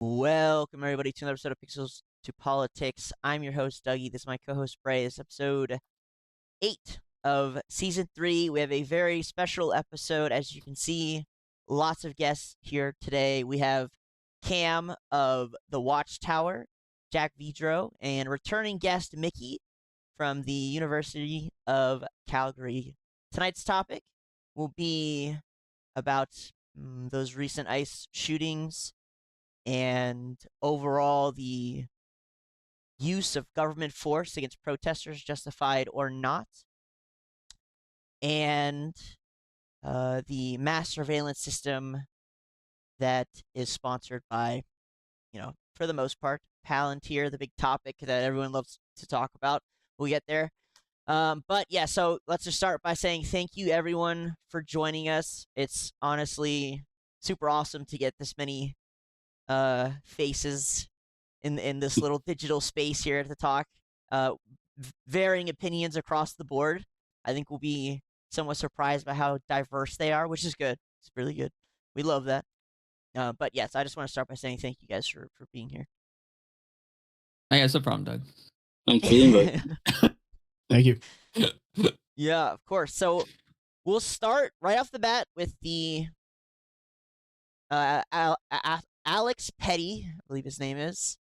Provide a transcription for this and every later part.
Welcome, everybody, to another episode of Pixels to Politics. I'm your host, Dougie. This is my co-host, Bray. This is episode 8 of Season 3. We have a very special episode. As you can see, lots of guests here today. We have Cam of the Watchtower, Jack Vidro, and returning guest Mickey from the University of Calgary. Tonight's topic will be about those recent ICE shootings and overall the use of government force against protesters, justified or not, and the mass surveillance system that is sponsored by, for the most part, Palantir, the big topic that everyone loves to talk about. We'll get there. But yeah, so let's just start by saying thank you, everyone, for joining us. It's honestly super awesome to get this many faces in this little digital space here to talk. Varying opinions across the board. I think we'll be somewhat surprised by how diverse they are, which is good. It's really good. We love that. But yes, I just want to start by saying thank you guys for being here. I got no problem, Doug. Thanks for the invite. Thank you. Yeah, of course. So we'll start right off the bat with the Alex Pretti, I believe his name is.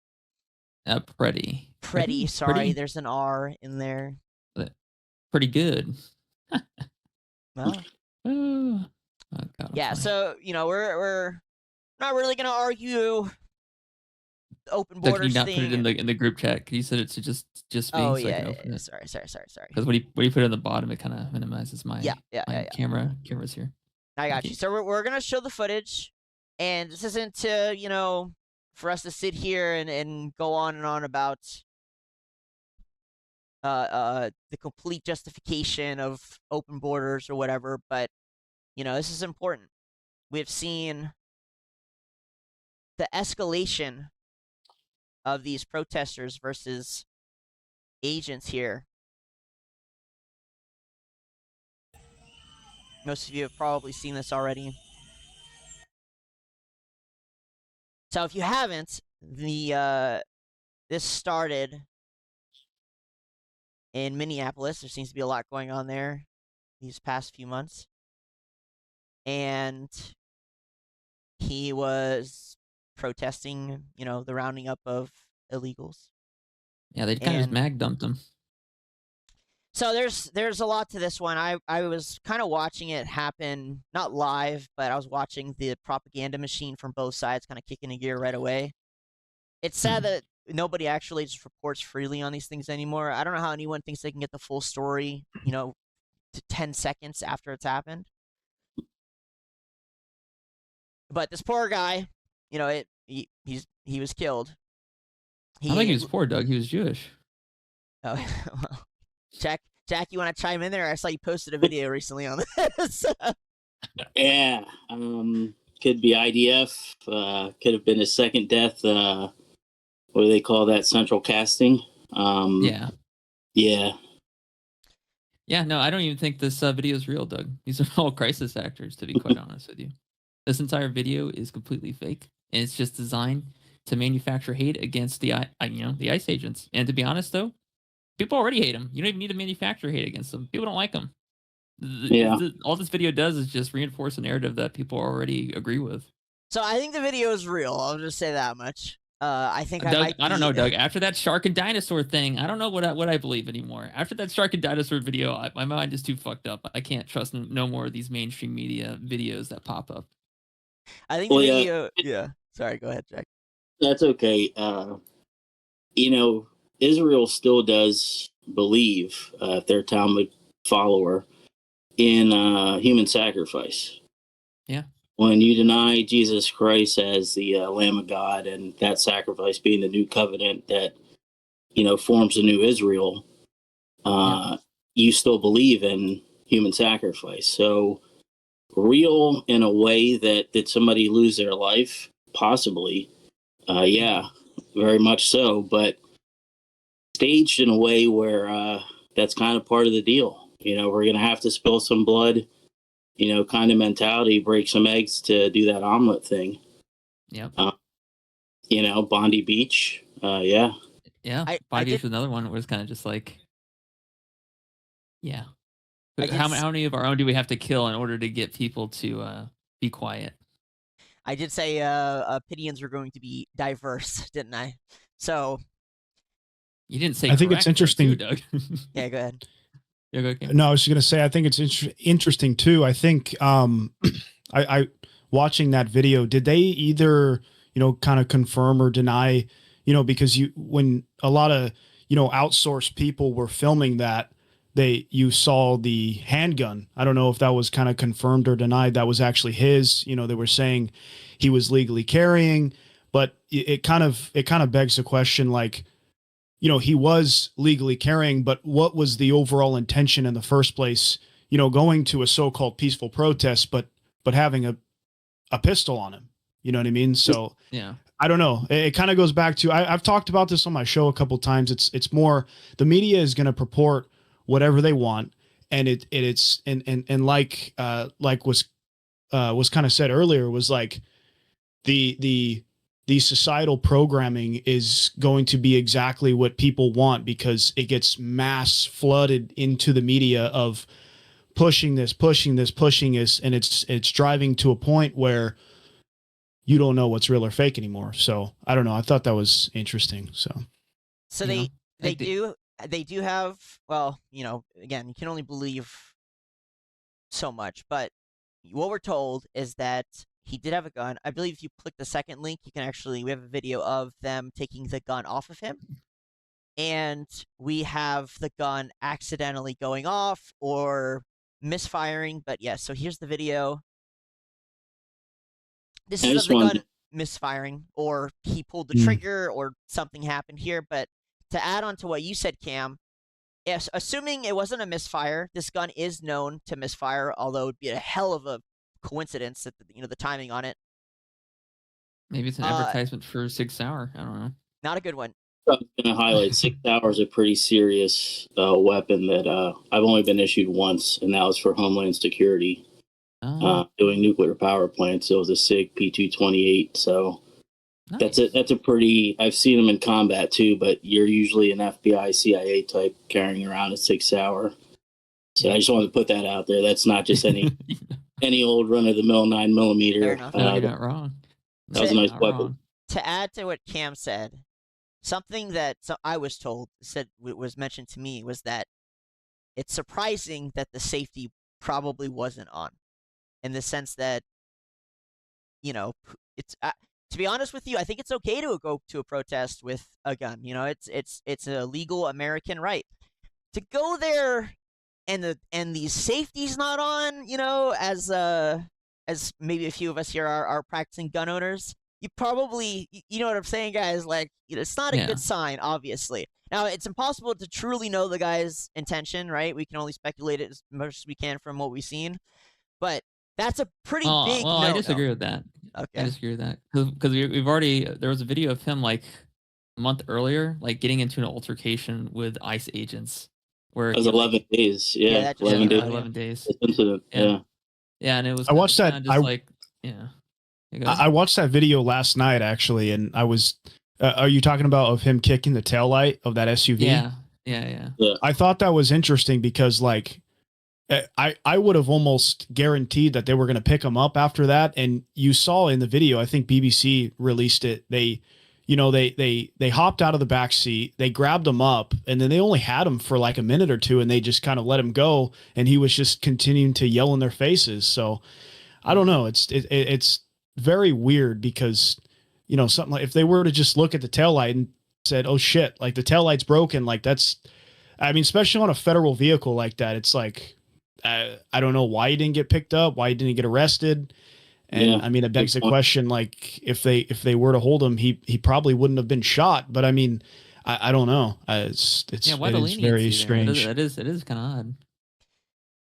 Pretti. Pretti, sorry, Pretty? there's an R in there. Pretty good. Well, Oh, God, yeah, funny. so we're not really gonna argue the open Doug, can borders you not thing. put it in the group chat? Can you set it to just me Oh so I yeah, can open it? sorry. Because when you put it on the bottom, it kind of minimizes my Yeah. camera's here. I got Okay. you. So we're gonna show the footage, and this isn't to for us to sit here and go on and on about the complete justification of open borders or whatever, but this is important. We've seen the escalation of these protesters versus agents here. Most of you have probably seen this already. So if you haven't, this started in Minneapolis. There seems to be a lot going on there these past few months. And he was protesting, the rounding up of illegals. Yeah, they kind of just mag dumped him. So there's a lot to this one. I was kind of watching it happen, not live, but I was watching the propaganda machine from both sides kind of kick into gear right away. It's sad that nobody actually just reports freely on these things anymore. I don't know how anyone thinks they can get the full story, to 10 seconds after it's happened. But this poor guy, he was killed. I don't think he was poor, Doug. He was Jewish. Oh, well, Jack, you want to chime in there? I saw you posted a video recently on this. Yeah, could be IDF. Could have been his second death. What do they call that? Central casting. Yeah. Yeah, no, I don't even think this video is real, Doug. These are all crisis actors, to be quite honest with you. This entire video is completely fake, and it's just designed to manufacture hate against the ICE agents. And to be honest, though, people already hate them. You don't even need to manufacture hate against them. People don't like them. All this video does is just reinforce a narrative that people already agree with. So I think the video is real. I'll just say that much. I think Doug, I don't know, Doug. After that shark and dinosaur thing, I don't know what I believe anymore. After that shark and dinosaur video, my mind is too fucked up. I can't trust no more of these mainstream media videos that pop up. I think the video. Yeah. Sorry. Go ahead, Jack. That's okay. Israel still does believe, if they're a Talmud follower, in human sacrifice. Yeah. When you deny Jesus Christ as the Lamb of God and that sacrifice being the new covenant that, forms a new Israel, you still believe in human sacrifice. So real in a way that did somebody lose their life? Possibly. Yeah, very much so. But staged in a way where that's kind of part of the deal. We're going to have to spill some blood. Kind of mentality, break some eggs to do that omelet thing. Yep. Bondi Beach. Yeah. Yeah, I Body did is another one. It was kind of just like, yeah. I But did how many of our own do we have to kill in order to get people to be quiet? I did say opinions were going to be diverse, didn't I? So You didn't say I think it's correct there, too, interesting. Doug. yeah, go ahead. Yeah, go ahead. No, I was just going to say, I think it's interesting too. I think, I watching that video, did they either, kind of confirm or deny, because when a lot of, outsourced people were filming that, you saw the handgun. I don't know if that was kind of confirmed or denied. That was actually his, they were saying he was legally carrying, but it kind of begs the question, like, he was legally carrying, but what was the overall intention in the first place, going to a so-called peaceful protest, but having a pistol on him, you know what I mean? So Yeah. I don't know. It kind of goes back to, I've talked about this on my show a couple times. It's more, the media is going to purport whatever they want. And it's, and like was kind of said earlier, was like the societal programming is going to be exactly what people want, because it gets mass flooded into the media of pushing this, and it's driving to a point where you don't know what's real or fake anymore. So I don't know. I thought that was interesting. So So they do have, well, again, you can only believe so much, but what we're told is that he did have a gun. I believe if you click the second link, we have a video of them taking the gun off of him. And we have the gun accidentally going off or misfiring. But yeah, so here's the video. This is of the gun misfiring, or he pulled the trigger, or something happened here. But to add on to what you said, Cam, yes, assuming it wasn't a misfire, this gun is known to misfire, although it would be a hell of a coincidence that the timing on it. Maybe it's an advertisement for 6 Sauer. I don't know. Not a good one. I was going to highlight 6 Sauer is a pretty serious weapon that I've only been issued once, and that was for Homeland Security, doing nuclear power plants. It was a SIG P228. So nice. That's a pretty. I've seen them in combat too, but you're usually an FBI, CIA type carrying around a 6 Sauer. So I just wanted to put that out there. That's not just any old run of the mill 9mm. Fair enough. No, you're not wrong. That was a nice weapon. To add to what Cam said, something that I was told was mentioned to me was that it's surprising that the safety probably wasn't on, in the sense that it's to be honest with you, I think it's okay to go to a protest with a gun. It's a legal American right to go there, and the safety's not on. As maybe a few of us here are practicing gun owners, you probably, you know what I'm saying, guys? Like, it's not a good sign, obviously. Now, it's impossible to truly know the guy's intention, right? We can only speculate it as much as we can from what we've seen. But that's a pretty big no. I disagree with that. Okay. I disagree with that. Because we've already, there was a video of him like a month earlier, like getting into an altercation with ICE agents. Where it was 11 days. Yeah, 11 days. 11 days. Incident. Yeah. Yeah, and it was. I watched that. I watched that video last night actually, and I was. Are you talking about of him kicking the taillight of that SUV? Yeah. I thought that was interesting because, like, I would have almost guaranteed that they were going to pick him up after that. And you saw in the video, I think BBC released it. They hopped out of the back seat, they grabbed him up, and then they only had him for like a minute or two, and they just kind of let him go, and he was just continuing to yell in their faces. So I don't know. It's very weird because, something like if they were to just look at the taillight and said, oh shit, like the taillight's broken, like especially on a federal vehicle like that, it's like, I don't know why he didn't get picked up, why he didn't get arrested. And it begs the question, like, if they were to hold him, he probably wouldn't have been shot. But I don't know. It's very strange. It is kind of odd.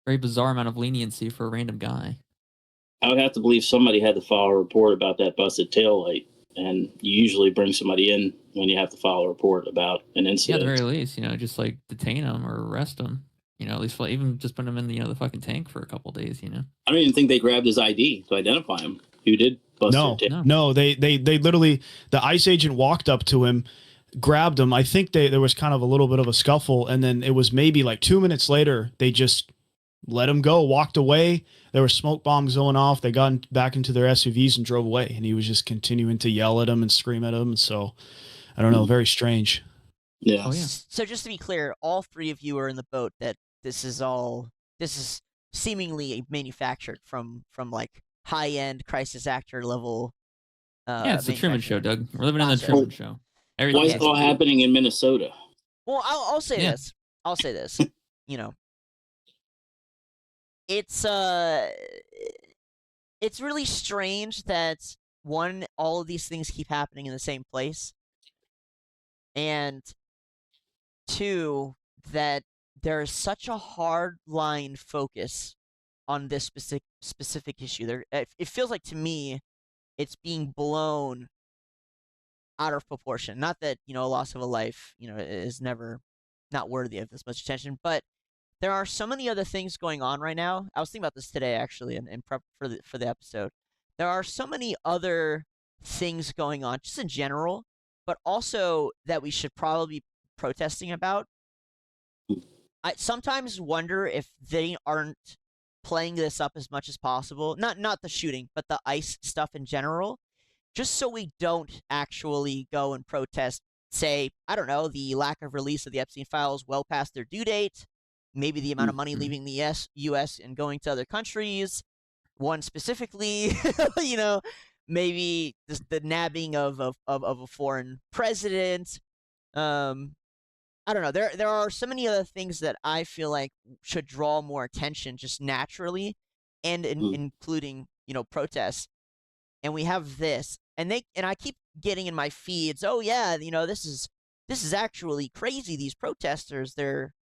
Very bizarre amount of leniency for a random guy. I would have to believe somebody had to file a report about that busted taillight, and you usually bring somebody in when you have to file a report about an incident. Yeah, at the very least, just like detain them or arrest them. At least even just put him in the the fucking tank for a couple of days. I don't even think they grabbed his ID to identify him. Who did bust No, their tail. no, they literally, the ICE agent walked up to him, grabbed him. I think there was kind of a little bit of a scuffle, and then it was maybe like 2 minutes later, they just let him go, walked away. There were smoke bombs going off. They got back into their SUVs and drove away, and he was just continuing to yell at him and scream at him. So, I don't know, very strange. Yeah. Oh yeah. So just to be clear, all three of you are in the boat that this is seemingly manufactured from like high-end crisis actor level. Yeah, it's the Truman Show, manufacturing. Doug. We're living in the Gotcha. Truman Show. Why is Everything. it all happening in Minnesota? Well, I'll say Yeah. this. I'll say this. You know, it's really strange that one, all of these things keep happening in the same place, and two, that there is such a hard line focus on this specific issue. It feels like to me, it's being blown out of proportion. Not that a loss of a life, is never not worthy of this much attention, but there are so many other things going on right now. I was thinking about this today, actually, in prep for the episode. There are so many other things going on, just in general, but also that we should probably be protesting about. I sometimes wonder if they aren't playing this up as much as possible. Not the shooting, but the ICE stuff in general, just so we don't actually go and protest, say, I don't know, the lack of release of the Epstein files well past their due date, maybe the amount of money leaving the U.S. and going to other countries, one specifically, maybe the nabbing of a foreign president. I don't know. There are so many other things that I feel like should draw more attention just naturally, and including protests. And we have this, and I keep getting in my feeds. Oh yeah, this is actually crazy. These protesters, they're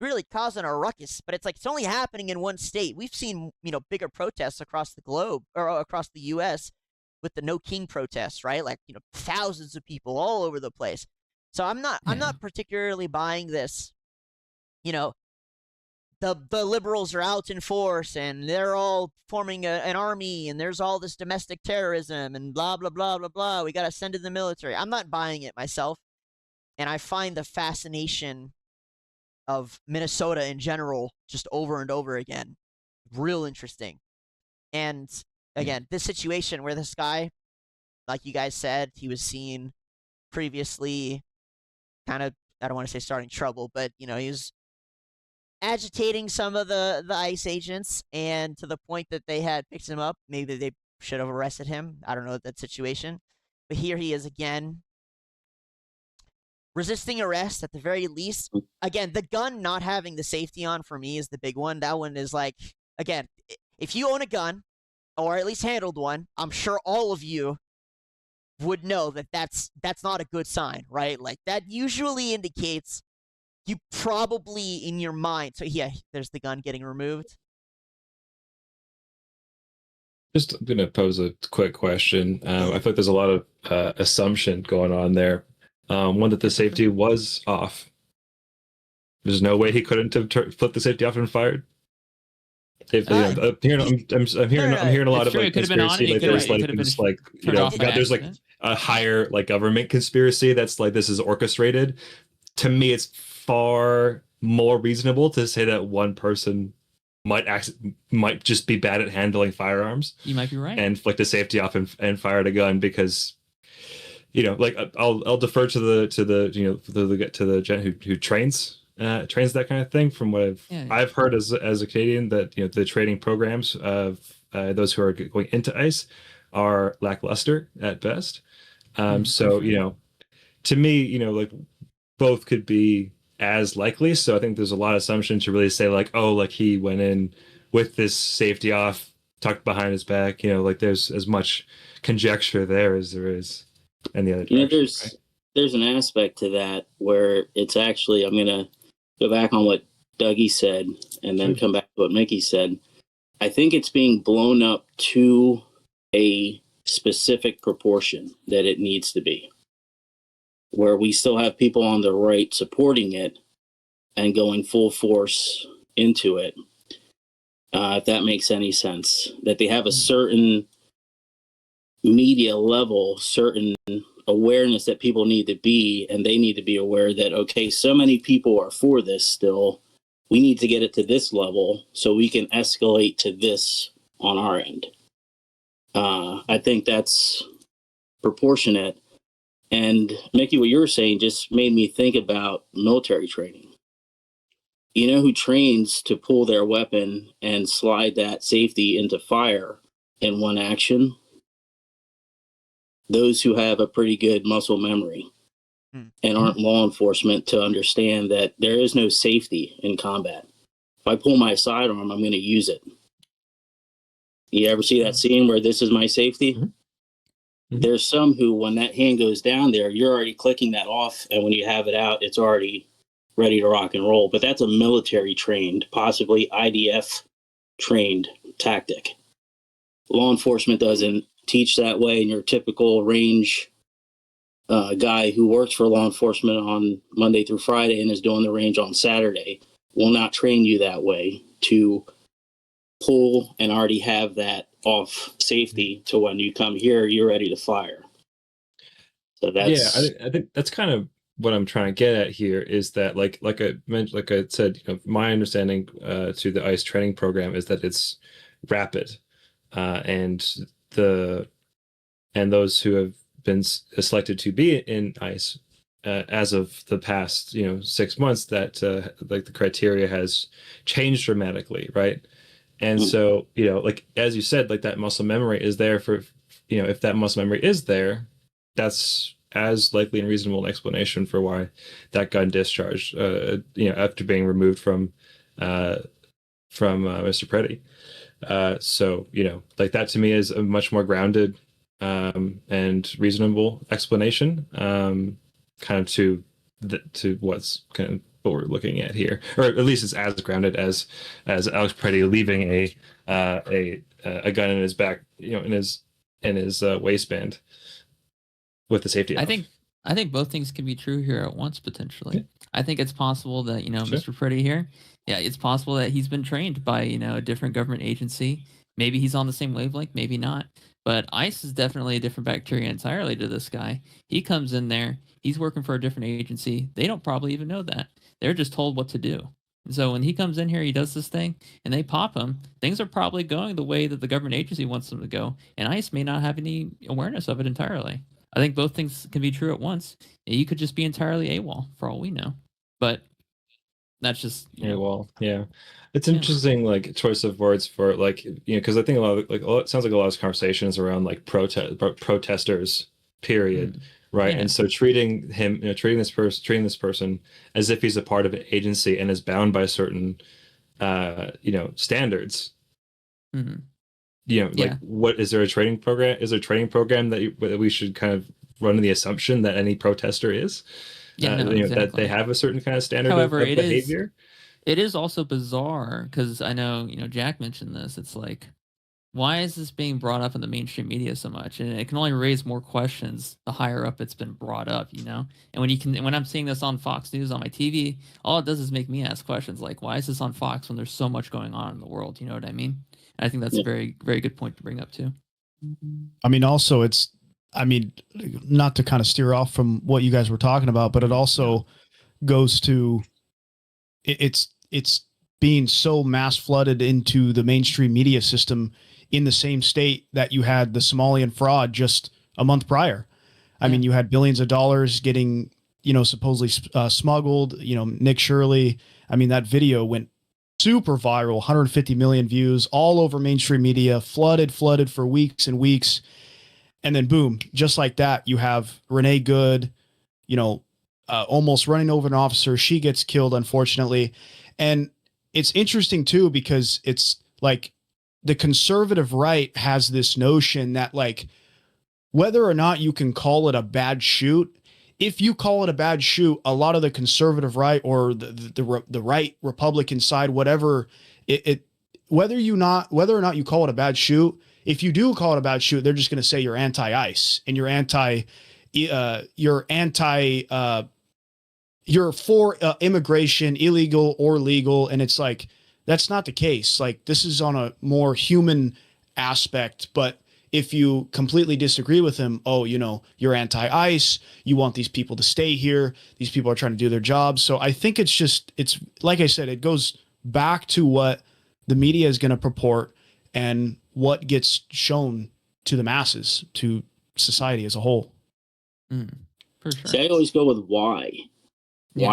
really causing a ruckus. But it's like it's only happening in one state. We've seen bigger protests across the globe or across the U.S. with the No King protests, right? Like thousands of people all over the place. So I'm not particularly buying this. The liberals are out in force and they're all forming an army and there's all this domestic terrorism and blah blah blah blah blah. We got to send in the military. I'm not buying it myself, and I find the fascination of Minnesota in general just over and over again real interesting. And again, this situation where this guy, like you guys said, he was seen previously kind of, I don't want to say starting trouble, but he was agitating some of the ICE agents, and to the point that they had picked him up. Maybe they should have arrested him. I don't know that situation. But here he is again, resisting arrest at the very least. Again, the gun not having the safety on for me is the big one. That one is like, again, if you own a gun, or at least handled one, I'm sure all of you would know that that's not a good sign, right? Like that usually indicates you probably in your mind. So yeah, there's the gun getting removed. Just going to pose a quick question. I feel like there's a lot of assumption going on there. One, that the safety was off. There's no way he couldn't have flipped the safety off and fired. I'm hearing a lot of like conspiracy. Like there's like there's like a higher like government conspiracy that's like this is orchestrated. To me, it's far more reasonable to say that one person might just be bad at handling firearms. You might be right. And flicked a safety off and fired a gun because, like I'll defer to the gent who trains that kind of thing. From what I've heard as a Canadian, that the training programs of those who are going into ICE are lackluster at best. To me, like both could be as likely. So I think there's a lot of assumption to really say like, oh, like he went in with this safety off, tucked behind his back. Like there's as much conjecture there as there is in the other direction. There's an aspect to that where it's actually, I'm gonna go back on what Dougie said and then come back to what Mickey said. I think it's being blown up to a specific proportion that it needs to be, where we still have people on the right supporting it and going full force into it. If that makes any sense, that they have a certain media level certain awareness that people need to be, and they need to be aware that, okay, so many people are for this still. We need to get it to this level so we can escalate to this on our end. I think that's proportionate. And Mickey, what you were saying just made me think about military training. You know who trains to pull their weapon and slide that safety into fire in one action? Those who have a pretty good muscle memory and aren't law enforcement to understand that there is no safety in combat. If I pull my sidearm, I'm going to use it. You ever see that scene where this is my safety? Mm-hmm. There's some who, when that hand goes down there, you're already clicking that off, and when you have it out, it's already ready to rock and roll. But that's a military trained, possibly IDF trained tactic. Law enforcement doesn't teach that way, and your typical range guy who works for law enforcement on Monday through Friday and is doing the range on Saturday will not train you that way to pull and already have that off safety to when you come here, you're ready to fire. So that's I think that's kind of what I'm trying to get at here is that like I mentioned, like I said, my understanding to the ICE training program is that it's rapid, and those who have been selected to be in ICE as of the past 6 months, that like the criteria has changed dramatically, right? And so like as you said, like that muscle memory is there for if that muscle memory is there, that's as likely and reasonable an explanation for why that gun discharged after being removed from Mr. Pretti. So like that to me is a much more grounded and reasonable explanation, kind of to what's kind of what we're looking at here, or at least it's as grounded as Alex Pretti leaving a gun in his back, in his waistband with the safety off. I think both things can be true here at once potentially. Yeah. I think it's possible that Sure. Mr. Pretti here, it's possible that he's been trained by a different government agency. Maybe he's on the same wavelength, maybe not. But ICE is definitely a different bacteria entirely to this guy. He comes in there, he's working for a different agency. They don't probably even know that. They're just told what to do. And so when he comes in here, he does this thing, and they pop him. Things are probably going the way that the government agency wants them to go, and ICE may not have any awareness of it entirely. I think both things can be true at once. You could just be entirely AWOL for all we know. But that's just AWOL. Yeah. It's interesting, like choice of words for like because I think it sounds like a lot of conversations around like protesters, period, right? Yeah. And so treating this person as if he's a part of an agency and is bound by certain standards. Mm-hmm. What is there a training program? Is there a training program that we should kind of run in the assumption that any protester is? Exactly. That they have a certain kind of standard of behavior. It is also bizarre because I know, Jack mentioned this. It's like, why is this being brought up in the mainstream media so much? And it can only raise more questions the higher up it's been brought up, And when I'm seeing this on Fox News on my TV, all it does is make me ask questions like, why is this on Fox when there's so much going on in the world? You know what I mean? And I think that's a very, very good point to bring up too. I mean, also not to kind of steer off from what you guys were talking about, but it also goes to it's being so mass flooded into the mainstream media system in the same state that you had the Somalian fraud just a month prior. I mean, you had billions of dollars getting, supposedly smuggled, Nick Shirley. I mean, that video went super viral, 150 million views all over mainstream media, flooded for weeks and weeks. And then boom, just like that, you have Renee Good, almost running over an officer. She gets killed, unfortunately. And it's interesting too, because it's like the conservative right has this notion that like, whether or not you can call it a bad shoot, if you call it a bad shoot, a lot of the conservative right or the right Republican side, whatever whether or not you call it a bad shoot, if you do call it a bad shoot, they're just going to say you're anti-ICE and you're for immigration, illegal or legal. And it's like, that's not the case. Like, this is on a more human aspect, but if you completely disagree with him, oh, you're anti-ICE, you want these people to stay here, these people are trying to do their jobs. So I think it's like I said, it goes back to what the media is going to purport and what gets shown to the masses, to society as a whole. For sure. See, I always go with why. Yeah.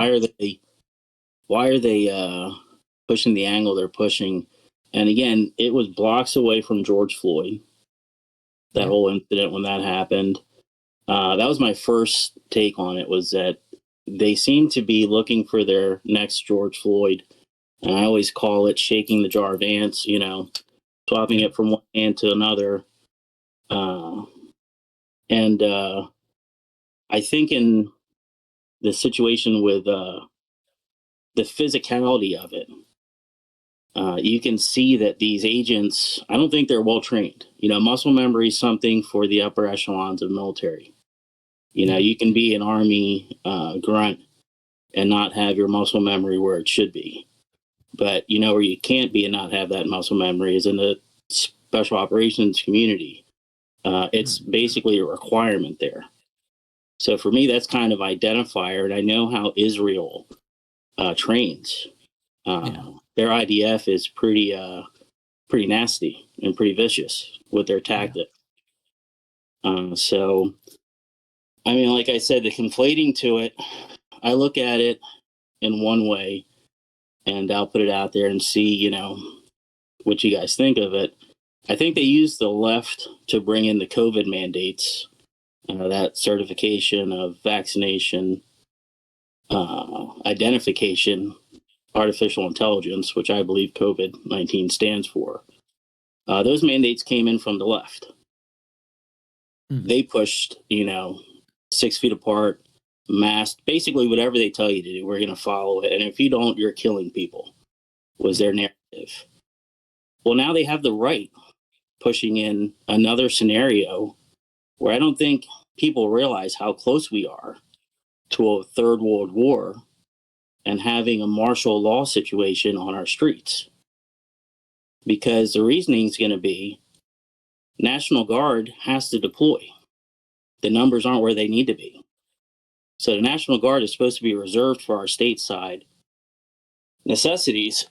Why are they pushing the angle they're pushing? And again, it was blocks away from George Floyd, that whole incident when that happened. That was my first take on it, was that they seem to be looking for their next George Floyd. And I always call it shaking the jar of ants, swapping it from one hand to another. And I think in the situation with the physicality of it, you can see that these agents, I don't think they're well trained. Muscle memory is something for the upper echelons of military. You can be an Army grunt and not have your muscle memory where it should be. But where you can't be and not have that muscle memory is in the special operations community. It's basically a requirement there. So for me, that's kind of identifier, and I know how Israel trains. Their IDF is pretty nasty and pretty vicious with their tactic. So, I mean, like I said, the conflating to it, I look at it in one way, and I'll put it out there and see, what you guys think of it. I think they used the left to bring in the COVID mandates, that certification of vaccination, identification, artificial intelligence, which I believe COVID-19 stands for. Those mandates came in from the left. They pushed, 6 feet apart, masked, basically whatever they tell you to do, we're going to follow it. And if you don't, you're killing people, was their narrative. Well, now they have the right pushing in another scenario where I don't think people realize how close we are to a third world war and having a martial law situation on our streets. Because the reasoning is going to be National Guard has to deploy. The numbers aren't where they need to be. So the National Guard is supposed to be reserved for our stateside necessities.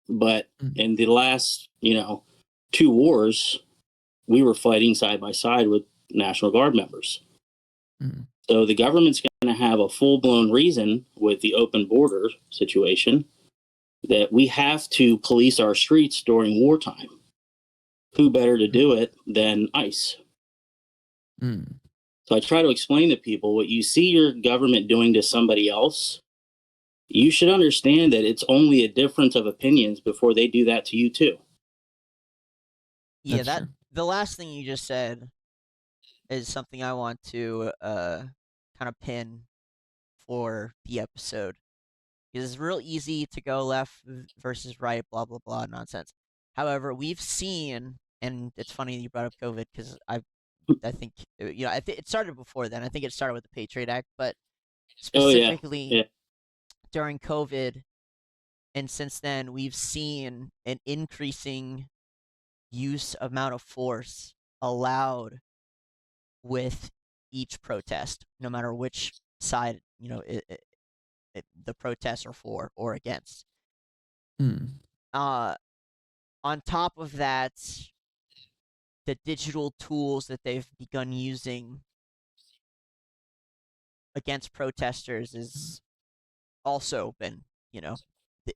But in the last, 2 wars, we were fighting side by side with National Guard members. So the government's going to have a full-blown reason with the open border situation that we have to police our streets during wartime. Who better to do it than ICE? So I try to explain to people, what you see your government doing to somebody else, you should understand that it's only a difference of opinions before they do that to you too. Yeah, the last thing you just said is something I want to kind of pin for the episode. Because it's real easy to go left versus right, blah, blah, blah, nonsense. However, we've seen, and it's funny you brought up COVID, because I think, it started before then. I think it started with the Patriot Act, but specifically during COVID, and since then, we've seen an increasing amount of force allowed with each protest, no matter which side, the protests are for or against. On top of that, the digital tools that they've begun using against protesters is also been,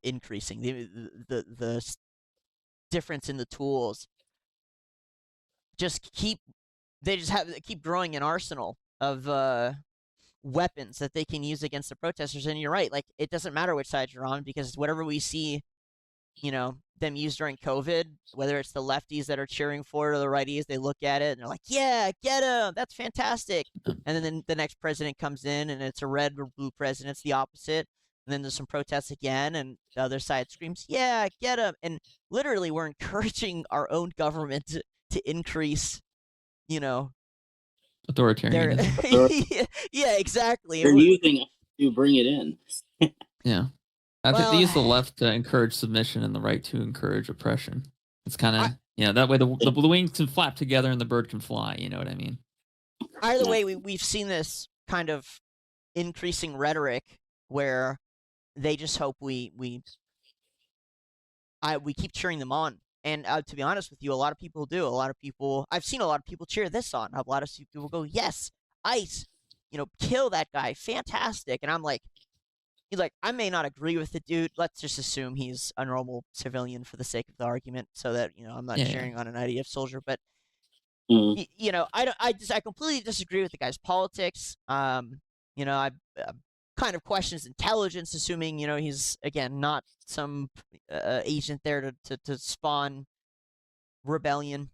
increasing. The difference in the tools keep growing an arsenal of weapons that they can use against the protesters. And you're right, like, it doesn't matter which side you're on, because whatever we see, them use during COVID, whether it's the lefties that are cheering for it or the righties, they look at it and they're like, yeah, get him, that's fantastic. And then the next president comes in and it's a red or blue president, it's the opposite. And then there's some protests again, and the other side screams, yeah, get him. And literally, we're encouraging our own government to increase, authoritarianism. Yeah, exactly. They're using it to bring it in. I think they use the left to encourage submission and the right to encourage oppression. It's kind of Yeah, that way the wings can flap together and the bird can fly. You know what I mean? Either way, we've seen this kind of increasing rhetoric where they just hope we keep cheering them on. And to be honest with you, a lot of people do. I've seen a lot of people cheer this on. A lot of people go, "Yes, ICE, kill that guy, fantastic." And I'm like, he's like, I may not agree with the dude. Let's just assume he's a normal civilian for the sake of the argument, so that I'm not cheering on an IDF soldier. But I completely disagree with the guy's politics. I kind of question his intelligence, assuming he's again not some agent there to spawn rebellion.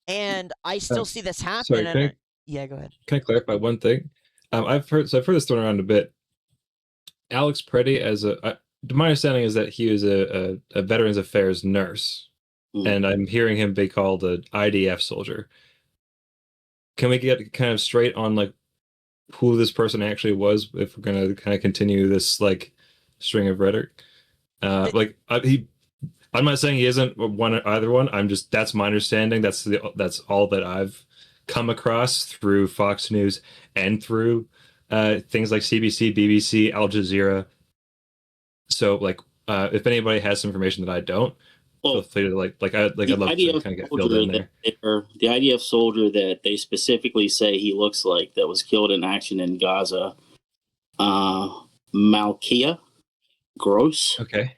And I still see this happen. Sorry, yeah, go ahead. Can I clarify one thing? I've heard this thrown around a bit. Alex Pretti, my understanding is that he was a Veterans Affairs nurse, and I'm hearing him be called an IDF soldier. Can we get kind of straight on like who this person actually was, if we're going to kind of continue this like string of rhetoric? I'm not saying he isn't either one. That's my understanding. That's all that I've come across through Fox News and through things like CBC, BBC, Al Jazeera. So like, if anybody has some information that I don't, feel free to I'd love to kind of get filled in there. The IDF soldier that they specifically say he looks like, that was killed in action in Gaza, Malkia Gross. Okay.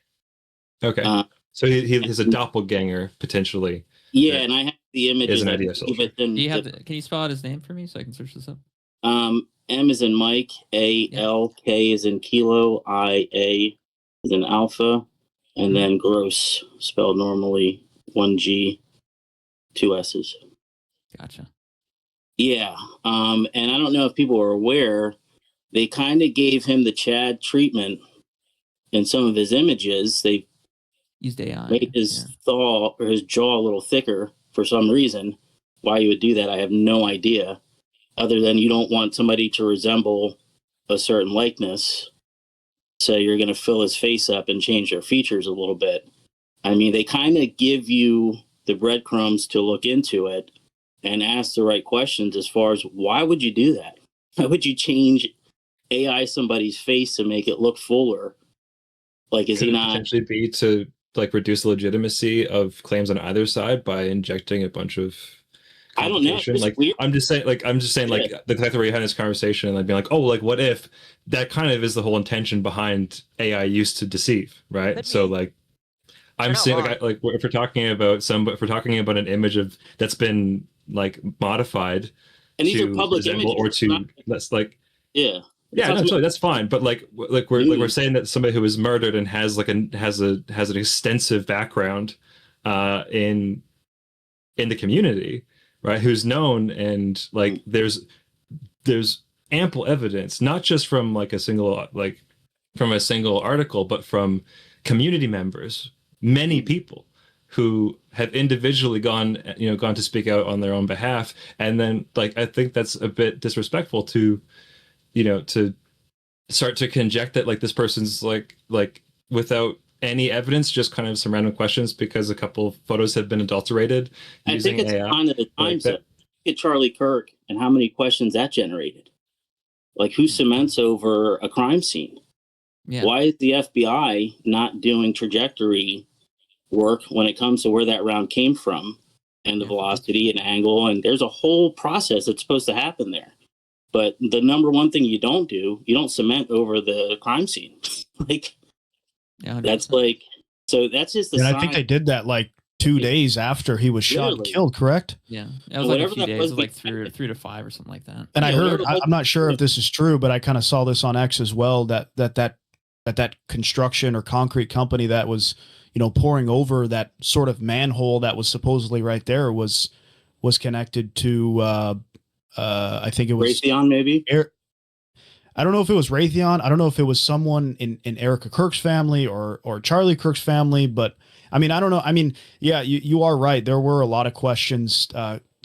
So he's a doppelganger potentially. Yeah, and I have the image. Is an IDF soldier. Do you have can you spell out his name for me so I can search this up? M is in Mike, A-L, K is in Kilo, I-A is in Alpha, and then Gross, spelled normally, 1 G, 2 S's. Gotcha. Yeah, and I don't know if people are aware, they kind of gave him the Chad treatment in some of his images. They used AI. Made his jaw a little thicker for some reason. Why you would do that, I have no idea. Other than you don't want somebody to resemble a certain likeness, so you're going to fill his face up and change their features a little bit. I mean, they kind of give you the breadcrumbs to look into it and ask the right questions as far as why would you do that? Why would you change AI somebody's face to make it look fuller? Like, is he not potentially be to like reduce the legitimacy of claims on either side by injecting a bunch of I don't know. Like I'm just saying like the fact that we're having this conversation and like being like, oh, like what if that kind of is the whole intention behind AI used to deceive, right? So like I'm saying like if we're talking about an image of that's been like modified and these are public images or to that's like yeah. Yeah, no, totally, that's fine. But like we're saying that somebody who was murdered and has an extensive background in the community, right? Who's known, and like there's ample evidence, not just from like a single article, but from community members, many people who have individually gone to speak out on their own behalf, and then like I think that's a bit disrespectful to to start to conject that like this person's like without any evidence, just kind of some random questions because a couple of photos have been adulterated using I think it's AI. on the time set. Look at Charlie Kirk and how many questions that generated. Like, who cements over a crime scene? Yeah. Why is the FBI not doing trajectory work when it comes to where that round came from and the velocity and angle? And there's a whole process that's supposed to happen there. But the number one thing you don't cement over the crime scene. Like, that's like, so that's just the sign. I think they did that like 2 days after he was shot and killed, correct? Yeah. It was like a few days. It was like 3 to 5 or something like that. And I heard, I'm not sure if this is true, but I kind of saw this on X as well, that construction or concrete company that was, pouring over that sort of manhole that was supposedly right there was connected to, I think it was Raytheon, maybe. I don't know if it was Raytheon. I don't know if it was someone in Erica Kirk's family or Charlie Kirk's family, but I mean, I don't know. I mean, yeah, you are right. There were a lot of questions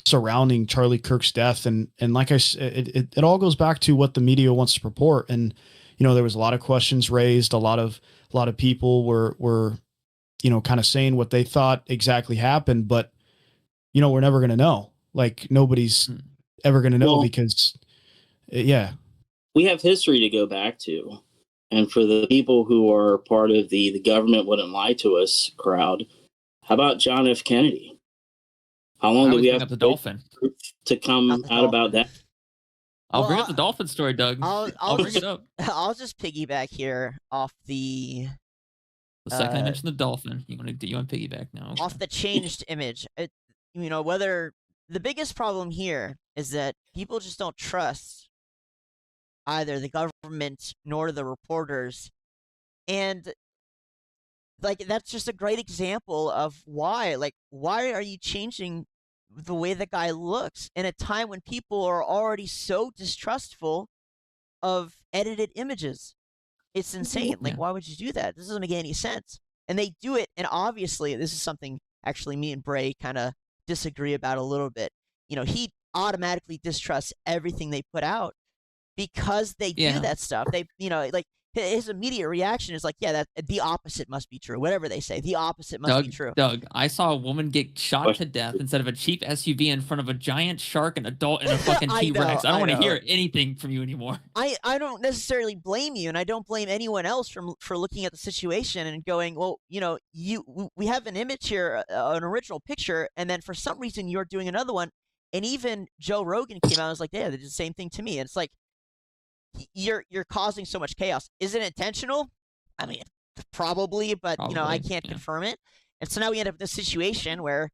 surrounding Charlie Kirk's death, and like I said, it all goes back to what the media wants to purport. And there was a lot of questions raised. A lot of people were kind of saying what they thought exactly happened, but we're never going to know. Like nobody's ever going to know because yeah. We have history to go back to. And for the people who are part of the government wouldn't lie to us crowd, how about John F. Kennedy? How long do we have the dolphin to come out about that? I'll bring up the dolphin story, Doug. I'll bring it up. I'll just piggyback here off the second I mentioned the dolphin, you want to piggyback now? Okay. Off the changed image. Whether the biggest problem here is that people just don't trust either the government nor the reporters, and that's just a great example of why are you changing the way the guy looks in a time when people are already so distrustful of edited images? It's insane. Why would you do that? This doesn't make any sense. And they do it, and obviously this is something actually me and Bray kind of disagree about a little bit. He automatically distrusts everything they put out because they do that stuff. They, his immediate reaction is that the opposite must be true. Whatever they say, the opposite must be true. Doug, I saw a woman get shot to death instead of a cheap SUV in front of a giant shark and a fucking T-Rex. I don't want to hear anything from you anymore. I don't necessarily blame you, and I don't blame anyone else for looking at the situation and going, well, we have an image here, an original picture, and then for some reason you're doing another one. And even Joe Rogan came out and was like, yeah, they did the same thing to me. And it's like, you're causing so much chaos. Is it intentional? I mean, probably, but I can't confirm it. And so now we end up in this situation where,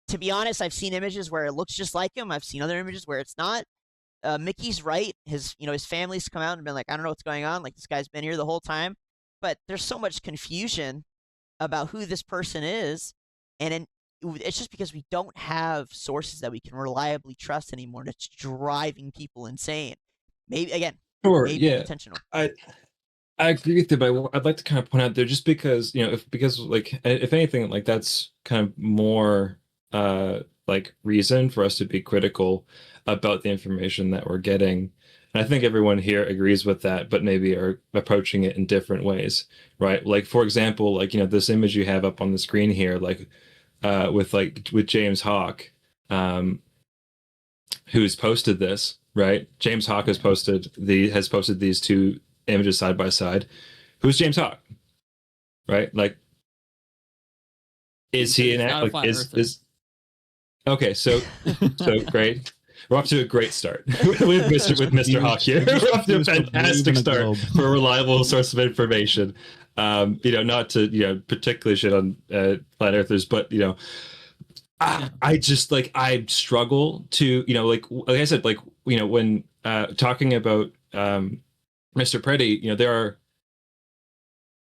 to be honest, I've seen images where it looks just like him. I've seen other images where it's not. Mickey's right. His family's come out and been like, I don't know what's going on. Like, this guy's been here the whole time. But there's so much confusion about who this person is, and it's just because we don't have sources that we can reliably trust anymore. And it's driving people insane. Maybe again. Sure, maybe intentional. I agree with you, but I'd like to kind of point out there, just because if anything, that's kind of more reason for us to be critical about the information that we're getting. And I think everyone here agrees with that, but maybe are approaching it in different ways, right? Like, for example, this image you have up on the screen here, with James Hawk, who's posted this. Right, James Hawk has posted these two images side by side. Who's James Hawk? Right, is he an act? Okay, so great. We're off to a great start with Mr. Hawk here. We're off to a fantastic start for a reliable source of information. Not to particularly shit on flat earthers, but I just I struggle to like I said, when talking about Mr. Pretti, there are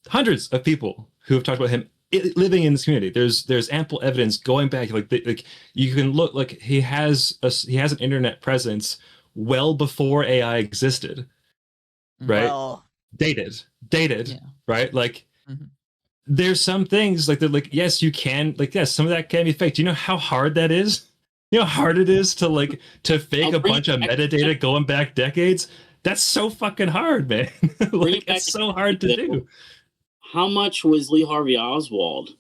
hundreds of people who have talked about him living in this community. There's ample evidence going back, you can look, he has an internet presence well before AI existed, right? Well, dated, yeah. Right? Mm-hmm. There's some things yes, you can, yes, some of that can be fake. Do you know how hard that is? You know how hard it is to fake a bunch of metadata going back decades? That's so fucking hard, man. It's so hard to do. How much was Lee Harvey Oswald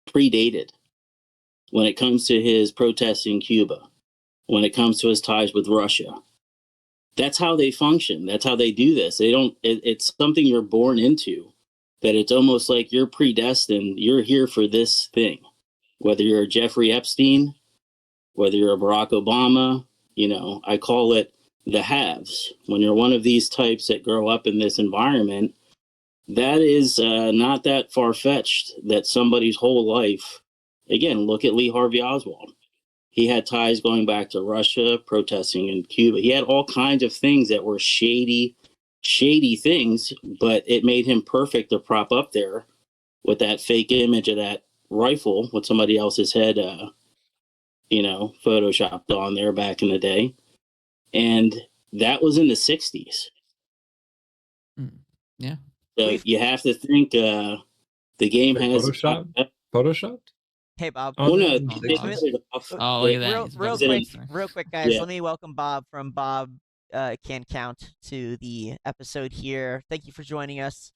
predated when it comes to his protests in Cuba, when it comes to his ties with Russia? That's how they function. That's how they do this. It's something you're born into. That it's almost like you're predestined. You're here for this thing. Whether you're a Jeffrey Epstein, whether you're a Barack Obama, I call it the haves. When you're one of these types that grow up in this environment, that is not that far-fetched that somebody's whole life, again, look at Lee Harvey Oswald. He had ties going back to Russia, protesting in Cuba. He had all kinds of things that were shady things, but it made him perfect to prop up there with that fake image of that rifle with somebody else's head, photoshopped on there back in the day. And that was in the 60s. Yeah. So you have to think the game has... Photoshopped? Hey, Bob. Oh, no. Real quick, guys. Yeah. Let me welcome Bob from BobCanCount to the episode here. Thank you for joining us.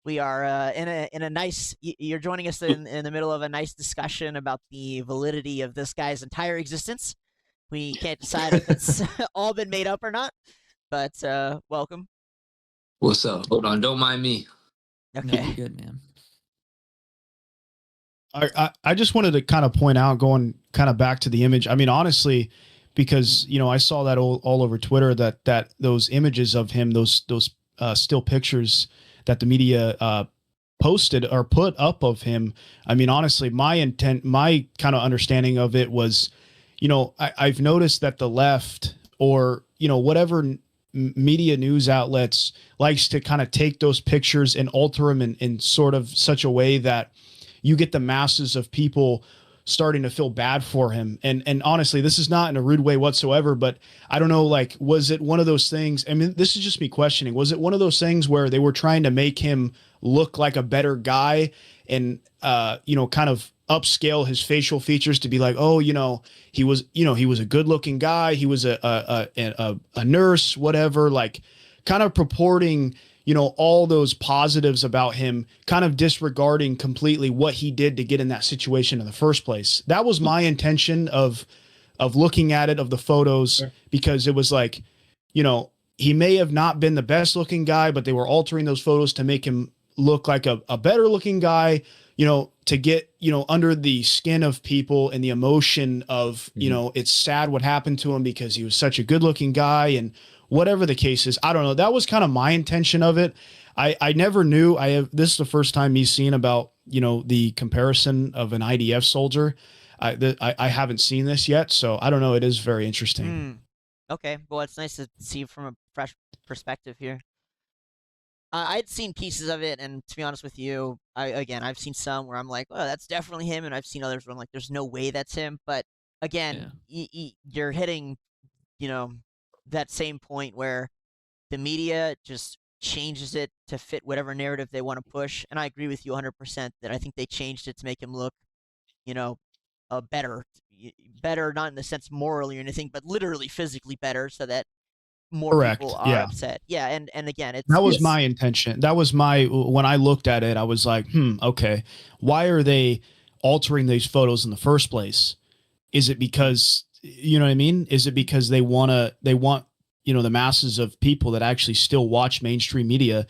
We are in a nice. You're joining us in the middle of a nice discussion about the validity of this guy's entire existence. We can't decide if it's all been made up or not, but welcome. What's up? Hold on, don't mind me. No, Okay. you're good, man. I just wanted to kind of point out, going kind of back to the image. I mean, honestly, because I saw that all over Twitter that those images of him, those still pictures that the media posted or put up of him. I mean, honestly, my kind of understanding of it was, I've noticed that the left or whatever media news outlets likes to kind of take those pictures and alter them in sort of such a way that you get the masses of people starting to feel bad for him. And honestly, this is not in a rude way whatsoever, but I don't know, like, was it one of those things? I mean, this is just me questioning. Was it one of those things where they were trying to make him look like a better guy and, kind of upscale his facial features to be like, oh, he was a good looking guy. He was a nurse, whatever, like kind of purporting, all those positives about him, kind of disregarding completely what he did to get in that situation in the first place. That was my intention of looking at it, of the photos, because it was like, he may have not been the best looking guy, but they were altering those photos to make him look like a better looking guy, to get, under the skin of people and the emotion of, it's sad what happened to him because he was such a good looking guy and whatever the case is. I don't know. That was kind of my intention of it. I never knew. This is the first time me seeing about, the comparison of an IDF soldier. I haven't seen this yet. So I don't know. It is very interesting. Okay. Well, it's nice to see from a fresh perspective here. I'd seen pieces of it, and to be honest with you, I've seen some where I'm like, oh, that's definitely him, and I've seen others where I'm like, there's no way that's him. But again, you're hitting, that same point where the media just changes it to fit whatever narrative they want to push. And I agree with you 100% that I think they changed it to make him look, better, not in the sense morally or anything, but literally physically better, so that more people are upset. Yeah, and again, that was my intention. That was when I looked at it, I was like, okay, why are they altering these photos in the first place? Is it because, you know what I mean? Is it because they want, the masses of people that actually still watch mainstream media,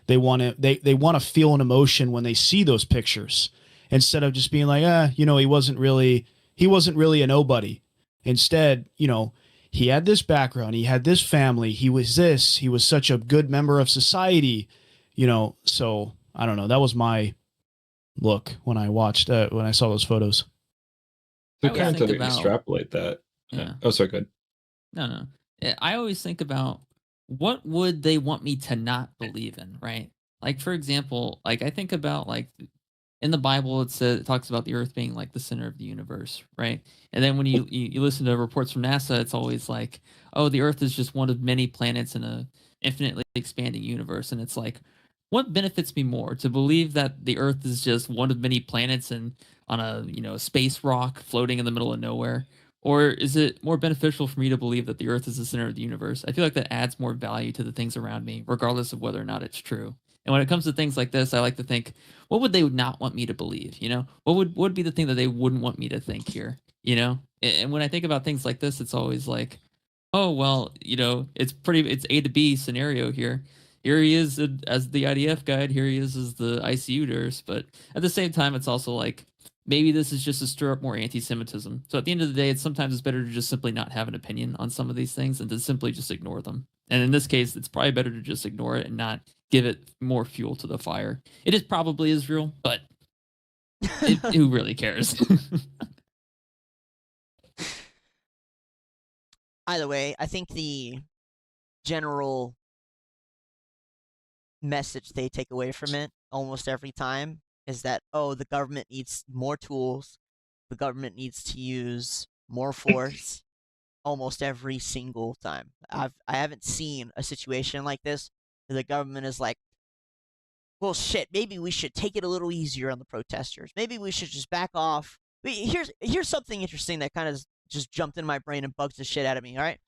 they want to feel an emotion when they see those pictures, instead of just being like, he wasn't really a nobody. Instead, he had this background, he had this family, he was such a good member of society, so I don't know. That was my look when I saw those photos. So kind of extrapolate that. Yeah. Oh, sorry, good. No. I always think about what would they want me to not believe in, right? Like, for example, like I think about like in the Bible, it talks about the Earth being like the center of the universe, right? And then when you listen to reports from NASA, it's always like, oh, the Earth is just one of many planets in a infinitely expanding universe. And it's like, what benefits me more, to believe that the Earth is just one of many planets and on a space rock floating in the middle of nowhere? Or is it more beneficial for me to believe that the Earth is the center of the universe? I feel like that adds more value to the things around me, regardless of whether or not it's true. And when it comes to things like this, I like to think, what would they not want me to believe? What would be the thing that they wouldn't want me to think here? And when I think about things like this, it's always like, oh, well, it's A to B scenario here. Here he is as the IDF guide. Here he is as the ICU nurse. But at the same time, it's also like, maybe this is just to stir up more anti-Semitism. So at the end of the day, sometimes it's better to just simply not have an opinion on some of these things and to simply just ignore them. And in this case, it's probably better to just ignore it and not give it more fuel to the fire. It is probably Israel, but who really cares? Either way, I think the general message they take away from it almost every time is that, oh, the government needs more tools, the government needs to use more force almost every single time. I haven't seen a situation like this where the government is like, well, shit, maybe we should take it a little easier on the protesters. Maybe we should just back off. Here's something interesting that kind of just jumped in my brain and bugs the shit out of me, all right?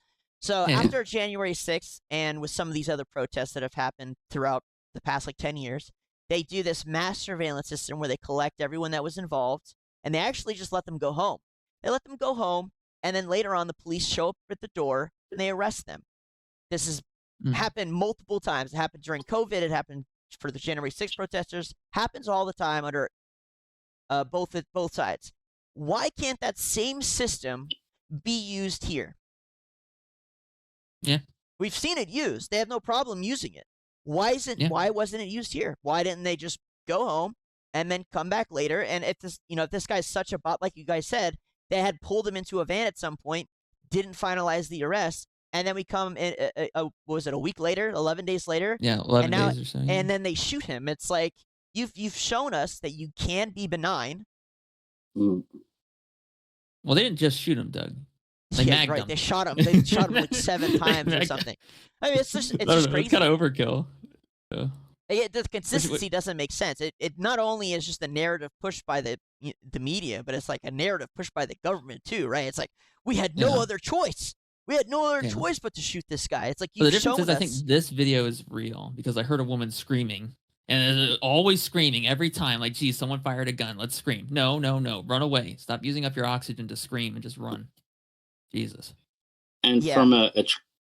So after January 6th, and with some of these other protests that have happened throughout the past, 10 years, they do this mass surveillance system where they collect everyone that was involved, and they actually just let them go home. They let them go home, and then later on, the police show up at the door and they arrest them. This has happened multiple times. It happened during COVID. It happened for the January 6th protesters. Happens all the time under both sides. Why can't that same system be used here? Yeah. We've seen it used. They have no problem using it. Why wasn't it used here? Why didn't they just go home and then come back later? And if this guy's such a bot, like you guys said, they had pulled him into a van at some point, didn't finalize the arrest, and then we come in, what was it, a week later, 11 days later? Yeah, 11 days or so. Yeah. And then they shoot him. It's like, you've shown us that you can be benign. Well, they didn't just shoot him, Doug. They yeah, magged right. him. They shot him. They shot him like 7 times or something. I mean, it's just crazy. It's kind of overkill. Yeah. The consistency doesn't make sense. It not only is just a narrative pushed by the media, but it's like a narrative pushed by the government too, right? It's like, we had no other choice. We had no other choice but to shoot this guy. It's like, the difference is, I think this video is real because I heard a woman screaming, and always screaming every time, like, geez, someone fired a gun. Let's scream. No, run away. Stop using up your oxygen to scream and just run. Jesus. And from a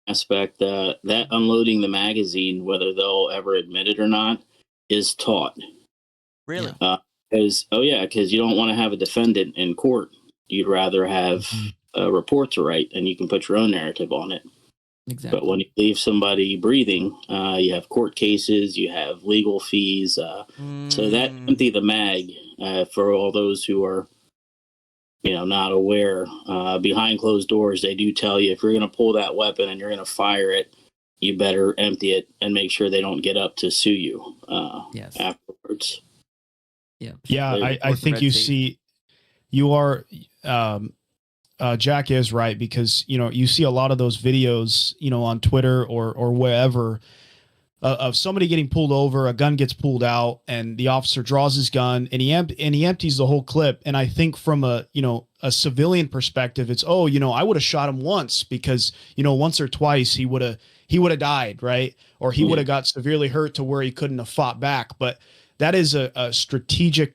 aspect, that unloading the magazine, whether they'll ever admit it or not, is taught. Really? Because you don't want to have a defendant in court. You'd rather have a report to write, and you can put your own narrative on it. Exactly. But when you leave somebody breathing, you have court cases, you have legal fees. So that empty the mag, for all those who are, not aware, behind closed doors, they do tell you if you're going to pull that weapon and you're going to fire it, you better empty it and make sure they don't get up to sue you afterwards. Yeah. Yeah, I think you are, Jack is right, because, you see a lot of those videos, on Twitter or wherever, of somebody getting pulled over, a gun gets pulled out, and the officer draws his gun and he empties the whole clip. And I think from a civilian perspective, it's, I would have shot him once because, once or twice he would have died, right? Or he would have got severely hurt to where he couldn't have fought back. But that is a strategic,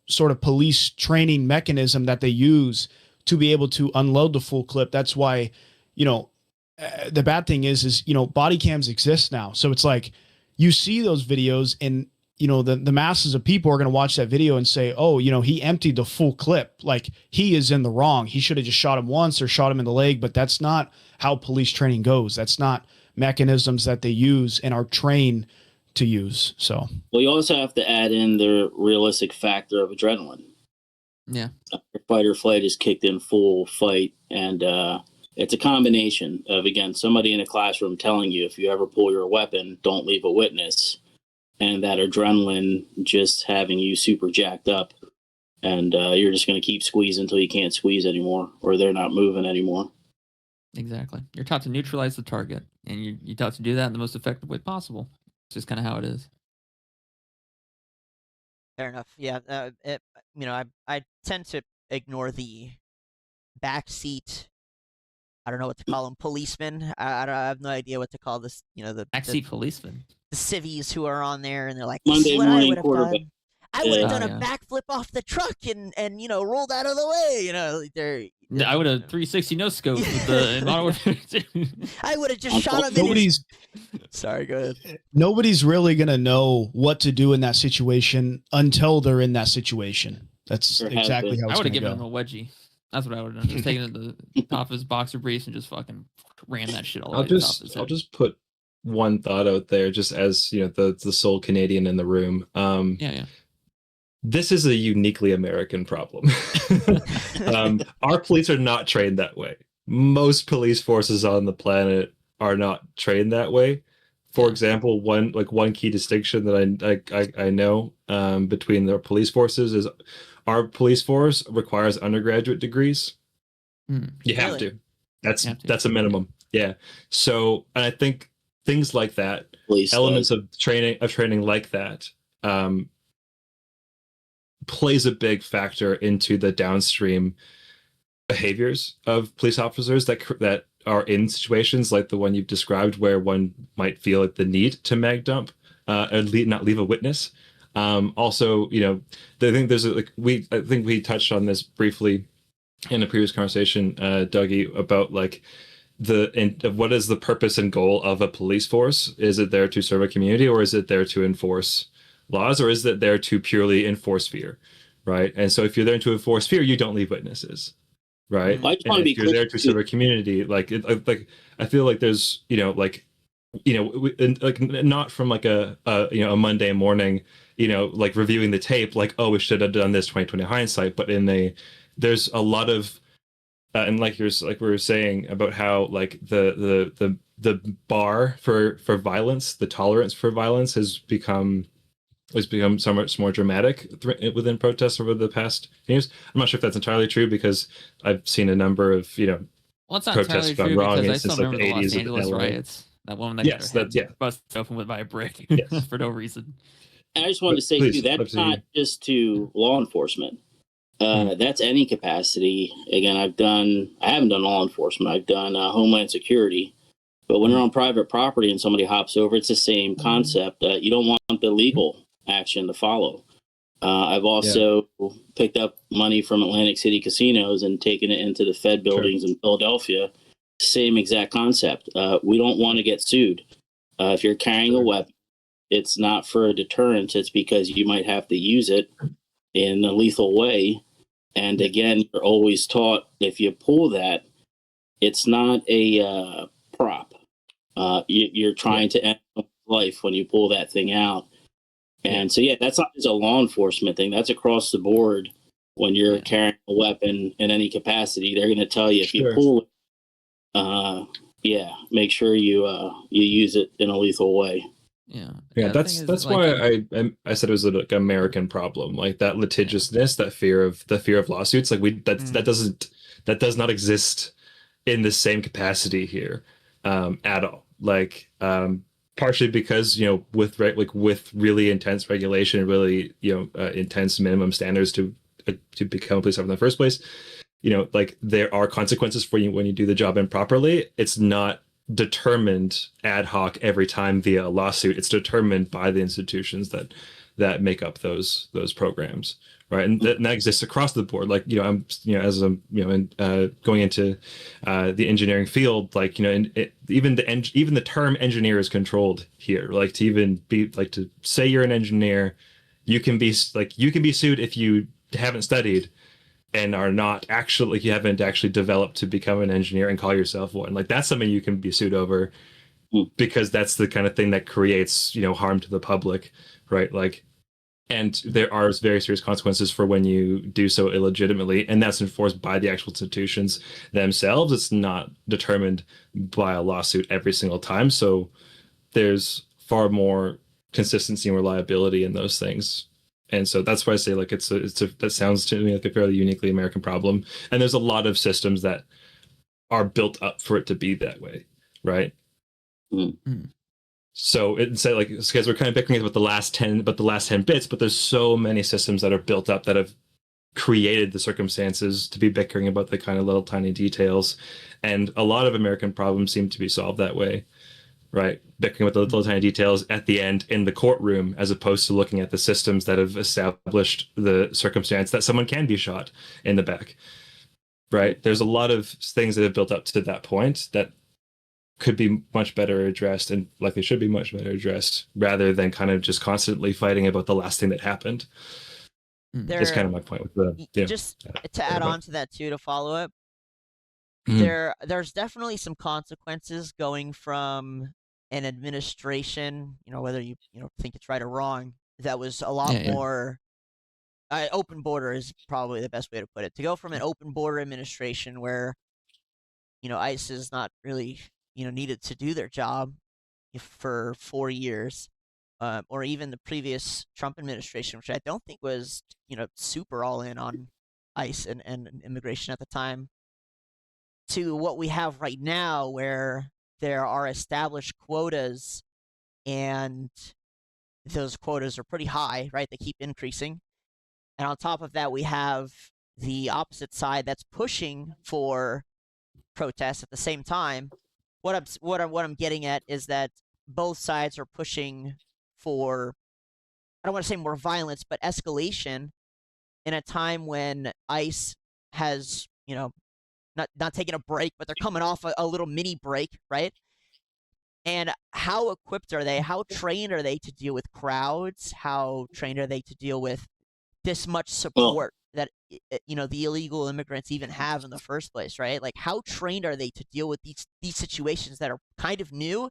sort of police training mechanism that they use to be able to unload the full clip. That's why, the bad thing is, body cams exist now. So it's like, you see those videos and, the masses of people are going to watch that video and say, oh, he emptied the full clip. Like, he is in the wrong. He should have just shot him once or shot him in the leg. But that's not how police training goes. That's not mechanisms that they use and are trained to use. So, well, you also have to add in the realistic factor of adrenaline. Yeah. Fight or flight is kicked in full fight. And it's a combination of, again, somebody in a classroom telling you if you ever pull your weapon, don't leave a witness. And that adrenaline just having you super jacked up. And you're just going to keep squeezing until you can't squeeze anymore, or they're not moving anymore. Exactly. You're taught to neutralize the target, and you're taught to do that in the most effective way possible. It's just kind of how it is. Fair enough. Yeah. I tend to ignore the backseat. I don't know what to call them. Policemen. I have no idea what to call this. The backseat policemen. The civvies who are on there, and they're like, Monday morning quarterback. I would have done a backflip off the truck and rolled out of the way. I would have 360 no scope with the Modern Warfare 2. I would have just shot him in his... Sorry, go ahead. Nobody's really going to know what to do in that situation until they're in that situation. That's exactly how it's I would have going to given go. him a wedgie. That's what I would have done. Just taken it to the top of his boxer briefs and just fucking ran that shit all the way to the top of his head. I'll just put one thought out there, just as the sole Canadian in the room. Yeah. This is a uniquely American problem. Our police are not trained that way. Most police forces on the planet are not trained that way. For example, one key distinction that I know between the police forces is our police force requires undergraduate degrees. You have to. That's a minimum. Yeah. So, and I think things like that, elements of training like that, plays a big factor into the downstream behaviors of police officers that are in situations like the one you've described, where one might feel like the need to mag dump. and not leave a witness. Also, I think I think we touched on this briefly in a previous conversation, Dougie, about like what is the purpose and goal of a police force? Is it there to serve a community, or is it there to enforce laws, or is it there to purely enforce fear? Right. And so if you're there to enforce fear, you don't leave witnesses. Right. I just and want to be if you're there to serve a community, like I feel like there's, not from like a Monday morning, like reviewing the tape, like, oh, we should have done this 2020 hindsight, but there's a lot of and like we were saying about how like the bar for violence, the tolerance for violence has become so much more dramatic within protests over the past years. I'm not sure if that's entirely true, because I've seen a number of Well, it's not protests entirely gone true, wrong because I since still like remember the the Los 80s Angeles in LA. riots. That woman that Yes, got her head yeah. busted open with by a brick Yes. for no reason. And I just wanted to say Please, too, that's not just to law enforcement. That's any capacity. Again, I haven't done law enforcement. I've done Homeland Security. But when you're on private property and somebody hops over, it's the same concept. You don't want the legal action to follow. I've also picked up money from Atlantic City casinos and taken it into the Fed buildings in Philadelphia. Same exact concept. We don't want to get sued. If you're carrying a weapon, it's not for a deterrent. It's because you might have to use it in a lethal way. And again, you're always taught, if you pull that, it's not a prop. You're trying to end life when you pull that thing out. And so, that's not just a law enforcement thing. That's across the board. When you're carrying a weapon in any capacity, they're going to tell you, if you pull it, make sure you use it in a lethal way. That's why I said it was like an American problem, like that litigiousness, that fear of lawsuits. Like that does not exist in the same capacity here at all. Like partially because with really intense regulation and really intense minimum standards to become a police officer in the first place, like there are consequences for you when you do the job improperly. It's not determined ad hoc every time via a lawsuit. It's determined by the institutions that make up those programs, right? And that exists across the board. Like as I'm going into the engineering field, like even the term engineer is controlled here. Like to even be like to say you're an engineer, you can be sued if you haven't studied and are not actually, you haven't actually developed to become an engineer and call yourself one. Like that's something you can be sued over, because that's the kind of thing that creates harm to the public, right? Like, and there are very serious consequences for when you do so illegitimately, and that's enforced by the actual institutions themselves. It's not determined by a lawsuit every single time. So there's far more consistency and reliability in those things. And so that's why I say like that sounds to me like a fairly uniquely American problem. And there's a lot of systems that are built up for it to be that way, right? So it's like, because we're kind of bickering about the last 10 bits, but there's so many systems that are built up that have created the circumstances to be bickering about the kind of little tiny details. And a lot of American problems seem to be solved that way. Right, bickering with the little tiny details at the end in the courtroom, as opposed to looking at the systems that have established the circumstance that someone can be shot in the back. Right, there's a lot of things that have built up to that point that could be much better addressed, and likely should be much better addressed, rather than kind of just constantly fighting about the last thing that happened. That's kind of my point with the just to add on to that too, to follow up. There's definitely some consequences going from an administration, whether you think it's right or wrong, that was a lot more open border is probably the best way to put it. To go from an open border administration where ICE is not really needed to do their job for 4 years, or even the previous Trump administration, which I don't think was super all in on ICE and immigration at the time, to what we have right now, where there are established quotas, and those quotas are pretty high, right? They keep increasing. And on top of that, we have the opposite side that's pushing for protests at the same time. What I'm getting at is that both sides are pushing for, I don't want to say more violence, but escalation in a time when ICE has, not taking a break, but they're coming off a little mini break, right? And how equipped are they? How trained are they to deal with crowds? How trained are they to deal with this much support that the illegal immigrants even have in the first place, right? Like, how trained are they to deal with these situations that are kind of new,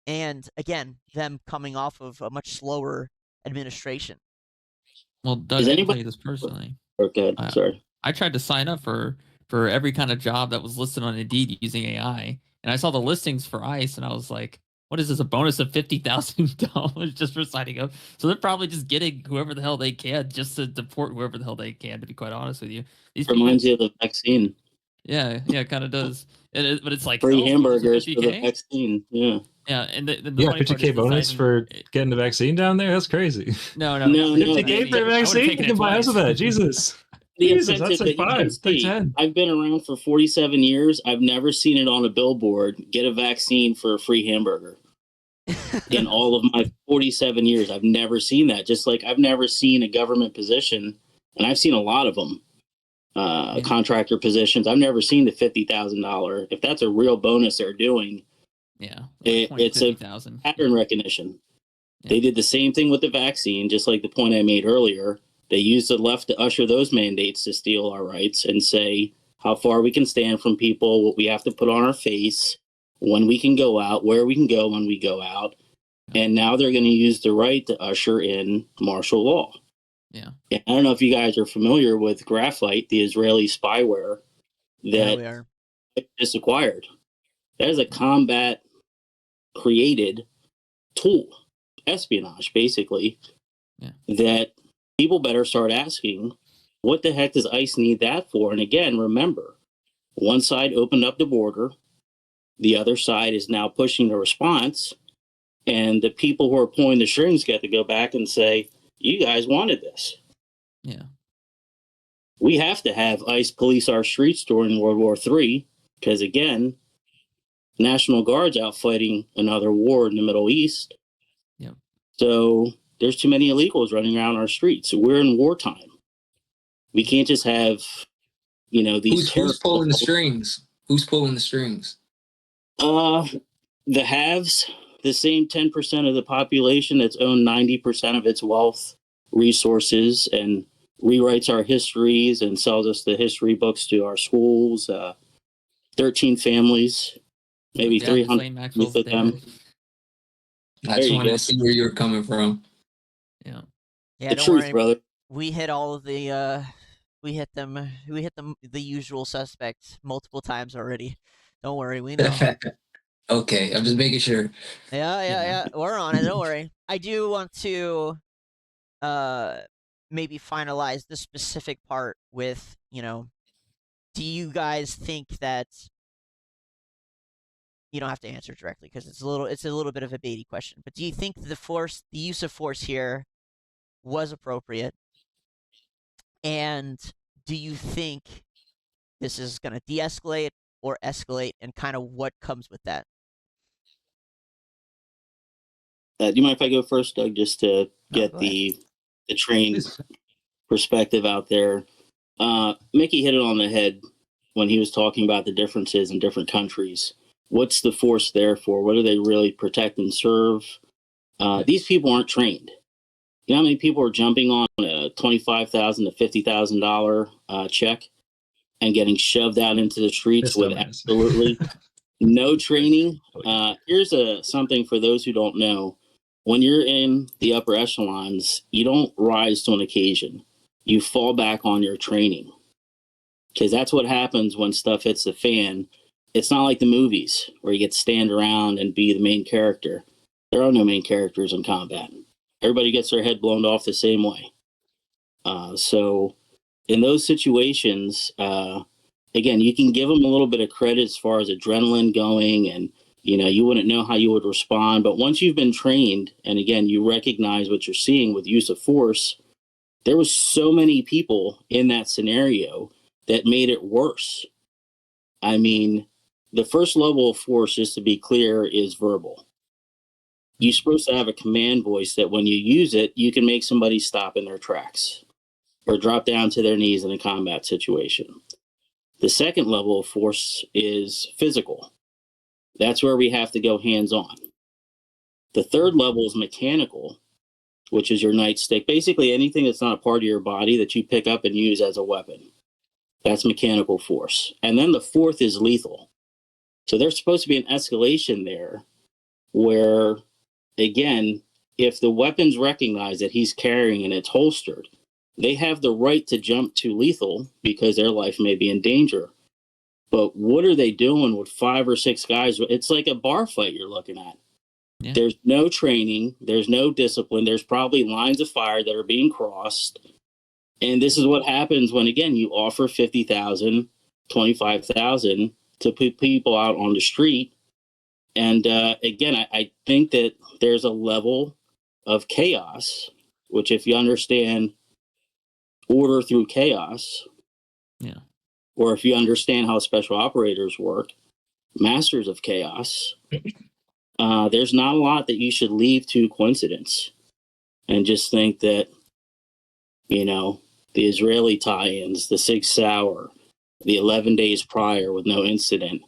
and again, them coming off of a much slower administration? Well, Doug, I can tell you this personally. Okay, sorry. I tried to sign up for every kind of job that was listed on Indeed using AI, and I saw the listings for ICE, and I was like, "What is this? A bonus of $50,000 just for signing up?" So they're probably just getting whoever the hell they can just to deport whoever the hell they can. To be quite honest with you, these reminds you of the vaccine. Yeah, it kind of does. But it's like free hamburgers for the vaccine. Yeah. Yeah, and the Yeah, funny part is 50K bonus for getting the vaccine down there? That's crazy. No. 50K for a vaccine? You can buy us with that. Jesus. Jesus, that's like 5, 10. I've been around for 47 years. I've never seen it on a billboard. Get a vaccine for a free hamburger. In all of my 47 years, I've never seen that. Just like I've never seen a government position, and I've seen a lot of them, contractor positions. I've never seen the $50,000. If that's a real bonus they're doing, it's a pattern recognition. Yeah. They did the same thing with the vaccine, just like the point I made earlier. They used the left to usher those mandates to steal our rights and say how far we can stand from people, what we have to put on our face, when we can go out, where we can go when we go out. And now they're going to use the right to usher in martial law. Yeah. I don't know if you guys are familiar with Graphite, the Israeli spyware that just acquired. That is a combat created tool, espionage, basically, that people better start asking, what the heck does ICE need that for? And again, remember, one side opened up the border. The other side is now pushing the response. And the people who are pulling the strings get to go back and say, you guys wanted this. Yeah. We have to have ICE police our streets during World War III because, again, National Guard's out fighting another war in the Middle East. Yeah. So there's too many illegals running around our streets. We're in wartime. We can't just have, these... Who's pulling the strings? Who's pulling the strings? The haves, the same 10% of the population that's owned 90% of its wealth, resources, and rewrites our histories and sells us the history books to our schools. 13 families, maybe 300 of them. I just wanted to see where you were coming from. Yeah. Yeah, the don't truth, worry, brother. We hit all of the we hit them the usual suspects multiple times already. Don't worry, we know. Okay, I'm just making sure. Yeah. We're on it. Don't worry. I do want to maybe finalize the specific part with, do you guys think that, you don't have to answer directly because it's a little bit of a baity question, but do you think the use of force here was appropriate? And do you think this is going to de-escalate or escalate, and kind of what comes with that? Do you mind if I go first, Doug, just to get the trained perspective out there? Mickey hit it on the head when he was talking about the differences in different countries. What's the force there for? What do they really protect and serve? These people aren't trained. You know how many people are jumping on a $25,000 to $50,000 check and getting shoved out into the streets with absolutely no training? Here's something for those who don't know. When you're in the upper echelons, you don't rise to an occasion. You fall back on your training. Because that's what happens when stuff hits the fan. It's not like the movies where you get to stand around and be the main character. There are no main characters in combat. Everybody gets their head blown off the same way. So in those situations, again, you can give them a little bit of credit as far as adrenaline going, and you wouldn't know how you would respond. But once you've been trained, and again, you recognize what you're seeing with use of force, there was so many people in that scenario that made it worse. I mean, the first level of force, just to be clear, is verbal. you're supposed to have a command voice that when you use it, you can make somebody stop in their tracks or drop down to their knees in a combat situation. The second level of force is physical. That's where we have to go hands-on. The third level is mechanical, which is your nightstick. Basically anything that's not a part of your body that you pick up and use as a weapon. That's mechanical force. And then the fourth is lethal. So there's supposed to be an escalation there where, again, if the weapon's recognized that he's carrying and it's holstered, they have the right to jump to lethal because their life may be in danger. But what are they doing with 5 or 6 guys? It's like a bar fight you're looking at. Yeah. There's no training. There's no discipline. There's probably lines of fire that are being crossed. And this is what happens when, again, you offer $50,000, $25,000 to put people out on the street. And again, I think that there's a level of chaos, which if you understand order through chaos, yeah, or if you understand how special operators work, masters of chaos, there's not a lot that you should leave to coincidence and just think that, you know, the Israeli tie-ins, the Sig Sauer, the 11 days prior with no incident.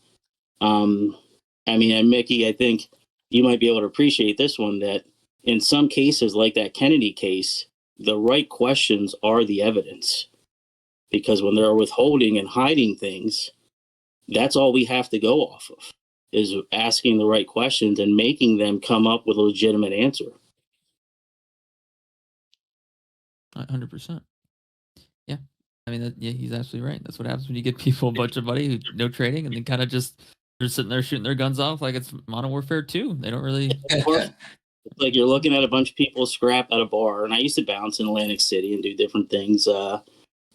I mean, and Mickey, I think you might be able to appreciate this one, that in some cases, like that Kennedy case, the right questions are the evidence. Because when they're withholding and hiding things, that's all we have to go off of, is asking the right questions and making them come up with a legitimate answer. 100%. Yeah. I mean, yeah, he's absolutely right. That's what happens when you get people a bunch of money who no training and then kind of just they're sitting there shooting their guns off like it's Modern Warfare 2. They don't really. Like you're looking at a bunch of people scrap at a bar, and I used to bounce in Atlantic City and do different things.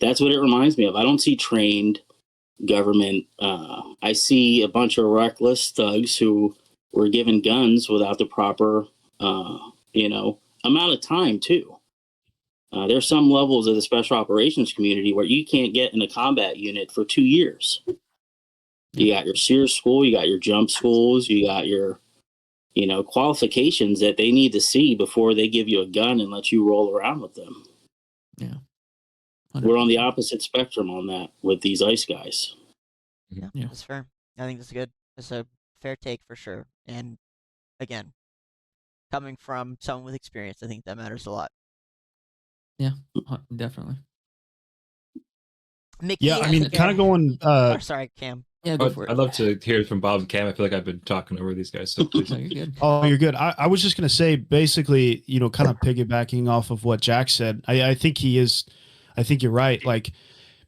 That's what it reminds me of. I don't see trained government. I see a bunch of reckless thugs who were given guns without the proper, amount of time too. There's some levels of the special operations community where you can't get in a combat unit for 2 years. You got your Sears school, you got your jump schools, you got your, qualifications that they need to see before they give you a gun and let you roll around with them. Yeah. 100%. We're on the opposite spectrum on that with these ICE guys. Yeah, that's fair. I think that's good. That's a fair take for sure. And again, coming from someone with experience, I think that matters a lot. Yeah, definitely. Mickey, yeah, I mean, kind of going. Sorry, Cam. Yeah, go for it. I'd love to hear from Bob and Cam. I feel like I've been talking over these guys. So please. No, you're good. Oh, you're good. I was just going to say, basically, kind of piggybacking off of what Jack said. I think he is. I think you're right. Like,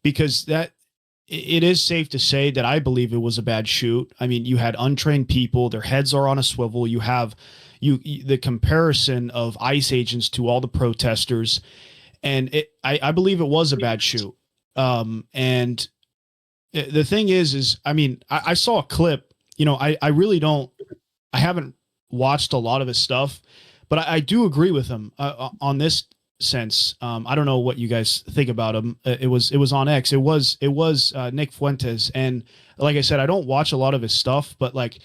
because it is safe to say that I believe it was a bad shoot. I mean, you had untrained people. Their heads are on a swivel. You have the comparison of ICE agents to all the protesters. And I believe it was a bad shoot. And the thing is, I mean, I saw a clip, I really don't, I haven't watched a lot of his stuff, but I do agree with him on this sense. I don't know what you guys think about him. It was on X. It was Nick Fuentes. And like I said, I don't watch a lot of his stuff, but like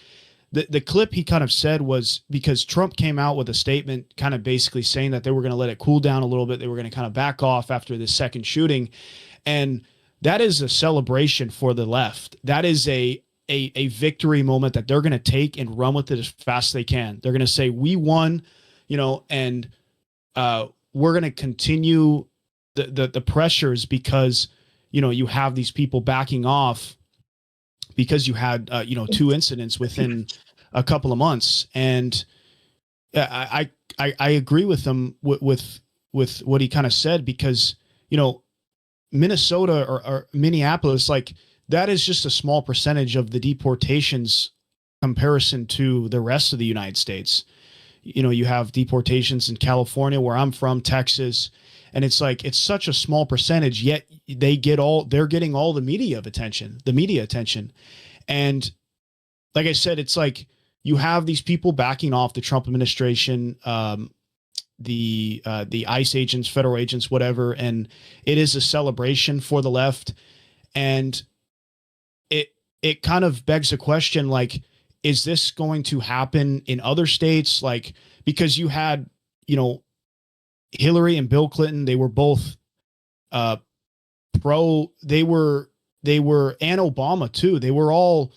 the clip he kind of said was because Trump came out with a statement kind of basically saying that they were going to let it cool down a little bit. They were going to kind of back off after this second shooting. And that is a celebration for the left. That is a victory moment that they're going to take and run with it as fast as they can. They're going to say, we won, and we're going to continue the pressures because, you have these people backing off because you had, 2 incidents within a couple of months. And I agree with them with what he kind of said, because, Minnesota or Minneapolis, like that is just a small percentage of the deportations comparison to the rest of the United States. You have deportations in California, where I'm from, Texas, and it's like, it's such a small percentage, yet they're getting all the media attention. And like I said, it's like you have these people backing off the Trump administration, the ICE agents, federal agents, whatever. And it is a celebration for the left. And it kind of begs the question, like, is this going to happen in other states? Like, because you had, Hillary and Bill Clinton, they were both pro, they were, and Obama too. They were all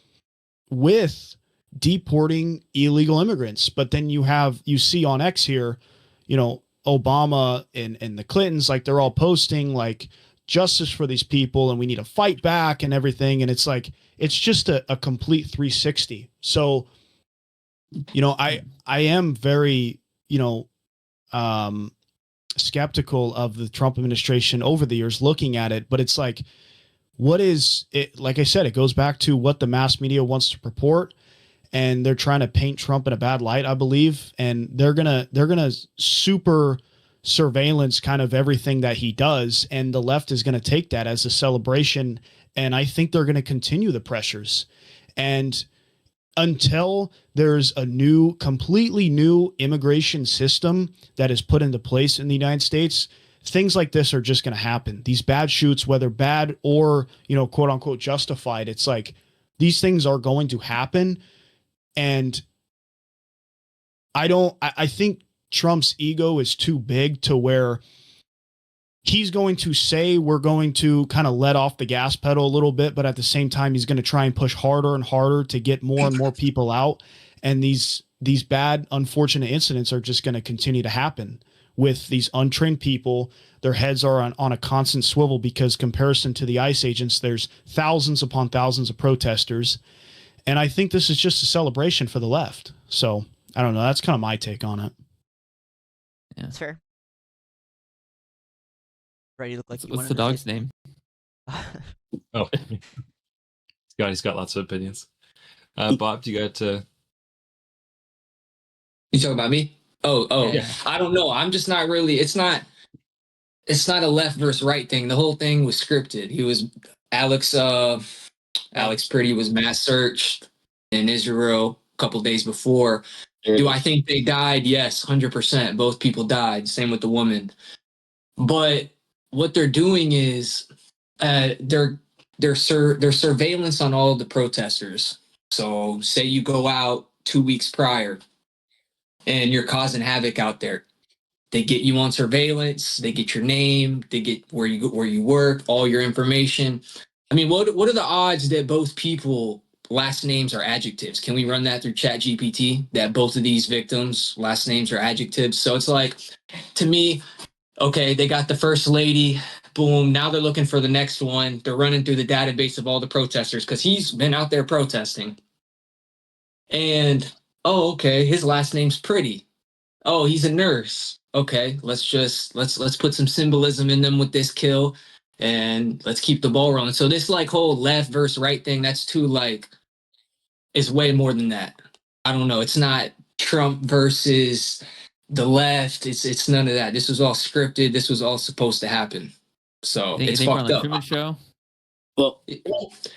with deporting illegal immigrants. But then you see on X here, Obama and the Clintons, like they're all posting like justice for these people and we need to fight back and everything. And it's like, it's just a complete 360. So, I am very, skeptical of the Trump administration over the years looking at it, but it's like, what is it? Like I said, it goes back to what the mass media wants to purport, and they're trying to paint Trump in a bad light, I believe. And they're going to super surveillance kind of everything that he does. And the left is going to take that as a celebration. And I think they're going to continue the pressures. And until there's a completely new immigration system that is put into place in the United States, things like this are just going to happen. These bad shoots, whether bad or, quote unquote, justified, it's like these things are going to happen. And I think Trump's ego is too big to where he's going to say we're going to kind of let off the gas pedal a little bit, but at the same time, he's going to try and push harder and harder to get more and more people out. And these bad, unfortunate incidents are just going to continue to happen with these untrained people. Their heads are on a constant swivel because comparison to the ICE agents, there's thousands upon thousands of protesters. And I think this is just a celebration for the left. So I don't know. That's kind of my take on it. Yeah. That's fair. Right, you look like What's the dog's name? Oh, he's got lots of opinions. Bob, do you got? You talking about me? Oh, Yeah. I don't know. I'm just not really. It's not a left versus right thing. The whole thing was scripted. He was Alex Pretti was mass searched in Israel a couple days before. Do I think they died? Yes, 100%. Both people died. Same with the woman. But what they're doing is their surveillance on all the protesters. So say you go out 2 weeks prior and you're causing havoc out there. They get you on surveillance. They get your name. They get where you work, all your information. I mean, what are the odds that both people last names are adjectives? Can we run that through ChatGPT? That both of these victims last names are adjectives. So it's like, to me, okay, they got the first lady. Boom. Now they're looking for the next one. They're running through the database of all the protesters because he's been out there protesting. And, okay, his last name's Pretti. Oh, he's a nurse. Okay, let's put some symbolism in them with this kill and let's keep the ball rolling. So this like whole left versus right thing, that's too like, it's way more than that. I don't know. It's not Trump versus the left. It's none of that. This was all scripted. This was all supposed to happen. So it's they fucked run the up. Truman Show. Well,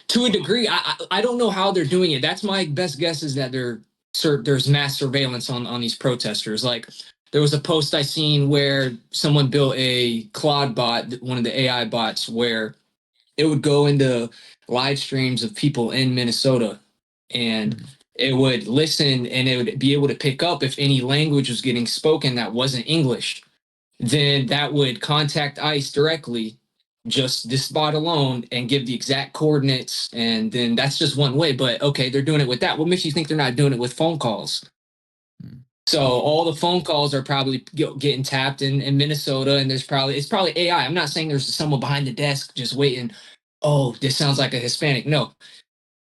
to a degree, I don't know how they're doing it. That's my best guess is that there's mass surveillance on these protesters. Like there was a post I seen where someone built a Claude bot, one of the AI bots, where it would go into live streams of people in Minnesota and it would listen and it would be able to pick up if any language was getting spoken that wasn't English. Then that would contact ICE directly, just this bot alone, and give the exact coordinates. And then that's just one way. But okay, they're doing it with that. What makes you think they're not doing it with phone calls? So all the phone calls are probably getting tapped in Minnesota, and it's probably AI. I'm not saying there's someone behind the desk just waiting. Oh, this sounds like a Hispanic. No,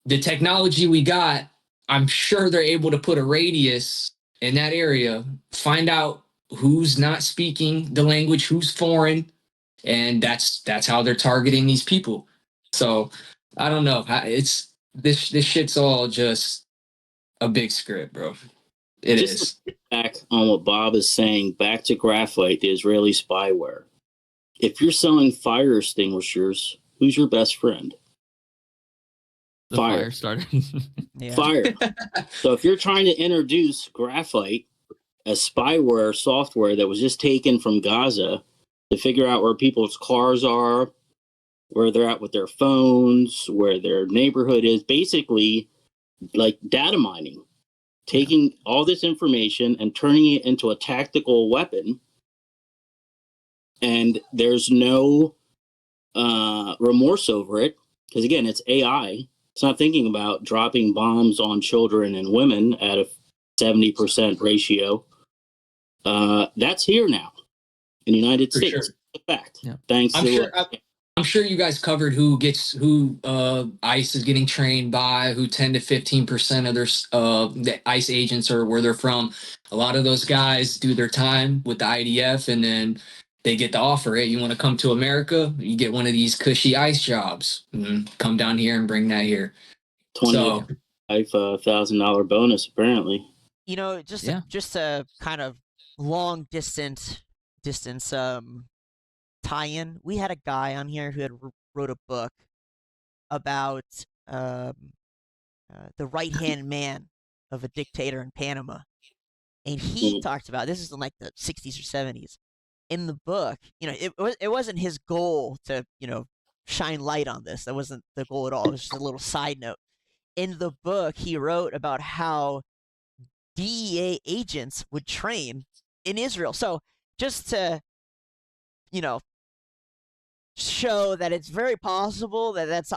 the technology we got, I'm sure they're able to put a radius in that area, find out who's not speaking the language, who's foreign, and that's how they're targeting these people. So I don't know. It's this shit's all just a big script, bro. It just is. Back on what Bob is saying, back to graphite, the Israeli spyware. If you're selling fire extinguishers, who's your best friend? The fire starter. Yeah. Fire. So if you're trying to introduce graphite as spyware software that was just taken from Gaza to figure out where people's cars are, where they're at with their phones, where their neighborhood is, basically like data mining, taking all this information and turning it into a tactical weapon. And there's no remorse over it, because again, it's AI. It's not thinking about dropping bombs on children and women at a 70% ratio. That's here now in the United For States. sure. It's a fact. Yeah. Thanks to I'm sure you guys covered who ICE is getting trained by, who 10 to 15% of their the ICE agents are where they're from. A lot of those guys do their time with the IDF, and then they get the offer. Hey, you want to come to America? You get one of these cushy ICE jobs. Come down here and bring that here. $25,000 bonus, apparently. You know, just a kind of long distance tie-in. We had a guy on here who had wrote a book about the right-hand man of a dictator in Panama, and he talked about, this is in like the 60s or 70s. In the book, you know, it wasn't his goal to, you know, shine light on this. That wasn't the goal at all. It was just a little side note. In the book, he wrote about how DEA agents would train in Israel. So just to, you know, show that it's very possible that that's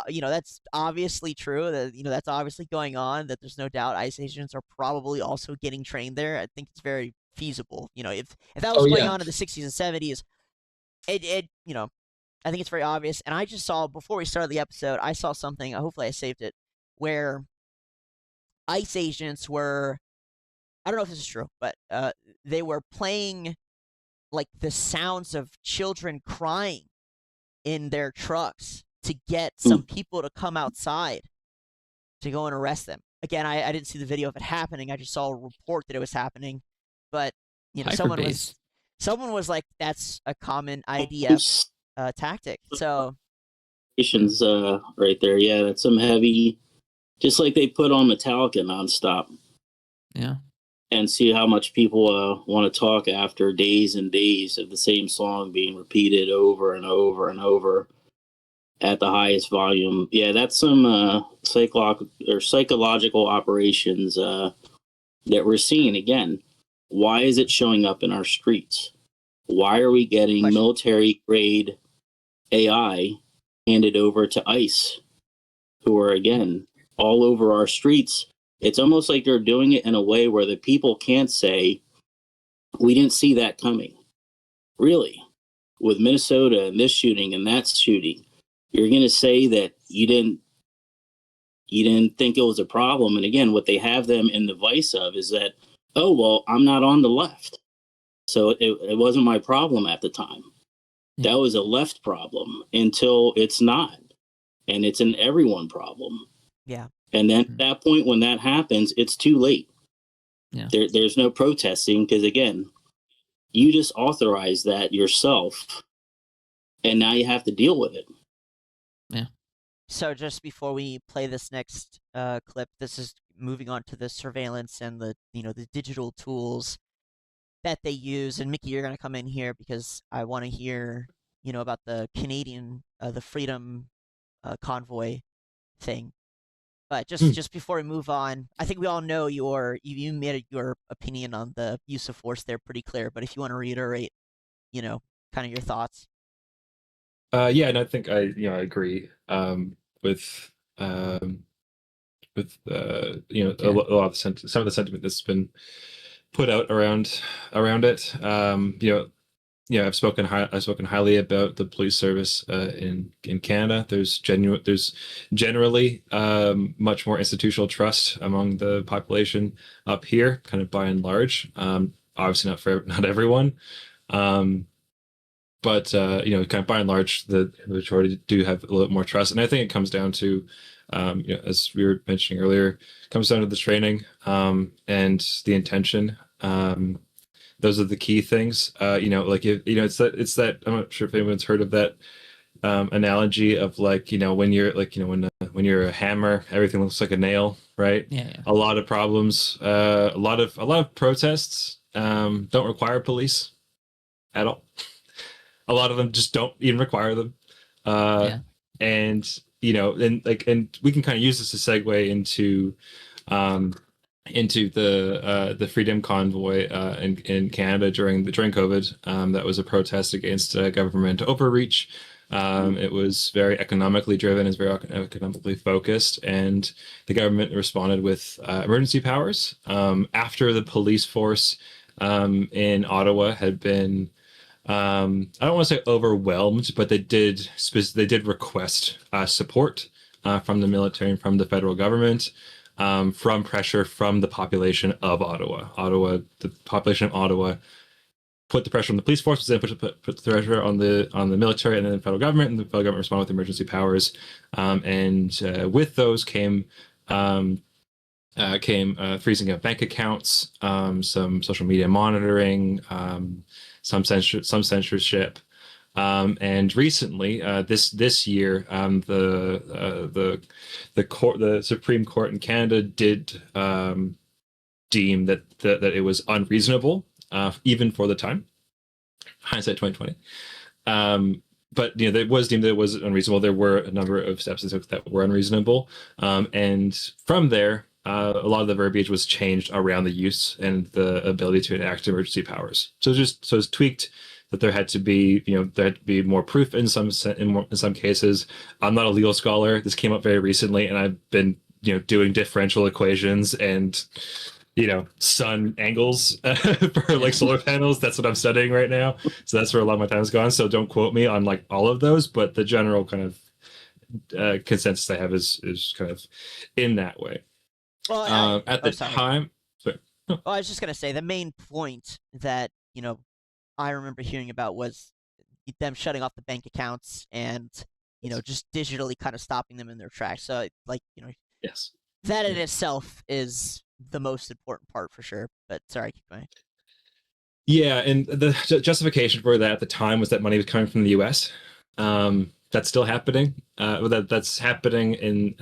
obviously true, that, you know, that's obviously going on, that there's no doubt ICE agents are probably also getting trained there. I think it's very feasible. You know, if that was going on in the 60s and 70s, it you know, I think it's very obvious. And I just saw, before we started the episode, I saw something, hopefully I saved it, where ICE agents were, I don't know if this is true, but they were playing like the sounds of children crying in their trucks to get some people to come outside to go and arrest them. Again, I didn't see the video of it happening. I just saw a report that it was happening. But, you know, someone was like, that's a common IDF tactic. So right there. Yeah, that's some heavy, just like they put on Metallica nonstop. Yeah. And see how much people want to talk after days and days of the same song being repeated over and over and over at the highest volume. Yeah, that's some psychological operations that we're seeing again. Why is it showing up in our streets? Why are we getting military grade AI handed over to ICE, who are again all over our streets? It's almost like they're doing it in a way where the people can't say, we didn't see that coming. Really, with Minnesota and this shooting and that shooting, you're going to say that you didn't think it was a problem. And again, what they have them in the vice of is that, oh, well, I'm not on the left, so it wasn't my problem at the time. Yeah. That was a left problem until it's not, and it's an everyone problem. Yeah. And then at that point, when that happens, it's too late. Yeah. There's no protesting, because again, you just authorized that yourself, and now you have to deal with it. Yeah. So just before we play this next clip, this is moving on to the surveillance and the digital tools that they use. And Mickey, you're going to come in here because I want to hear, you know, about the Canadian, the Freedom Convoy thing. But just before we move on, I think we all know you made your opinion on the use of force there pretty clear. But if you want to reiterate, you know, kind of your thoughts. Yeah, and I think I agree with you know, a lot of some of the sentiment that's been put out around it. I've spoken highly about the police service in Canada. There's generally much more institutional trust among the population up here, kind of by and large. Obviously not everyone, but kind of by and large, the majority do have a little more trust. And I think it comes down to, as we were mentioning earlier, comes down to the training and the intention. Those are the key things. It's that I'm not sure if anyone's heard of that analogy of when you're a hammer, everything looks like a nail, right? Yeah. A lot of problems, a lot of protests don't require police at all. A lot of them just don't even require them. And we can kind of use this to segue into into the Freedom Convoy in Canada during COVID. That was a protest against government overreach. It was very economically driven, is very economically focused, and the government responded with emergency powers after the police force in Ottawa had been. I don't want to say overwhelmed, but they did request support from the military and from the federal government, from pressure from the population of Ottawa. The population of Ottawa put the pressure on the police force, then put the pressure on the military and then the federal government, and the federal government responded with emergency powers. And with those came freezing of bank accounts, some social media monitoring, some censorship. And recently, this year, the Supreme Court in Canada did deem that it was unreasonable, even for the time. Hindsight 2020. But it was deemed that it was unreasonable. There were a number of steps that took that were unreasonable, and from there, a lot of the verbiage was changed around the use and the ability to enact emergency powers. So it's tweaked. That there had to be, more proof in some cases. I'm not a legal scholar. This came up very recently, and I've been, doing differential equations and, sun angles for like solar panels. That's what I'm studying right now. So that's where a lot of my time has gone. So don't quote me on like all of those, but the general kind of consensus I have is kind of in that way. Well, at the time, sorry. Well, I was just gonna say the main point that I remember hearing about was them shutting off the bank accounts and, just digitally kind of stopping them in their tracks. So, Yes, that in itself is the most important part for sure. But sorry, keep going. Yeah, and the justification for that at the time was that money was coming from the U.S. That's still happening. That's happening in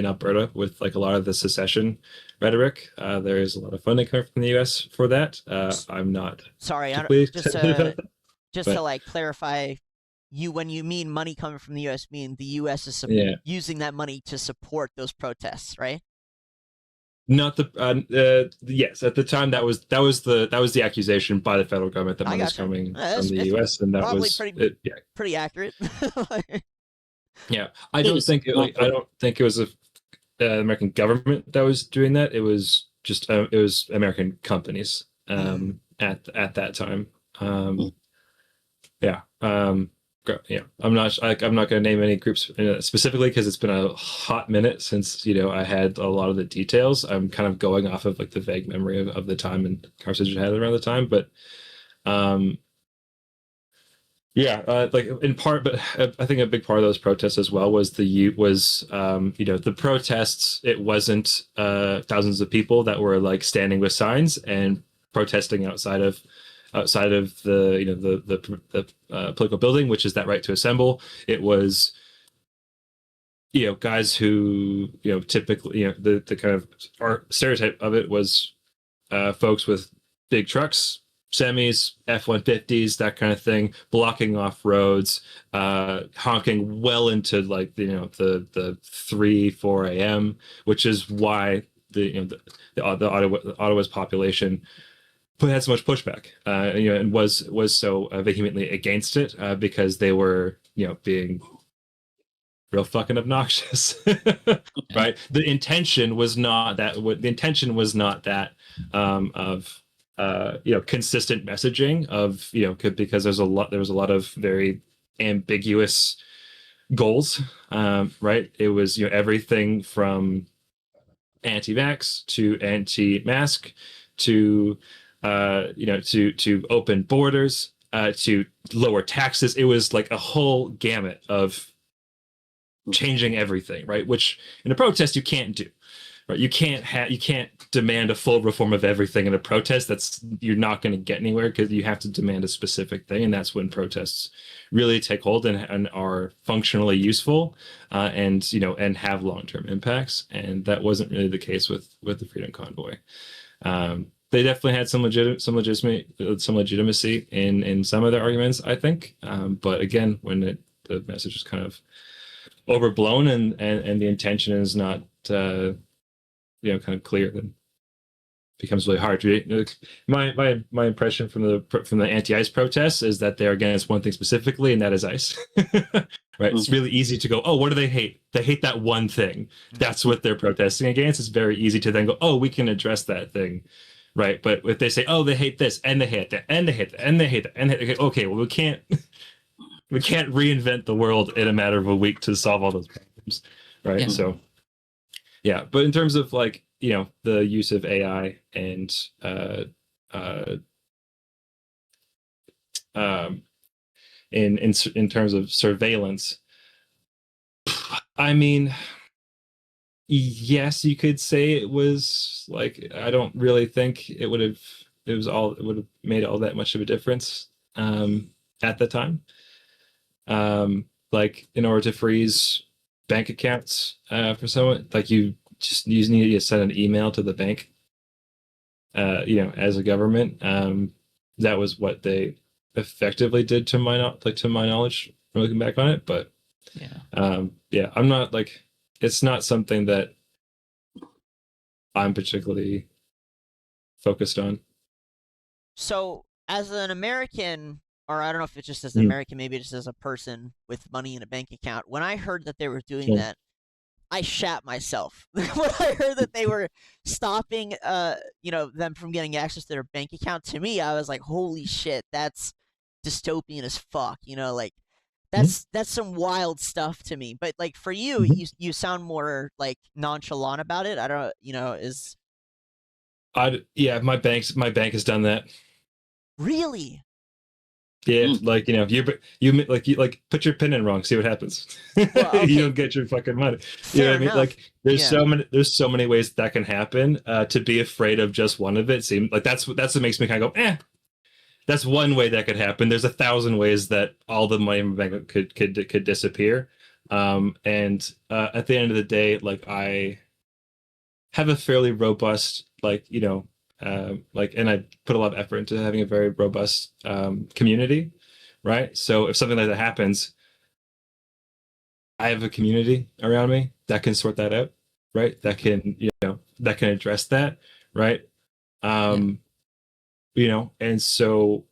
Alberta with like a lot of the secession rhetoric. There is a lot of funding coming from the U.S. for that. I'm not. Sorry, just to like clarify, when you mean money coming from the U.S., mean the U.S. is using that money to support those protests, right? Not the yes. At the time, that was the accusation by the federal government that money was coming from the U.S. and that was pretty accurate. Yeah, I don't think it was the American government that was doing that. It was just it was American companies at that time. I'm not going to name any groups specifically because it's been a hot minute since I had a lot of the details. I'm kind of going off of like the vague memory of the time and conversation I had around the time, but like in part, but I think a big part of those protests as well was the protests. It wasn't thousands of people that were like standing with signs and protesting outside of the political building, which is that right to assemble. It was guys who typically the kind of stereotype of it was folks with big trucks, semis, F-150s, that kind of thing, blocking off roads, honking well into like the 3-4 a.m., which is why the Ottawa's population had so much pushback, and was so vehemently against it because they were being real fucking obnoxious. Right? The intention was not that. The intention was not that of consistent messaging of because there was a lot of very ambiguous goals. Right? It was everything from anti-vax to anti-mask to to open borders, to lower taxes. It was like a whole gamut of changing everything, right? Which in a protest you can't do, right? You can't demand a full reform of everything in a protest. You're not going to get anywhere because you have to demand a specific thing, and that's when protests really take hold and are functionally useful, and have long-term impacts. And that wasn't really the case with the Freedom Convoy. They definitely had some legitimacy in some of their arguments, I think. But again, when the message is kind of overblown and the intention is not kind of clear, then becomes really hard. My impression from the anti-ice protests is that they're against one thing specifically, and that is ice. Right? It's really easy to go, oh, what do they hate? They hate that one thing. That's what they're protesting against. It's very easy to then go, oh, we can address that thing. Right? But if they say, oh, they hate this, and they hate that, and they hate that, and they hate that, and okay, well, we can't reinvent the world in a matter of a week to solve all those problems. Right? Yeah. So yeah, but in terms of like, the use of AI and in terms of surveillance, I mean, yes, you could say it was like, I don't really think it would have made all that much of a difference at the time. Like, in order to freeze bank accounts for someone, like you need to send an email to the bank, as a government. That was what they effectively did to my knowledge, looking back on it. But I'm not like, it's not something that I'm particularly focused on. So as an American, or I don't know if it's just as an American, maybe just as a person with money in a bank account, when I heard that they were doing that, I shat myself. When I heard that they were stopping them from getting access to their bank account, to me, I was like, holy shit, that's dystopian as fuck. Like that's some wild stuff to me. But like for you, you sound more like nonchalant about it. I don't my bank has done that. Really? Yeah, like you put your pin in wrong, see what happens. Well, okay. You don't get your fucking money. Fair what I mean? enough. Like there's so many ways that can happen. To be afraid of just one of it seems like that's what makes me kind of go, that's one way that could happen. There's 1,000 ways that all the money in my bank could disappear. And at the end of the day, like I have a fairly robust and I put a lot of effort into having a very robust community, right? So if something like that happens, I have a community around me that can sort that out, right? That can address that, right? And so,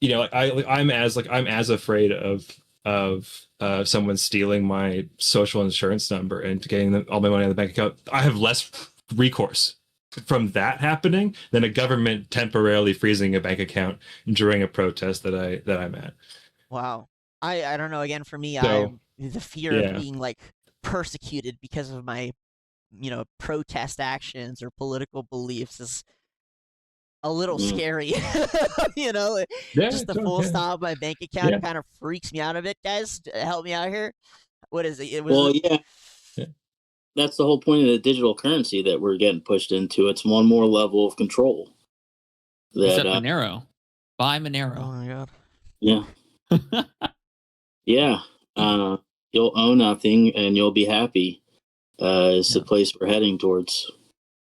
I'm as afraid of someone stealing my social insurance number and getting all my money out of the bank account. I have less recourse from that happening than a government temporarily freezing a bank account during a protest that I'm at. Wow. I don't know. Again, for me, the fear of being like persecuted because of my, protest actions or political beliefs is a little scary. Just the full stop my bank account kind of freaks me out of it. Guys, help me out here. What is it? That's the whole point of the digital currency that we're getting pushed into. It's one more level of control. Except Monero. Buy Monero. Oh my god. Yeah. Yeah. You'll own nothing and you'll be happy. It's the place we're heading towards.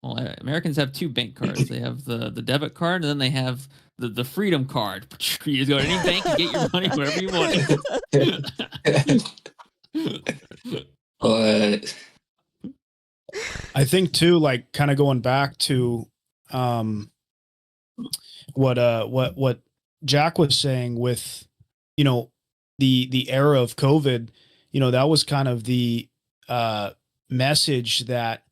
Well, Americans have two bank cards. They have the debit card, and then they have the freedom card. You just go to any bank and get your money wherever you want. I think too, like kind of going back to what Jack was saying with, the era of COVID, that was kind of the message that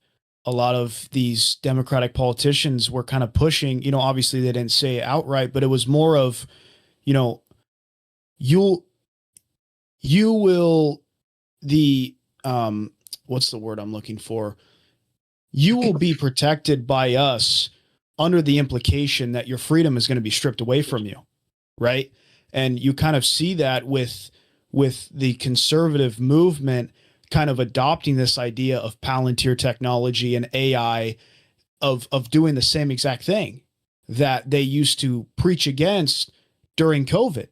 a lot of these Democratic politicians were kind of pushing. Obviously they didn't say it outright, but it was more of, you will what's the word I'm looking for? You will be protected by us under the implication that your freedom is going to be stripped away from you. Right. And you kind of see that with the conservative movement kind of adopting this idea of Palantir technology and AI of doing the same exact thing that they used to preach against during COVID.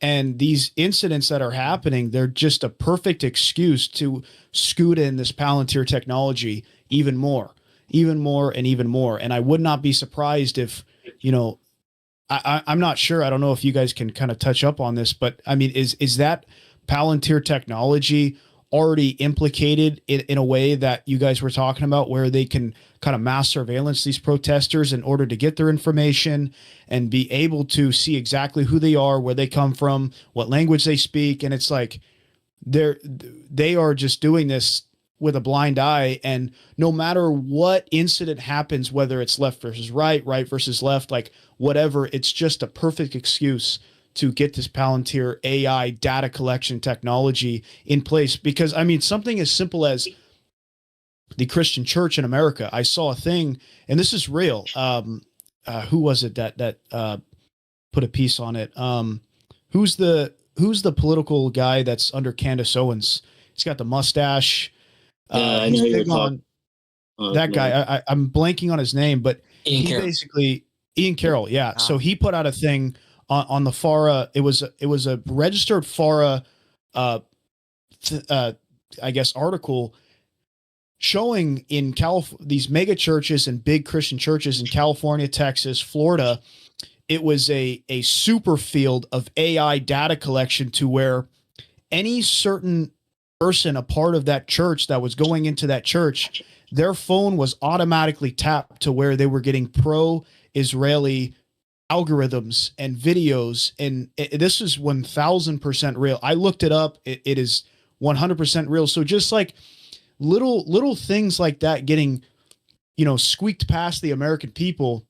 And these incidents that are happening, they're just a perfect excuse to scoot in this Palantir technology even more. And I would not be surprised if, I'm not sure. I don't know if you guys can kind of touch up on this, but I mean, is that Palantir technology already implicated in a way that you guys were talking about, where they can kind of mass surveillance these protesters in order to get their information and be able to see exactly who they are, where they come from, what language they speak. And it's like they are just doing this with a blind eye. And no matter what incident happens, whether it's left versus right, right versus left, like whatever, it's just a perfect excuse to get this Palantir AI data collection technology in place. Because, I mean, something as simple as the Christian church in America, I saw a thing, and this is real. Who was it that put a piece on it? Who's the political guy that's under Candace Owens? He's got the mustache. I He's know you're big on talking. that guy. I'm blanking on his name, but Ian Carroll. basically Ian Carroll. Yeah. Wow. So he put out a thing on the FARA. It was a registered FARA, I guess, article showing in these mega churches and big Christian churches in California, Texas, Florida. It was a super field of AI data collection, to where any certain person, a part of that church that was going into that church, their phone was automatically tapped to where they were getting pro-Israeli algorithms and videos. And this is 1000% real. I looked it up. It is 100% real. So just like little things like that getting, squeaked past the American people,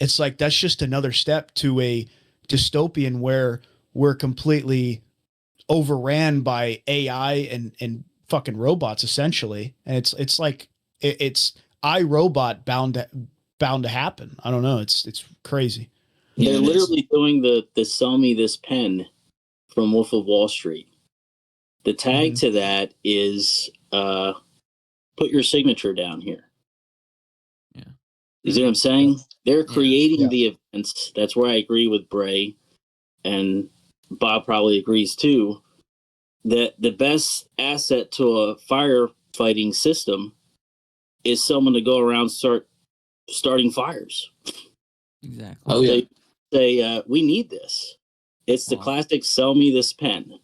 it's like that's just another step to a dystopian where we're completely overran by AI and fucking robots, essentially. And it's like it's iRobot bound to happen. I don't know. It's crazy. They're literally doing the sell me this pen from Wolf of Wall Street. The tag to that is put your signature down here. Yeah. You see what I'm saying? They're creating the events. That's where I agree with Bray, and Bob probably agrees too, that the best asset to a firefighting system is someone to go around starting fires. Exactly. Oh yeah. They say, we need this. It's the classic sell me this pen.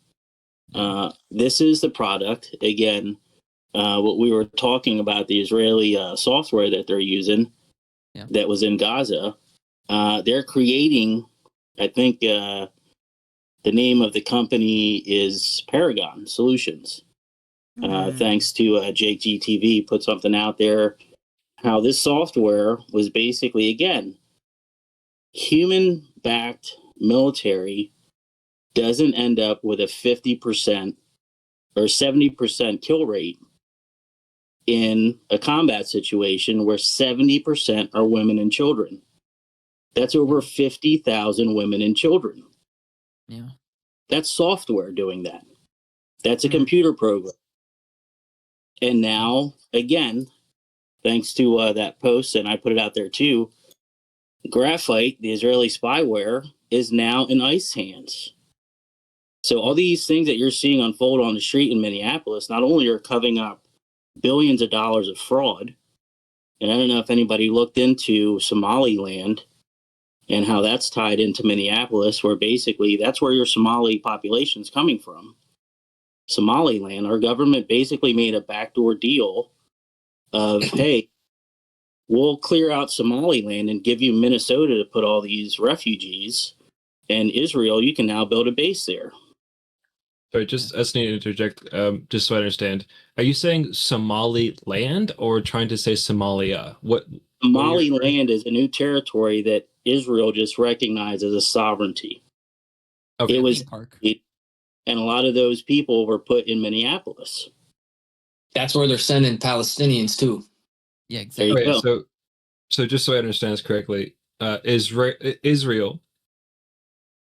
This is the product. Again, what we were talking about, the Israeli software that they're using that was in Gaza. They're creating, I think the name of the company is Paragon Solutions. Thanks to Jake GTV put something out there, how this software was basically, again, human-backed military doesn't end up with a 50% or 70% kill rate in a combat situation where 70% are women and children. That's over 50,000 women and children. Yeah. That's software doing that. That's a computer program. And now, again, thanks to that post, and I put it out there too, graphite, the Israeli spyware, is now in ICE hands. So all these things that you're seeing unfold on the street in Minneapolis not only are covering up billions of dollars of fraud, and I don't know if anybody looked into Somaliland and how that's tied into Minneapolis, where basically that's where your Somali population is coming from. Somaliland, our government basically made a backdoor deal of, hey, we'll clear out Somaliland and give you Minnesota to put all these refugees, and Israel, you can now build a base there. Sorry, just need to interject, just so I understand. Are you saying Somaliland or trying to say Somalia? Somaliland is a new territory that Israel just recognized as a sovereignty. Okay. It was, Park. and a lot of those people were put in Minneapolis. That's where they're sending Palestinians too. Yeah, There exactly. you go. So just so I understand this correctly, Israel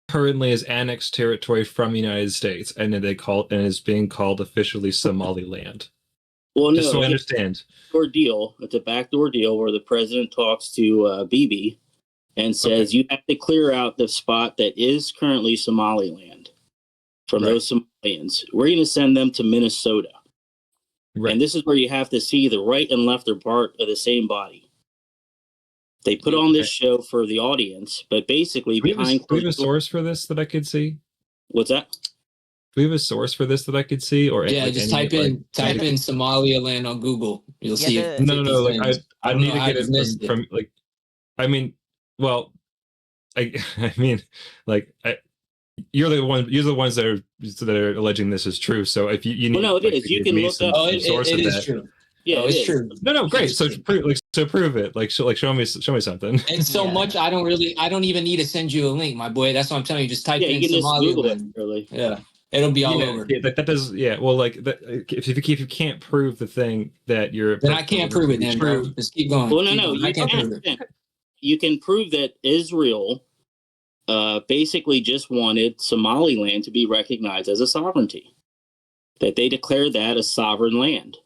currently is annexed territory from the United States, and then is being called officially Somaliland. Well, Just no, so I understand. It's a backdoor deal where the president talks to Bibi and says, you have to clear out the spot that is currently Somaliland from those Somalians. We're going to send them to Minnesota. Right. And this is where you have to see the right and left are part of the same body. They put on this show for the audience, but basically Do we have a source for this that I could see? What's that? Do we have a source for this that I could see? Or Yeah, like just any, type in Somalia land on Google. You'll see it. No. Like I don't need know to how get you've it missed from like. I mean, well, I I mean, like you're the ones that are alleging this is true. So if you need, Well, no, it like, is. to You give can me look some, up. Oh, some source it of is that. true. Yeah, Oh, it it's is. true. No, great. So It's so prove it. Like show me something. And so Yeah. much I don't even need to send you a link, my boy. That's what I'm telling you. Just type Yeah, in you can just Google it. Somaliland. Really. Yeah, it'll be all Yeah, over. yeah, that does. Yeah, well, like if you can't prove the thing that you're, Then I can't prove it, then, bro. Just keep going. Well, no, Keep no. going. I can't prove it. You can prove that Israel basically just wanted Somaliland to be recognized as a sovereignty. That they declared that a sovereign land.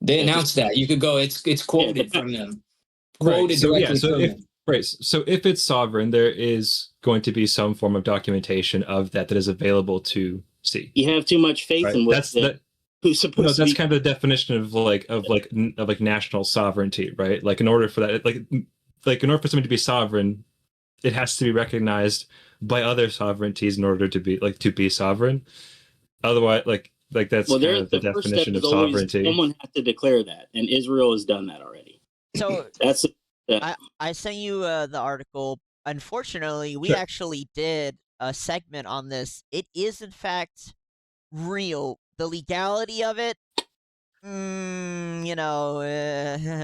They announced that. You could go. It's quoted from them. Quoted directly from them. Right. So if it's sovereign, there is going to be some form of documentation of that is available to see. You have too much faith Right? in who's supposed to that's be. kind of the definition of national sovereignty, right? Like in order for that, like in order for something to be sovereign, it has to be recognized by other sovereignties in order to be sovereign. Otherwise, like that's Well, kind of the first step definition is of always sovereignty. someone has to declare that, and Israel has done that already. So That's I sent you the article. Unfortunately, we Sure. actually did a segment on this. It is in fact real. The legality of it, you know,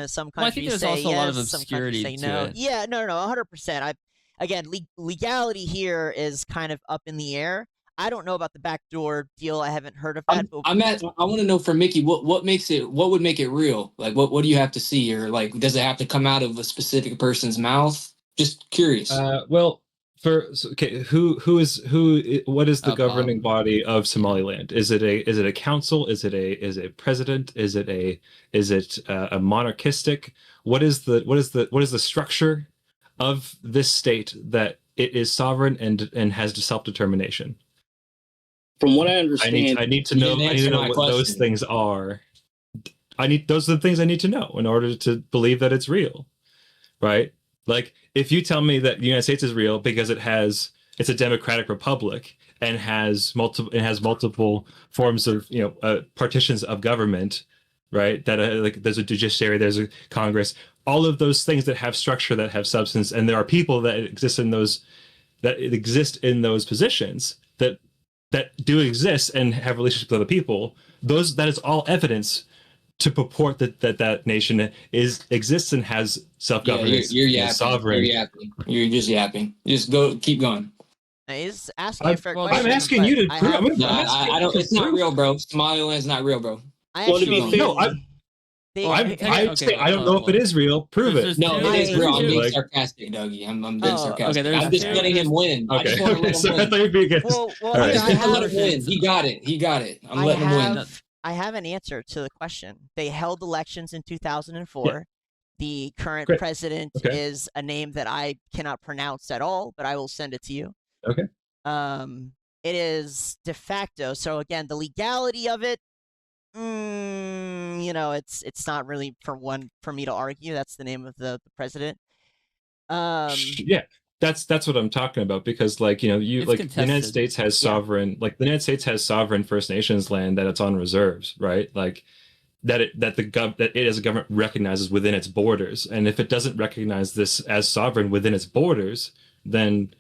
some Well, I think countries there's say also a lot of yes, some countries obscurity say to no. it. Yeah, no, 100%. Again, legality here is kind of up in the air. I don't know about the backdoor deal. I haven't heard of that. I want to know from Mickey what would make it real? Like what do you have to see, or like does it have to come out of a specific person's mouth? Just curious. Well, what is the governing body of Somaliland? Is it a council? Is it a president? Is it a monarchistic? What is the structure of this state that it is sovereign and has self-determination? from what I understand. I need to know what those things are. Those are the things I need to know in order to believe that it's real, right? Like if you tell me that the United States is real because it's a democratic republic and has multiple forms of partitions of government, right? That like there's a judiciary, there's a Congress, all of those things that have structure, that have substance, and there are people that exist in those positions that do exist and have relationships with other people. That is all evidence to purport that nation exists and has self-governance. You're yapping. Sovereign. You're yapping. You're just yapping. Just keep going. He's asking a fair question. I'm asking you to prove. I don't. It's not real, bro. Somaliland's not real, bro. I actually, I don't know if it is real. Prove it. No, it is real. I'm being sarcastic, Dougie. I'm being sarcastic. Okay, I'm just letting him win. Okay. I just want to let him win. I thought you'd be against. well, Right. I have, Let him win. He got it. I'm letting him win. I have an answer to the question. They held elections in 2004. Yeah. The current Great. president is a name that I cannot pronounce at all, but I will send it to you. Okay. It is de facto. So again, the legality of it, it's not really for me to argue. That's the name of the president. Yeah. That's what I'm talking about, because the United States has sovereign First Nations land that it's on reserves, right? Like that it as a government recognizes within its borders. And if it doesn't recognize this as sovereign within its borders, then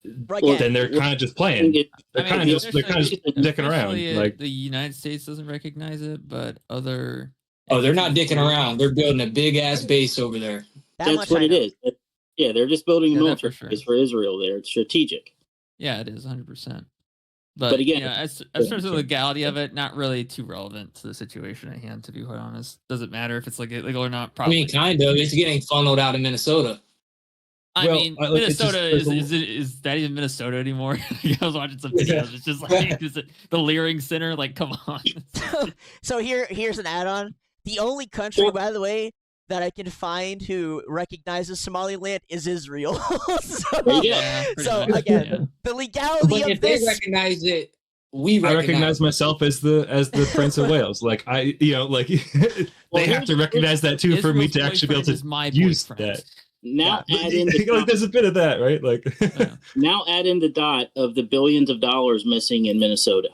they're kind of just playing. They're kind of just dicking around. Like the United States doesn't recognize it, but other. Oh, they're not dicking around. They're building a big ass base over there. That's what it is. Yeah, they're just building a military base for Israel there. It's strategic. Yeah, it is 100%. But again, as far as the legality of it, not really too relevant to the situation at hand, to be quite honest. Doesn't matter if it's legal or not. Probably. I mean, kind of. It's getting funneled out of Minnesota. Minnesota is that even Minnesota anymore? I was watching some videos. It's just the Leering Center. Like, come on. So here's an add-on. The only country, by the way, that I can find who recognizes Somaliland is Israel. The legality of this. If they recognize it, I recognize myself as the Prince of Wales. Like they have to recognize that too for me to actually be able to use that. Now Yeah. add in the Like, there's a bit of that, right? Like, Yeah. now add in the dot of the billions of dollars missing in Minnesota.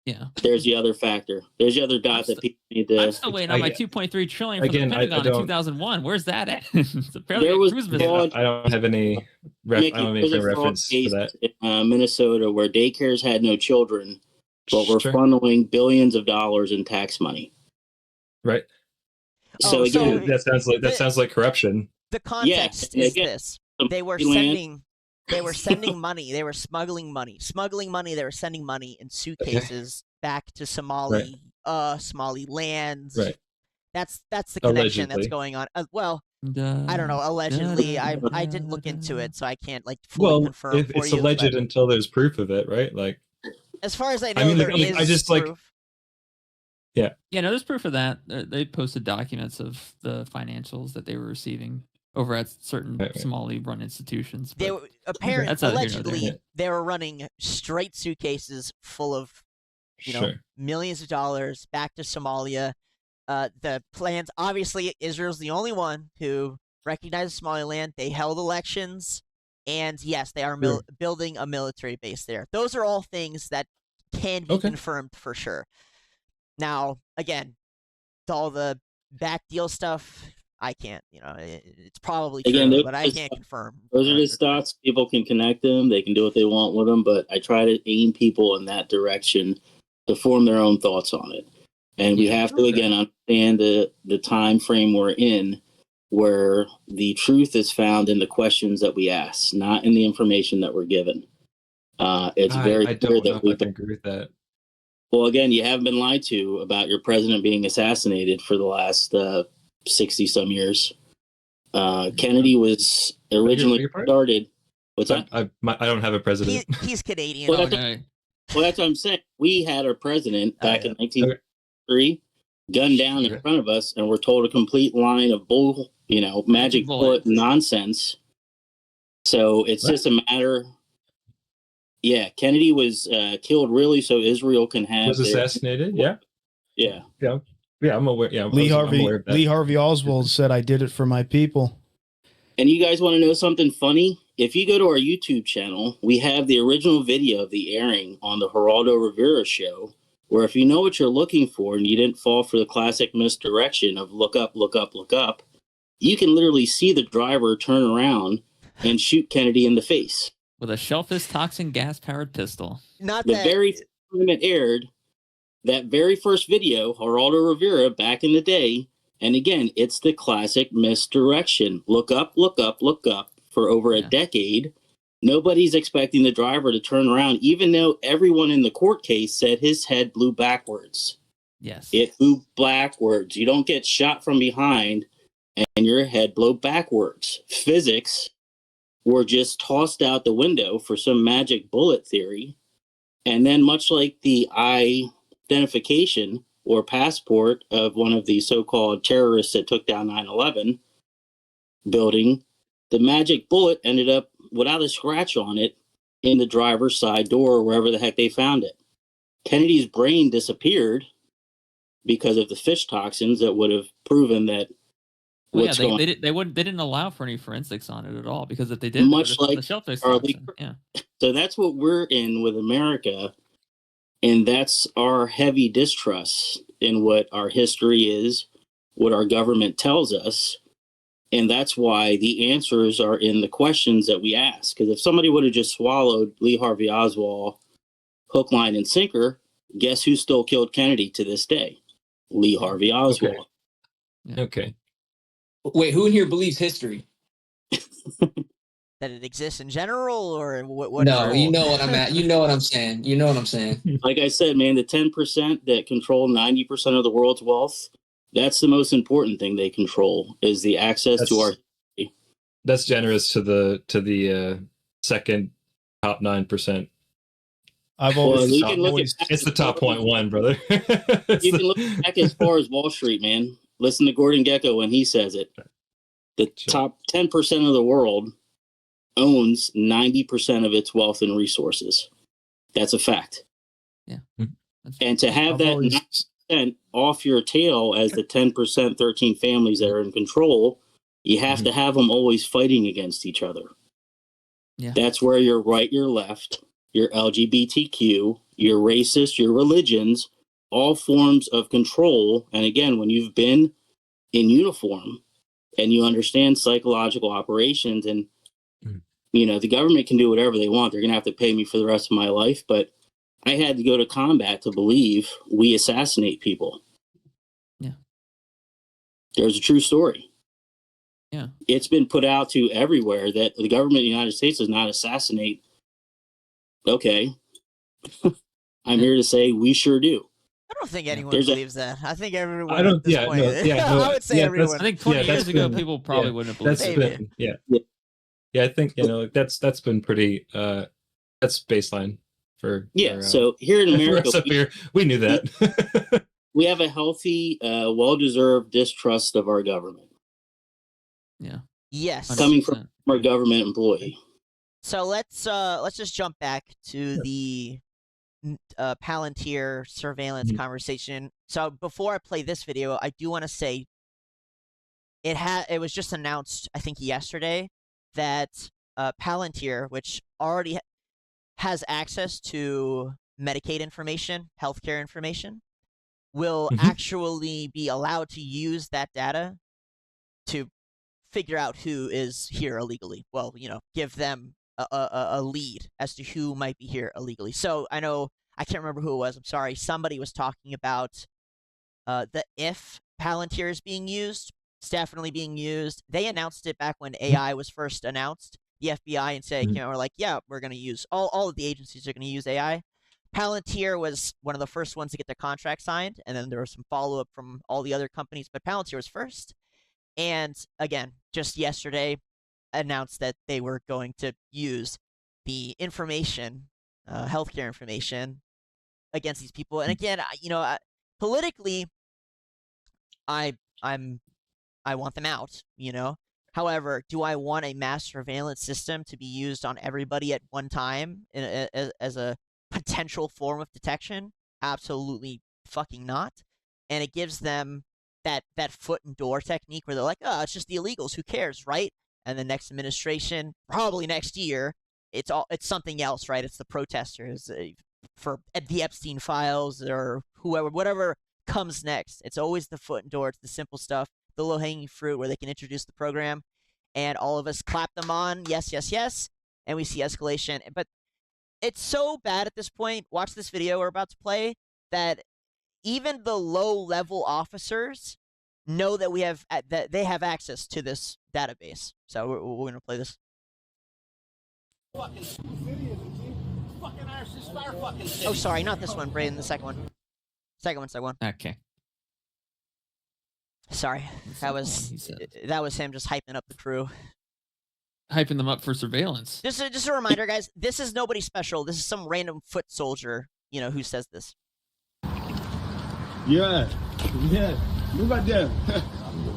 Yeah. There's the other factor. There's the other dot that people need I'm to. still waiting on my 2.3 trillion from again, the I Pentagon in don't- 2001. Where's that at? It's apparently There a was cruise fraud. business. I don't have any. I Mickey, don't have any there's a frame fraud reference for case that. in Minnesota where daycares had no children, but were Sure. funneling billions of dollars in tax money. Right. So again, That sounds like corruption. The context and is again, this: some they were land- sending money. They were smuggling money. They were sending money in suitcases back to Somali, Somali lands. Right. That's the connection that's Allegedly. going on. Well, I don't know. Allegedly, I didn't look into it, so I can't like fully Well, confirm if for it's you. alleged but until there's proof of it, right? Like, as far as I know, I mean, there like, is I just, like- proof. Yeah, no, there's proof of that. They posted documents of the financials that they were receiving over at certain Right. Somali-run institutions. They But were apparently, That's neither here nor allegedly, there. they were running straight suitcases full of sure. millions of dollars back to Somalia. The plans, obviously, Israel's the only one who recognizes Somaliland. They held elections, and yes, they are Sure. building a military base there. Those are all things that can be Okay. confirmed for sure. Now, again, all the back deal stuff, I can't. It's probably Again, true, those but are I the can't confirm. Those are or just deny. dots. People can connect them. They can do what they want with them, but I try to aim people in that direction to form their own thoughts on it. And we Yeah, have to, okay. again, understand the time frame we're in, where the truth is found in the questions that we ask, not in the information that we're given. It's very I clear don't know that if I we've can been, agree with that. well, again, you haven't been lied to about your president being assassinated for the last 60 some years. Kennedy was originally Your part? started. What's that? I don't have a president. He's Canadian. Well, oh, that's- no. Well, that's what I'm saying. We had our president back in 1903 gunned down in Okay. front of us, and we're told a complete line of magic bullet Bullets. nonsense. So it's What? just a matter. Yeah, Kennedy was killed really so Israel can have Was assassinated? Yeah. Yeah. Yeah, I'm aware. Yeah, Lee I'm Harvey aware of that. Lee Harvey Oswald said, "I did it for my people." And you guys want to know something funny? If you go to our YouTube channel, we have the original video of the airing on the Geraldo Rivera show, where if you know what you're looking for and you didn't fall for the classic misdirection of look up, look up, look up, you can literally see the driver turn around and shoot Kennedy in the face. With a shellfish toxin gas-powered pistol. Not The that very first time it aired, that very first video, Geraldo Rivera back in the day, and again, it's the classic misdirection. Look up, look up, look up for over a Yeah. decade. Nobody's expecting the driver to turn around, even though everyone in the court case said his head blew backwards. Yes. It blew backwards. You don't get shot from behind and your head blow backwards. Physics were just tossed out the window for some magic bullet theory. And then, much like the identification or passport of one of the so-called terrorists that took down 9/11 building, the magic bullet ended up without a scratch on it in the driver's side door or wherever the heck they found it. Kennedy's brain disappeared because of the fish toxins that would have proven that Well, what's yeah, going they didn't allow for any forensics on it at all, because if they did, Much they would have like the shellfish Charlie toxin. Yeah. So that's what we're in with America. And that's our heavy distrust in what our history is, what our government tells us. And that's why the answers are in the questions that we ask. Because if somebody would have just swallowed Lee Harvey Oswald hook, line, and sinker, guess who still killed Kennedy to this day? Lee Harvey Oswald. Okay. Wait, who in here believes history? that it exists in general, or what? No, you know what I'm at. You know what I'm saying. You know what I'm saying. Like I said, man, the 10% that control 90% of the world's wealth, that's the most important thing they control, is the access to our. That's generous to the second top 9%. I've Well, always, we can look at It's the top 0.1, brother. You can look back as far as Wall Street, man. Listen to Gordon Gekko when he says it. The Sure. top 10% of the world owns 90% of its wealth and resources. That's a fact. Yeah. And to have I've that always 9% off your tail as the 10%, 13 families that are in control, You have to have them always fighting against each other. Yeah. That's where you're right, you're left, you're LGBTQ, you're racist, your religions, all forms of control. And again, when you've been in uniform and you understand psychological operations, and the government can do whatever they want. They're going to have to pay me for the rest of my life, but I had to go to combat to believe we assassinate people. Yeah. There's a true story. Yeah. It's been put out to everywhere that the government of the United States does not assassinate. Okay. I'm here to say we sure do. I don't think anyone There's believes that. I think everyone. I don't. At this Yeah, point, no, yeah, no, I would say yeah, everyone. I think 20 Yeah, years that's ago, been- people probably yeah, wouldn't have believed That's it. Maybe. been yeah. I think that's been pretty. That's baseline for So here in for America, us up here. We knew that. we have a healthy, well-deserved distrust of our government Yeah. Yes. coming from 100%. our government employee. So let's just jump back to the Palantir surveillance conversation. So before I play this video, I do want to say it was just announced, I think yesterday, that Palantir, which already has access to Medicaid information, healthcare information, will actually be allowed to use that data to figure out who is here illegally. Well, give them a lead as to who might be here illegally. So I can't remember who it was. I'm sorry. Somebody was talking about if Palantir is being used. It's definitely being used. They announced it back when AI was first announced. The FBI and say, we're like, yeah, we're going to use all of the agencies are going to use AI. Palantir was one of the first ones to get their contract signed, and then there was some follow up from all the other companies, but Palantir was first. And again, just yesterday, announced that they were going to use the information, healthcare information, against these people. And again, politically, I want them out. However, do I want a mass surveillance system to be used on everybody at one time as a potential form of detection? Absolutely fucking not. And it gives them that foot and door technique where they're like, oh, it's just the illegals, who cares, right? And the next administration, probably next year, it's something else, right? It's the protesters for the Epstein files or whatever comes next. It's always the foot and door. It's the simple stuff, the low-hanging fruit where they can introduce the program and all of us clap them on, yes, yes, yes, and we see escalation. But it's so bad at this point, watch this video we're about to play, that even the low-level officers know that they have access to this database. So we're going to play this. Oh, sorry, not this one, Brayden, the second one. Second one. Okay. Sorry, that was him just hyping up the crew. Hyping them up for surveillance. Just a reminder, guys, this is nobody special. This is some random foot soldier, who says this. Yeah. Look at them.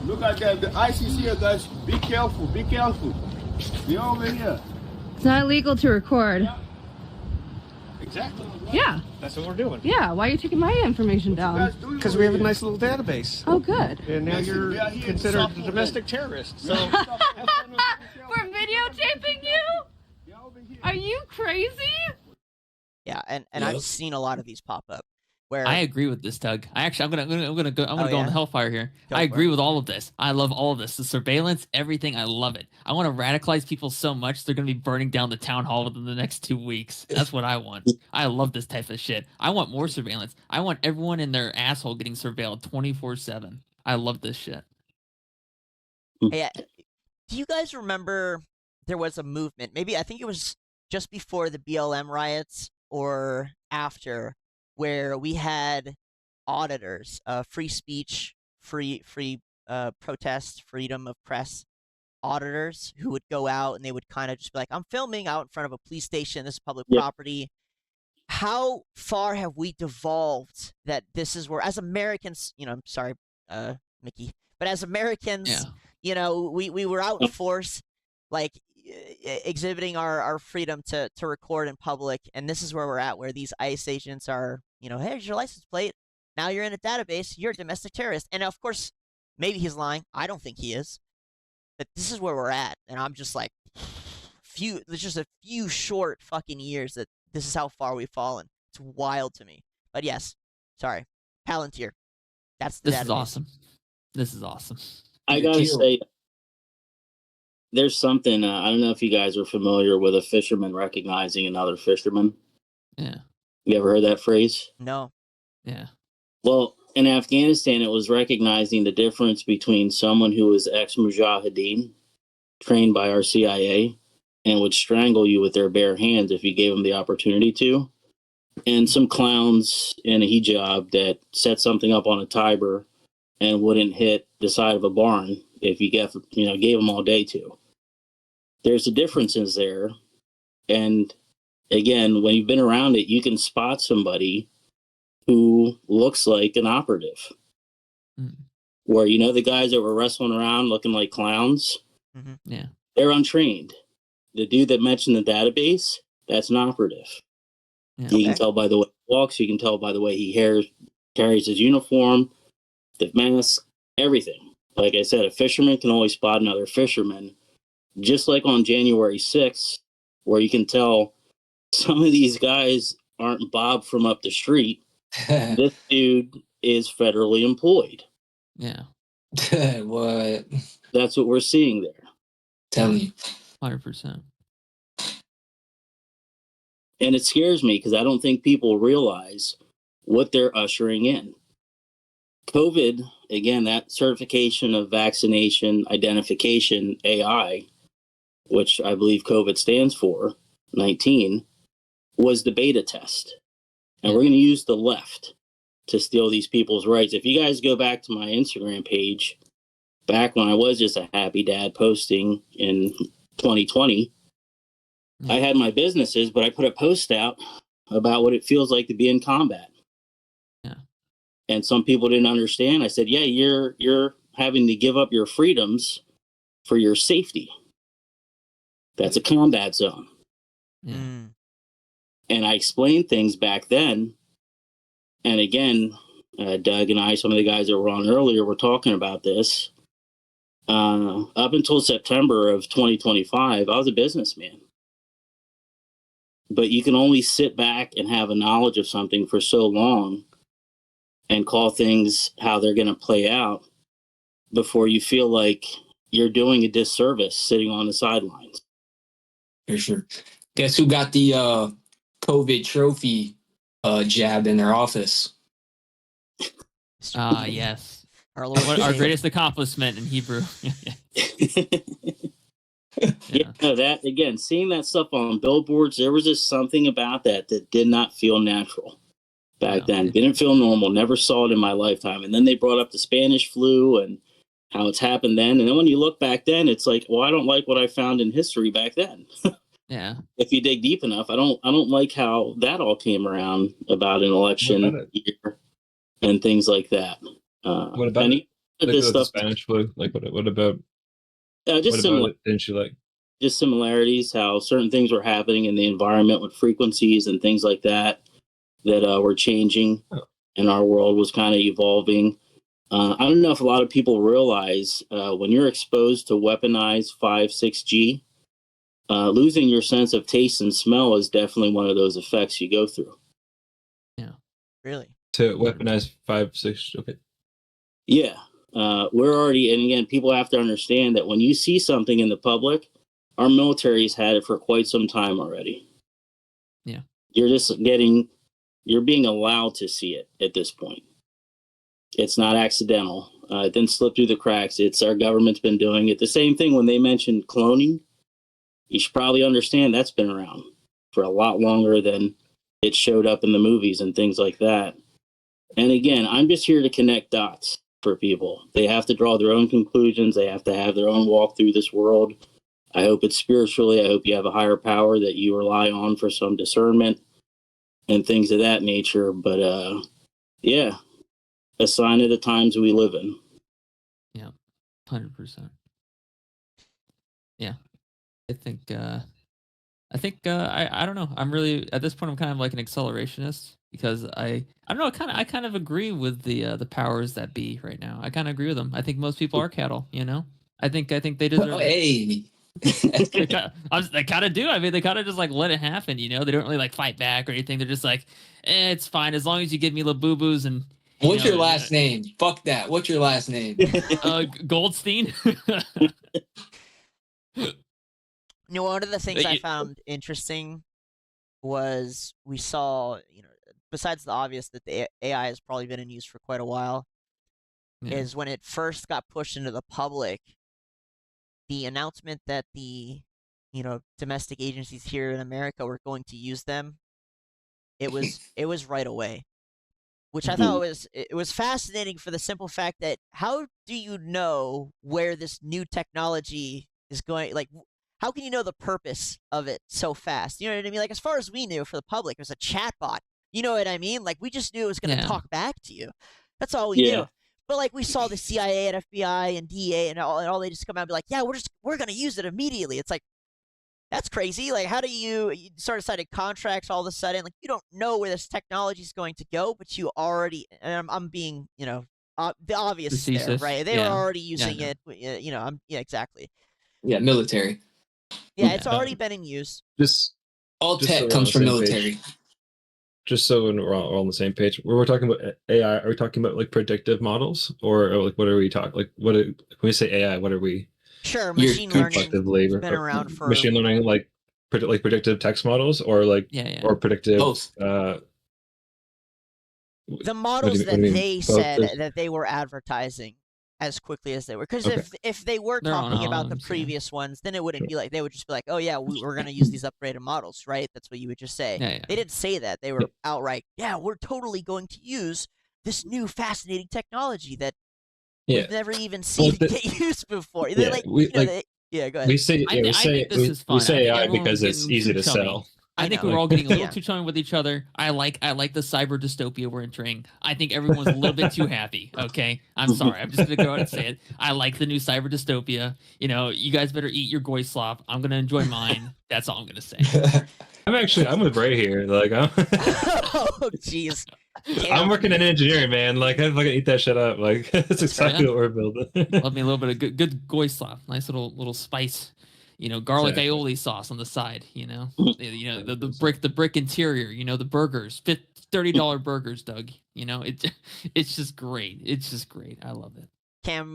Look at them. The ICC guys, be careful. They're over here. It's not illegal to record. Yeah. Exactly. Yeah. That's what we're doing. Yeah. Why are you taking my information down? Because we have a nice little database. Oh, good. And now you're considered a domestic terrorist. So We're videotaping you? Are you crazy? Yeah, and I've seen a lot of these pop up. Where I agree with this, Doug. I'm gonna go on hellfire here. Go I for agree it. with all of this. I love all of this. The surveillance, everything. I love it. I want to radicalize people so much they're gonna be burning down the town hall within the next 2 weeks. That's what I want. I love this type of shit. I want more surveillance. I want everyone in their asshole getting surveilled 24/7. I love this shit. Hey, do you guys remember there was a movement? Maybe I think it was just before the BLM riots or after, where we had auditors, free speech, free protest, freedom of press auditors who would go out and they would kind of just be like, I'm filming out in front of a police station. This is public property. How far have we devolved that this is where, as Americans, I'm sorry, Mickey, but as Americans, we were out in force, like exhibiting our freedom to record in public, and this is where we're at, where these ICE agents are, hey, here's your license plate, now you're in a database, you're a domestic terrorist. And of course, maybe he's lying. I don't think he is. that this is where we're at, and I'm just like, there's just a few short fucking years that this is how far we've fallen. It's wild to me. But yes, sorry, Palantir. That's the This is database. awesome. This is awesome. I gotta say, there's something. I don't know if you guys are familiar with a fisherman recognizing another fisherman. Yeah. You ever heard that phrase? No. Yeah. Well, in Afghanistan, it was recognizing the difference between someone who was ex-Mujahideen, trained by our CIA, and would strangle you with their bare hands if you gave them the opportunity to, and some clowns in a hijab that set something up on a Tiber and wouldn't hit the side of a barn if you gave them all day to. There's a differences there, and again, when you've been around it, you can spot somebody who looks like an operative. Where, the guys that were wrestling around looking like clowns, Yeah. they're untrained. The dude that mentioned the database, that's an operative. Yeah. You can tell by the way he walks, you can tell by the way he carries his uniform, the mask, everything. Like I said, a fisherman can always spot another fisherman, just like on January 6th, where you can tell some of these guys aren't Bob from up the street. This dude is federally employed. Yeah. What? That's what we're seeing there. Telling you. 100%. And it scares me because I don't think people realize what they're ushering in. COVID, again, that certification of vaccination identification AI, which I believe COVID stands for, 19, was the beta test. And we're going to use the left to steal these people's rights. If you guys go back to my Instagram page, back when I was just a happy dad posting in 2020, I had my businesses, but I put a post out about what it feels like to be in combat. Yeah. And some people didn't understand. I said, yeah, you're having to give up your freedoms for your safety. That's a combat zone. Yeah. And I explained things back then. And again, Doug and I, some of the guys that were on earlier, were talking about this. Up until September of 2025, I was a businessman. But you can only sit back and have a knowledge of something for so long and call things how they're going to play out before you feel like you're doing a disservice sitting on the sidelines. For sure. Guess who got the COVID trophy jabbed in their office? Yes. Our Lord Our greatest accomplishment in Hebrew. Yeah, no, that again, seeing that stuff on billboards, there was just something about that did not feel natural back then. Didn't feel normal. Never saw it in my lifetime. And then they brought up the Spanish flu and how it's happened then. And then when you look back then, it's like, well, I don't like what I found in history back then. Yeah. If you dig deep enough, I don't like how that all came around about an election year and things like that. What about the Spanish flu? Like what about? Just what about it didn't you like? Just similarities, how certain things were happening in the environment with frequencies and things like that were changing, and our world was kind of evolving. I don't know if a lot of people realize when you're exposed to weaponized 5-6G, losing your sense of taste and smell is definitely one of those effects you go through. Yeah. Really? To weaponize 5-6. Okay. Yeah. We're already, and again, people have to understand that when you see something in the public, our military's had it for quite some time already. Yeah. You're being allowed to see it at this point. It's not accidental. It didn't slip through the cracks. It's our government's been doing it. The same thing when they mentioned cloning, you should probably understand that's been around for a lot longer than it showed up in the movies and things like that. And again, I'm just here to connect dots for people. They have to draw their own conclusions. They have to have their own walk through this world. I hope it's spiritually. I hope you have a higher power that you rely on for some discernment and things of that nature. But yeah, a sign of the times we live in. Yeah, 100%. Yeah, I think I don't know. I'm really at this point. I'm kind of like an accelerationist because I don't know. I kind of agree with the powers that be right now. I kind of agree with them. I think most people are cattle. You know. I think they deserve Oh, it. hey. They kind of do. I mean, they kind of just like let it happen. They don't really like fight back or anything. They're just like, it's fine as long as you give me the boo boos and. What's your last name? Fuck that. What's your last name? Goldstein. One of the things I found interesting was we saw, besides the obvious that the AI has probably been in use for quite a while, is when it first got pushed into the public, the announcement that the, domestic agencies here in America were going to use them, it was right away. Which I thought was fascinating for the simple fact that how do you know where this new technology is going? Like, how can you know the purpose of it so fast? You know what I mean? Like, as far as we knew for the public, it was a chatbot. You know what I mean? Like, we just knew it was going to talk back to you. That's all we knew. But like, we saw the CIA and FBI and DEA and all they just come out and be like, yeah, we're going to use it immediately. It's like, that's crazy. Like, how do you start signing contracts all of a sudden? Like, you don't know where this technology is going to go, but you already, and I'm being, the obvious there, right? They were already using it. Exactly. Yeah, military. Yeah, it's already been in use. All just tech so comes from military. Page, just so we're all on the same page, when we're talking about AI, are we talking about like predictive models, or like what are we talking? Like, when we say AI, what are we? Sure, machine learning has been around for machine learning, like predictive text models, or like or predictive. Both. The models that they said that they were advertising as quickly as they were, because if they were talking about the previous ones, then it wouldn't be like, they would just be like, oh yeah, we're going to use these upgraded models, right? That's what you would just say. They didn't say that. They were outright, we're totally going to use this new fascinating technology that we've never even seen it get used before. They're go ahead. We say AI because it's easy to sell. I think we're all getting a little too chummy with each other. I like the cyber dystopia we're entering. I think everyone's a little bit too happy. Okay, I'm sorry. I'm just gonna go out and say it. I like the new cyber dystopia. You guys better eat your goy slop. I'm gonna enjoy mine. That's all I'm gonna say. I'm with Ray here. Like, oh jeez. I'm working in engineering, man. Like, I fucking eat that shit up. Like, that's exactly what we're building. Love me a little bit of good goy slop. Nice little spice. Garlic aioli sauce on the side. The brick interior. The burgers, $30 burgers, Doug. It's just great. It's just great. I love it. Cam,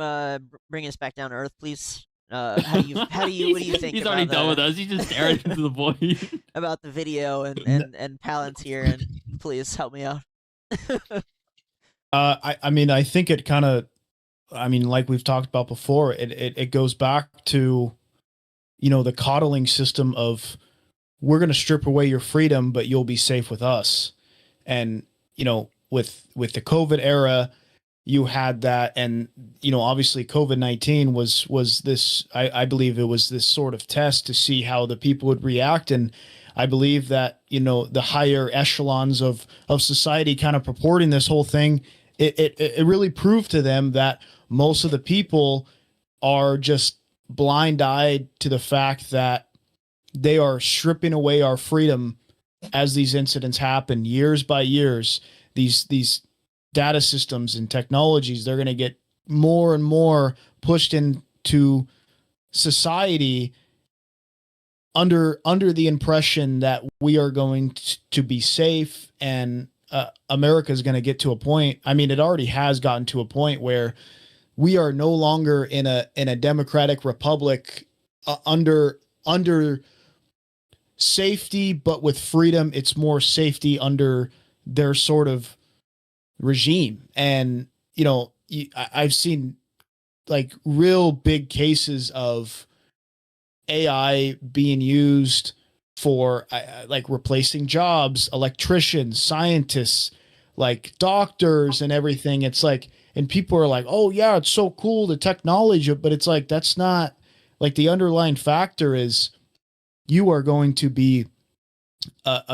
bring us back down to earth, please. What do you think? He's already done with us. He's just staring into the void about the video and Palantir, and please help me out. I think it kind of, like we've talked about before, it goes back to, the coddling system of, we're going to strip away your freedom, but you'll be safe with us. And, with the COVID era, you had that. And, obviously COVID-19 was this, I believe it was this sort of test to see how the people would react. And I believe that, the higher echelons of society kind of purporting this whole thing, it really proved to them that most of the people are just blind-eyed to the fact that they are stripping away our freedom as these incidents happen years by years. These data systems and technologies, they're going to get more and more pushed into society under the impression that we are going to be safe, and America is going to get to a point. It already has gotten to a point where we are no longer in a democratic republic under safety, but with freedom. It's more safety under their sort of regime. And, I've seen like real big cases of AI being used for like replacing jobs, electricians, scientists, like doctors and everything. It's like, and people are like, oh yeah, it's so cool, the technology, but it's like, that's not, like, the underlying factor is you are going to be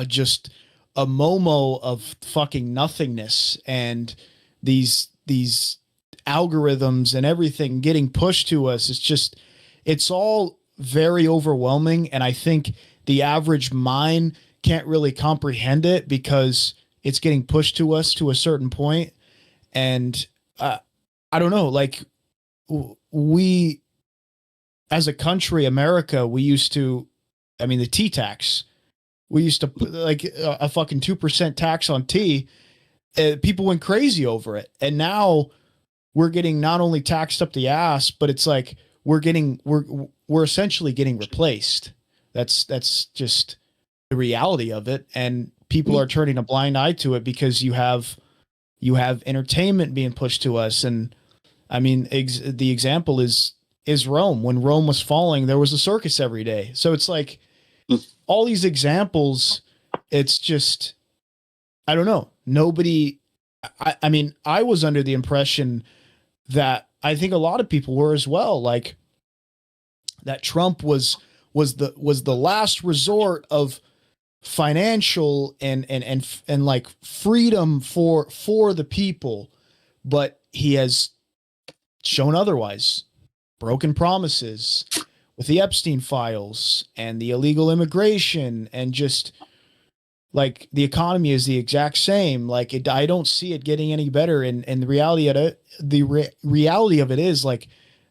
just a momo of fucking nothingness, and these algorithms and everything getting pushed to us. It's all very overwhelming. And I think the average mind can't really comprehend it because it's getting pushed to us to a certain point. And I don't know, like we as a country, America, we used to, I mean, the tea tax, we used to put like a fucking 2% tax on tea. People went crazy over it. And now we're getting not only taxed up the ass, but it's like we're essentially getting replaced. That's just the reality of it. And people are turning a blind eye to it because you have entertainment being pushed to us. And I mean, the example is Rome. When Rome was falling, there was a circus every day. So it's like all these examples, it's just, I don't know. Nobody, I mean, I was under the impression that I think a lot of people were as well, like that Trump was the last resort of financial and like freedom for the people, but he has shown otherwise. Broken promises with the Epstein files and the illegal immigration, and just like the economy is the exact same. Like I don't see it getting any better. And the reality of it, reality of it is like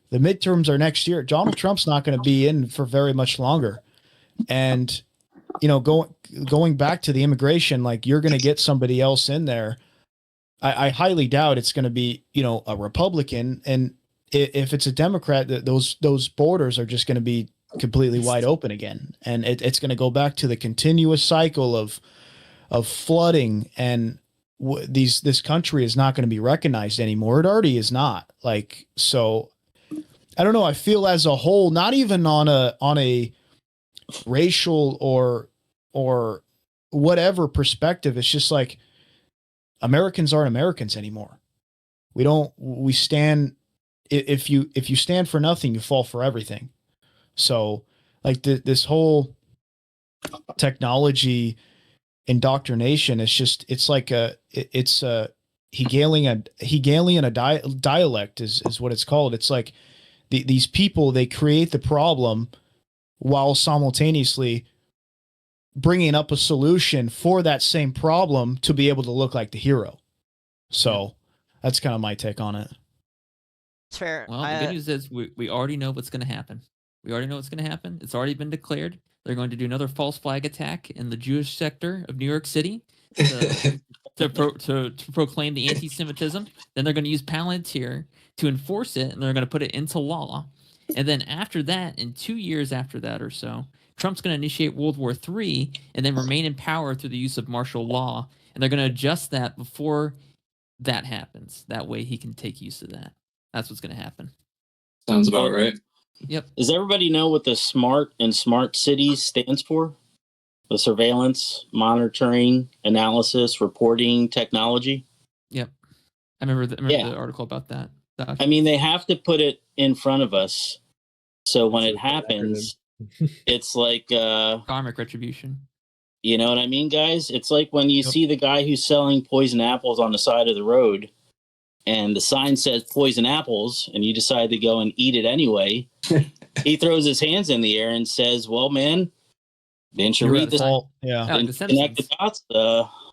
the midterms are next year. Donald Trump's not going to be in for very much longer. And, you know, going back to the immigration, like you're going to get somebody else in there. I highly doubt it's going to be, you know, a Republican. And if it's a Democrat, those borders are just going to be completely wide open again. And it's going to go back to the continuous cycle of flooding. And this country is not going to be recognized anymore. It already is not. Like, so I don't know. I feel as a whole, not even on a racial or whatever perspective, it's just like Americans aren't Americans anymore. We stand, if you stand for nothing, you fall for everything. So like this whole technology indoctrination is just, it's like it's a Hegelian dialect is what it's called. It's like these people, they create the problem while simultaneously bringing up a solution for that same problem to be able to look like the hero. So that's kind of my take on it. It's fair. Well, the good news is we already know what's going to happen. We already know what's going to happen. It's already been declared. They're going to do another false flag attack in the Jewish sector of New York City to proclaim the anti-Semitism. Then they're going to use Palantir to enforce it, and they're going to put it into law. And then after that, in 2 years after that or so, Trump's going to initiate World War III and then remain in power through the use of martial law. And they're going to adjust that before that happens. That way he can take use of that. That's what's going to happen. Sounds about right. Yep. Does everybody know what the SMART and Smart Cities stands for? The surveillance, monitoring, analysis, reporting technology? Yep. I remember the article about that. I mean, they have to put it in front of us. So when it happens, it's like karmic retribution. You know what I mean, guys? It's like when you see the guy who's selling poison apples on the side of the road and the sign says poison apples and you decide to go and eat it anyway. He throws his hands in the air and says, well, man, didn't you read this? Yeah. Didn't connect the dots,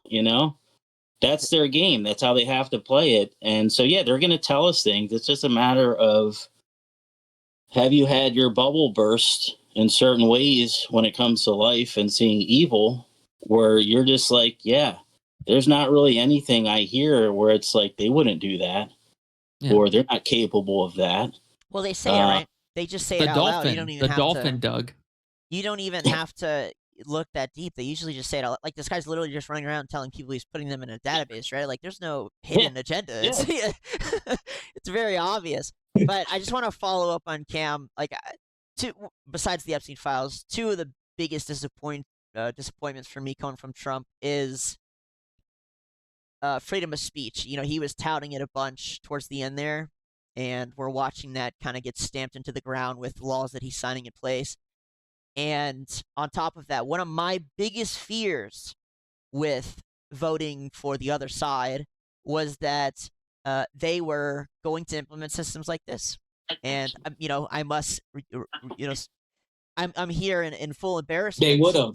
you know? That's their game. That's how they have to play it. And so, yeah, they're going to tell us things. It's just a matter of, have you had your bubble burst in certain ways when it comes to life and seeing evil, where you're just like, yeah, there's not really anything I hear where it's like they wouldn't do that, or they're not capable of that. Well, they say it, right? They just say it out loud. You don't even have to, Doug. You don't even have to look that deep. They usually just say it out. Like this guy's literally just running around telling people he's putting them in a database, right? Like there's no hidden agenda. It's, it's very obvious. But I just want to follow up on Cam. Like, besides the Epstein files, two of the biggest disappointments for me coming from Trump is freedom of speech. You know, he was touting it a bunch towards the end there, and we're watching that kind of get stamped into the ground with laws that he's signing in place. And on top of that, one of my biggest fears with voting for the other side was that they were going to implement systems like this. And, you know, I must, you know, I'm here in full embarrassment. They would have.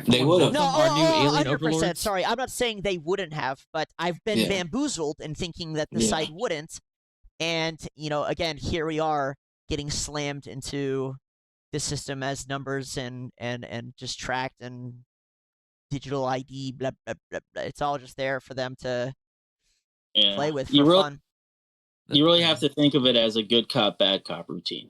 They would have. No, our new alien 100%. overlords. Sorry, I'm not saying they wouldn't have, but I've been bamboozled in thinking that the site wouldn't. And, you know, again, here we are getting slammed into the system as numbers and just tracked and digital ID, blah, blah, blah, blah. It's all just there for them to play with for fun. You really have to think of it as a good cop, bad cop routine.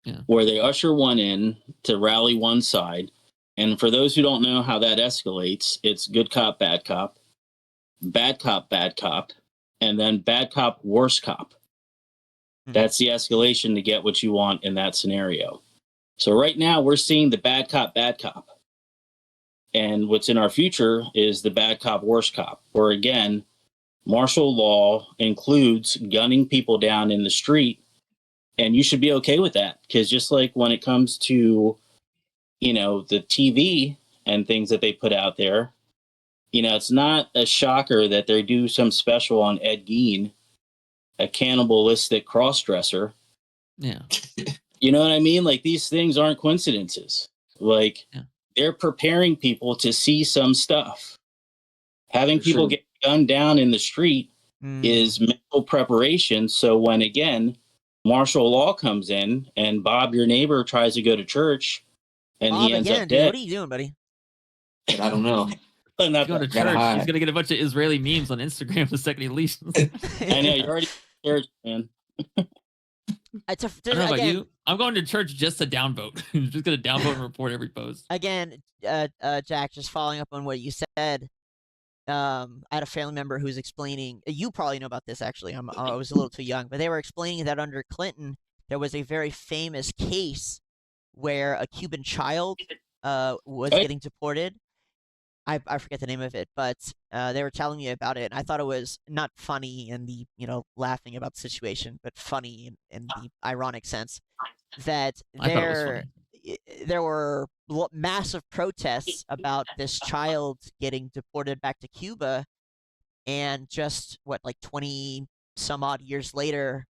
Yeah. Where they usher one in to rally one side. And for those who don't know how that escalates, it's good cop, bad cop, bad cop, and then bad cop, worse cop. That's the escalation to get what you want in that scenario. So right now we're seeing the bad cop. And what's in our future is the bad cop, worse cop, where again, martial law includes gunning people down in the street. And you should be okay with that. Because just like when it comes to, you know, the TV and things that they put out there, you know, it's not a shocker that they do some special on Ed Gein, a cannibalistic crossdresser. Yeah. You know what I mean? Like, these things aren't coincidences. Like, they're preparing people to see some stuff. Having people get gunned down in the street is mental preparation. So when, again, martial law comes in and Bob, your neighbor, tries to go to church and Bob, he ends again, up dude, dead. what are you doing, buddy? I don't know. He's going to church. He's going to get a bunch of Israeli memes on Instagram the second he leaves. I know, you're already in church, man. I don't know about you. I'm going to church just to downvote. I'm just going to downvote and report every post. Again, Jack, just following up on what you said, I had a family member who's explaining, you probably know about this actually, I was a little too young, but they were explaining that under Clinton, there was a very famous case where a Cuban child was getting deported. I forget the name of it, but they were telling me about it, and I thought it was not funny in the, you know, laughing about the situation, but funny in the ironic sense that there were massive protests about this child getting deported back to Cuba, and just, like 20 some odd years later,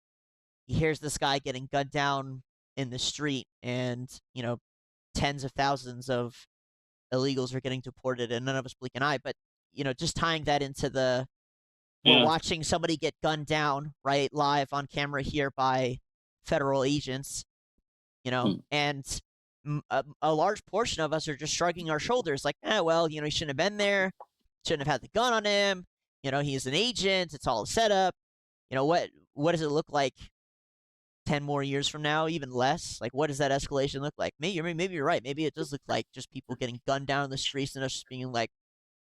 here's this guy getting gunned down in the street, and, you know, tens of thousands of illegals are getting deported, and none of us blink an eye. But, you know, just tying that into we're watching somebody get gunned down, right, live on camera here by federal agents, you know, and a large portion of us are just shrugging our shoulders like, well, you know, he shouldn't have been there, shouldn't have had the gun on him, you know, he's an agent, it's all a setup. You know, what does it look like 10 more years from now, even less? Like, what does that escalation look like? Maybe you're right. Maybe it does look like just people getting gunned down in the streets and us just being like,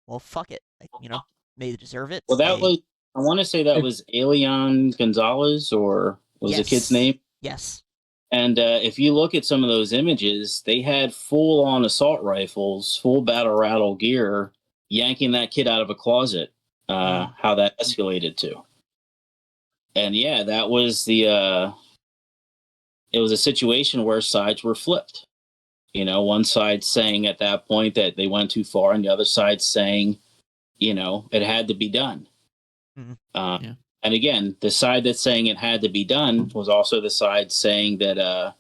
well, fuck it. Like, you know, maybe they deserve it. Well, I want to say that was Elian Gonzalez, or was the kid's name? Yes. And if you look at some of those images, they had full-on assault rifles, full battle rattle gear, yanking that kid out of a closet, how that escalated to. And yeah, that was it was a situation where sides were flipped. You know, one side saying at that point that they went too far, and the other side saying, you know, it had to be done. And again, the side that's saying it had to be done was also the side saying that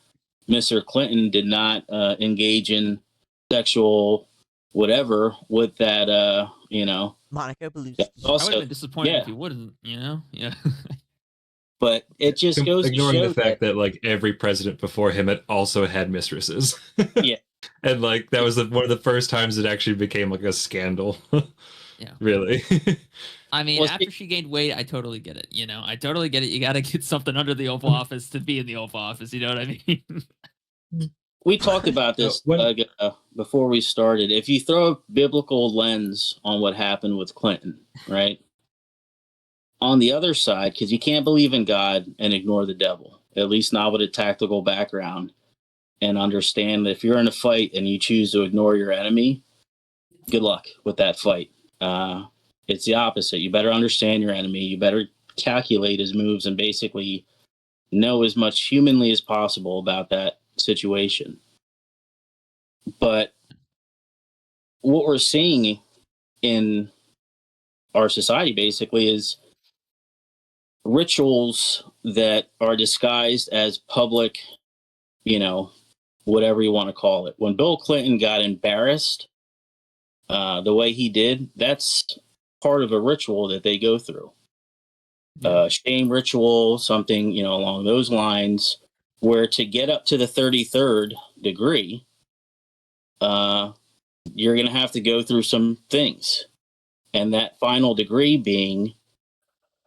Mr. Clinton did not engage in sexual whatever with that, you know. Monica Belushi. I would have been disappointed if he wouldn't, you know? Yeah. But it just goes ignoring to show the fact that like every president before him had also had mistresses. Yeah. And like that was one of the first times it actually became like a scandal. Yeah. Really. I mean, after she gained weight, I totally get it. You know, I totally get it. You got to get something under the Oval Office to be in the Oval Office. You know what I mean? We talked about this before we started. If you throw a biblical lens on what happened with Clinton, right? On the other side, because you can't believe in God and ignore the devil, at least not with a tactical background, and understand that if you're in a fight and you choose to ignore your enemy, good luck with that fight. It's the opposite. You better understand your enemy. You better calculate his moves and basically know as much humanly as possible about that situation. But what we're seeing in our society basically is rituals that are disguised as public, you know, whatever you want to call it. When Bill Clinton got embarrassed the way he did, that's part of a ritual that they go through. Shame ritual, something, you know, along those lines. where to get up to the 33rd degree, you're going to have to go through some things. And that final degree being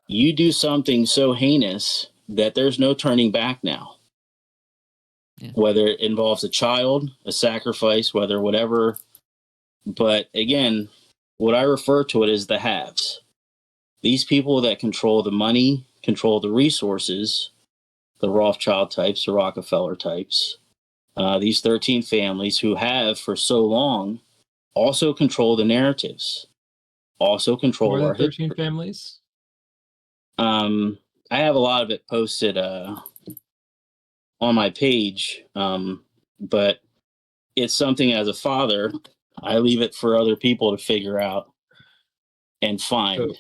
you do something so heinous that there's no turning back now. Yeah. Whether it involves a child, a sacrifice, whatever. But again, what I refer to it as the haves. These people that control the money, control the resources, the Rothschild types, the Rockefeller types, these 13 families who have for so long also control the narratives, also control More our than 13 history. families? I have a lot of it posted on my page, but it's something as a father, I leave it for other people to figure out and find.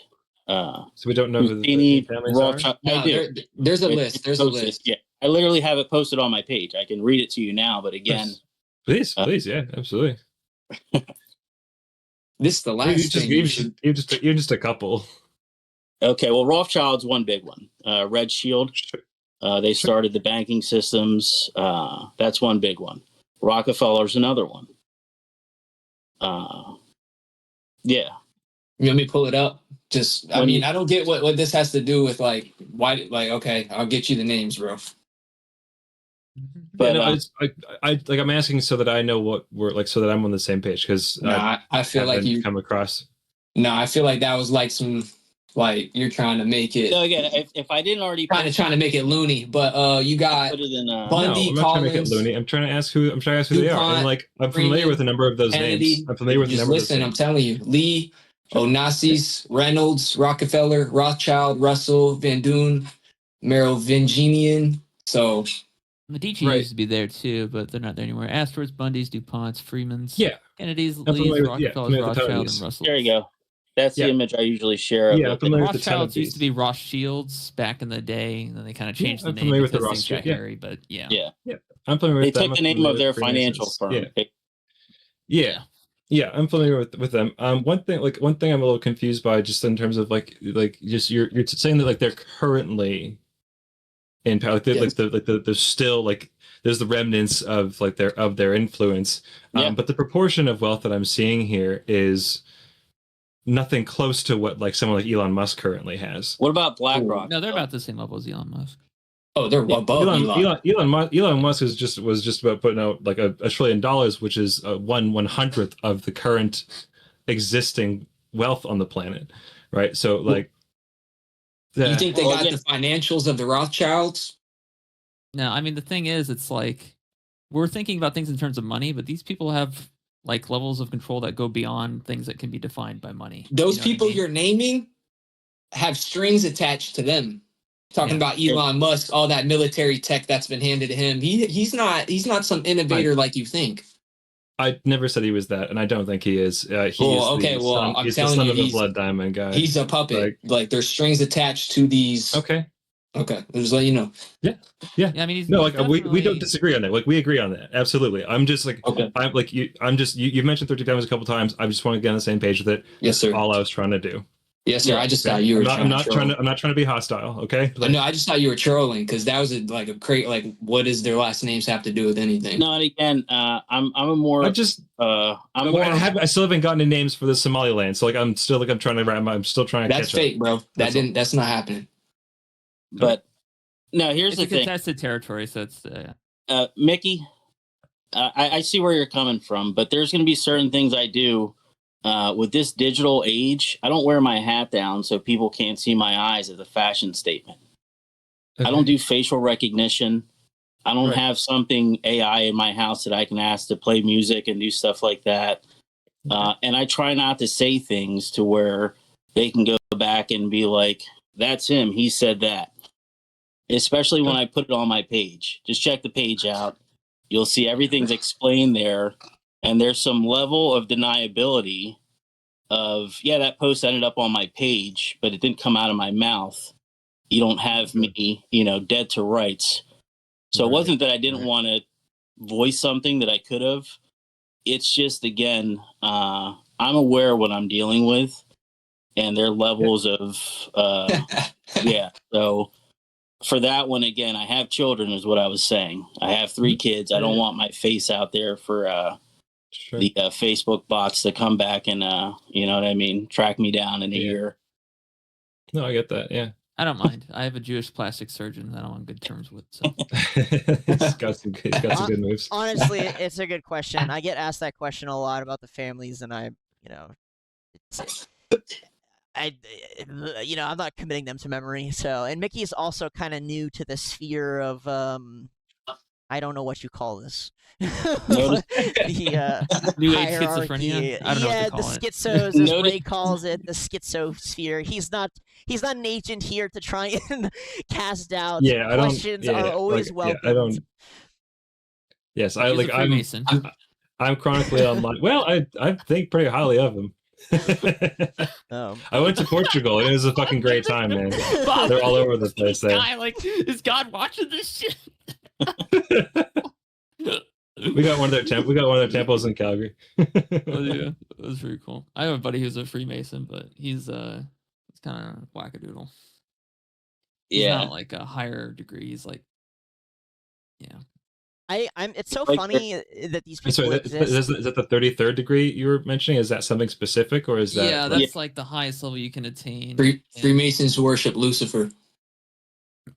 So we don't know who the any 13 families are? Rothschild. No, I do. there's a It's list. There's a posted. list. Yeah, I literally have it posted on my page. I can read it to you now, but again, Please, yeah, absolutely. This is the last thing. You're just a couple. okay. Well, Rothschild's one big one. Red Shield. They started the banking systems. That's one big one. Rockefeller's another one. Yeah. You want me to pull it up? Just, I mean, I don't get what this has to do with like why. Like, okay, I'll get you the names, bro. But I'm asking so that I know what we're like, so that I'm on the same page. Because I feel like you come across. No, I feel like that was like some, like you're trying to make it. So again, if I didn't already trying to make it loony, but you got put it in, Bundy, no, I'm not trying to make it Collins, loony. I'm trying to ask who they are. And like I'm familiar with a number of those Kennedy. names. I'm familiar with a Just number listen, of I'm those names. telling you, Lee, Onassis, Reynolds, Rockefeller, Rothschild, Russell, Van Doon, Merovingian. So Medici used to be there too, but they're not there anymore. Asteroids, Bundys, DuPonts, Freemans, Yeah. Kennedys, I'm familiar Lees, with- Rockefellers, familiar with the Rothschild, titles. and Russell. there you go. That's the image I usually share. Yeah, I'm of it. familiar with the Rothschilds used to be Tennessees. Rothschilds back in the day, and then they kind of changed the I'm name familiar with the because things got Rothschild, hairy. But yeah, I'm familiar They with them. took the I'm name familiar of their with financial Freemasons. firm. Yeah, I'm familiar with them. One thing I'm a little confused by, just in terms of like just you're saying that like they're currently in power, like there's still like there's the remnants of like their influence, but the proportion of wealth that I'm seeing here is nothing close to what like someone like Elon Musk currently has. What about BlackRock? no, they're about the same level as Elon Musk. Oh, they're above Elon. Elon Musk was just about putting out like $1 trillion, which is 1/100th of the current existing wealth on the planet, right? So like, You think they got the financials of the Rothschilds? No, I mean the thing is, it's like we're thinking about things in terms of money, but these people have like levels of control that go beyond things that can be defined by money. Those people you're naming have strings attached to them. Talking about Elon Musk, all that military tech that's been handed to him. He's not some innovator like you think. I never said he was that, and I don't think he is. I'm telling he's the son of the Blood Diamond guy. He's a puppet. Like there's strings attached to these. Okay. Just let you know. Yeah. I mean, we don't disagree on that. Like we agree on that. Absolutely. I'm just like I'm like you. You've mentioned 13 families a couple times. I just want to get on the same page with it. Yes, sir. All I was trying to do. Yes, sir. I just thought you were. I'm not trying to be hostile. Okay. No, I just thought you were trolling because that was like a crate. Like, what does their last names have to do with anything? No, and again, I'm a more. I still haven't gotten any names for the Somaliland. So like I'm still trying to. That's fake, bro. That's not happening. But no, here's it's the a thing. Contested territory, so it's. Mickey, I see where you're coming from, but there's going to be certain things I do. With this digital age, I don't wear my hat down so people can't see my eyes as a fashion statement. Okay. I don't do facial recognition. I don't have something AI in my house that I can ask to play music and do stuff like that. And I try not to say things to where they can go back and be like, that's him. He said that. Especially when I put it on my page. Just check the page out. You'll see everything's explained there. And there's some level of deniability of, that post ended up on my page, but it didn't come out of my mouth. You don't have me, dead to rights. So it wasn't that I didn't want to voice something that I could have. It's just, again, I'm aware of what I'm dealing with and their levels of, So for that one, again, I have children, is what I was saying. I have 3 kids. I don't want my face out there for the Facebook bots to come back and, you know what I mean, track me down in a year. No, I get that. Yeah. I don't mind. I have a Jewish plastic surgeon that I'm on good terms with. So He's got some good moves. Honestly, it's a good question. I get asked that question a lot about the families, and I'm not committing them to memory. So, and Mickey's also kind of new to the sphere of I don't know what you call this. The New age hierarchy. schizophrenia. I don't know what to the call it. schizos, as Ray calls it, the schizosphere. He's not an agent here to try and cast doubts. Yeah, Questions are always welcome. Yeah, I don't. Yes, I He's like. a Freemason. I'm chronically online. Well, I think pretty highly of him. I went to Portugal and it was a fucking great time, man. They're all over the place there. Guy, like, is God watching this shit? We got one of their temples in Calgary. Oh, yeah, it was pretty cool. I have a buddy who's a Freemason, but he's kind of wackadoodle. He's not like a higher degree. He's like, yeah. It's so funny that these people exist. Is that the 33rd degree you were mentioning? Is that something specific, or is that? Yeah, that's like the highest level you can attain. Freemasons worship Lucifer.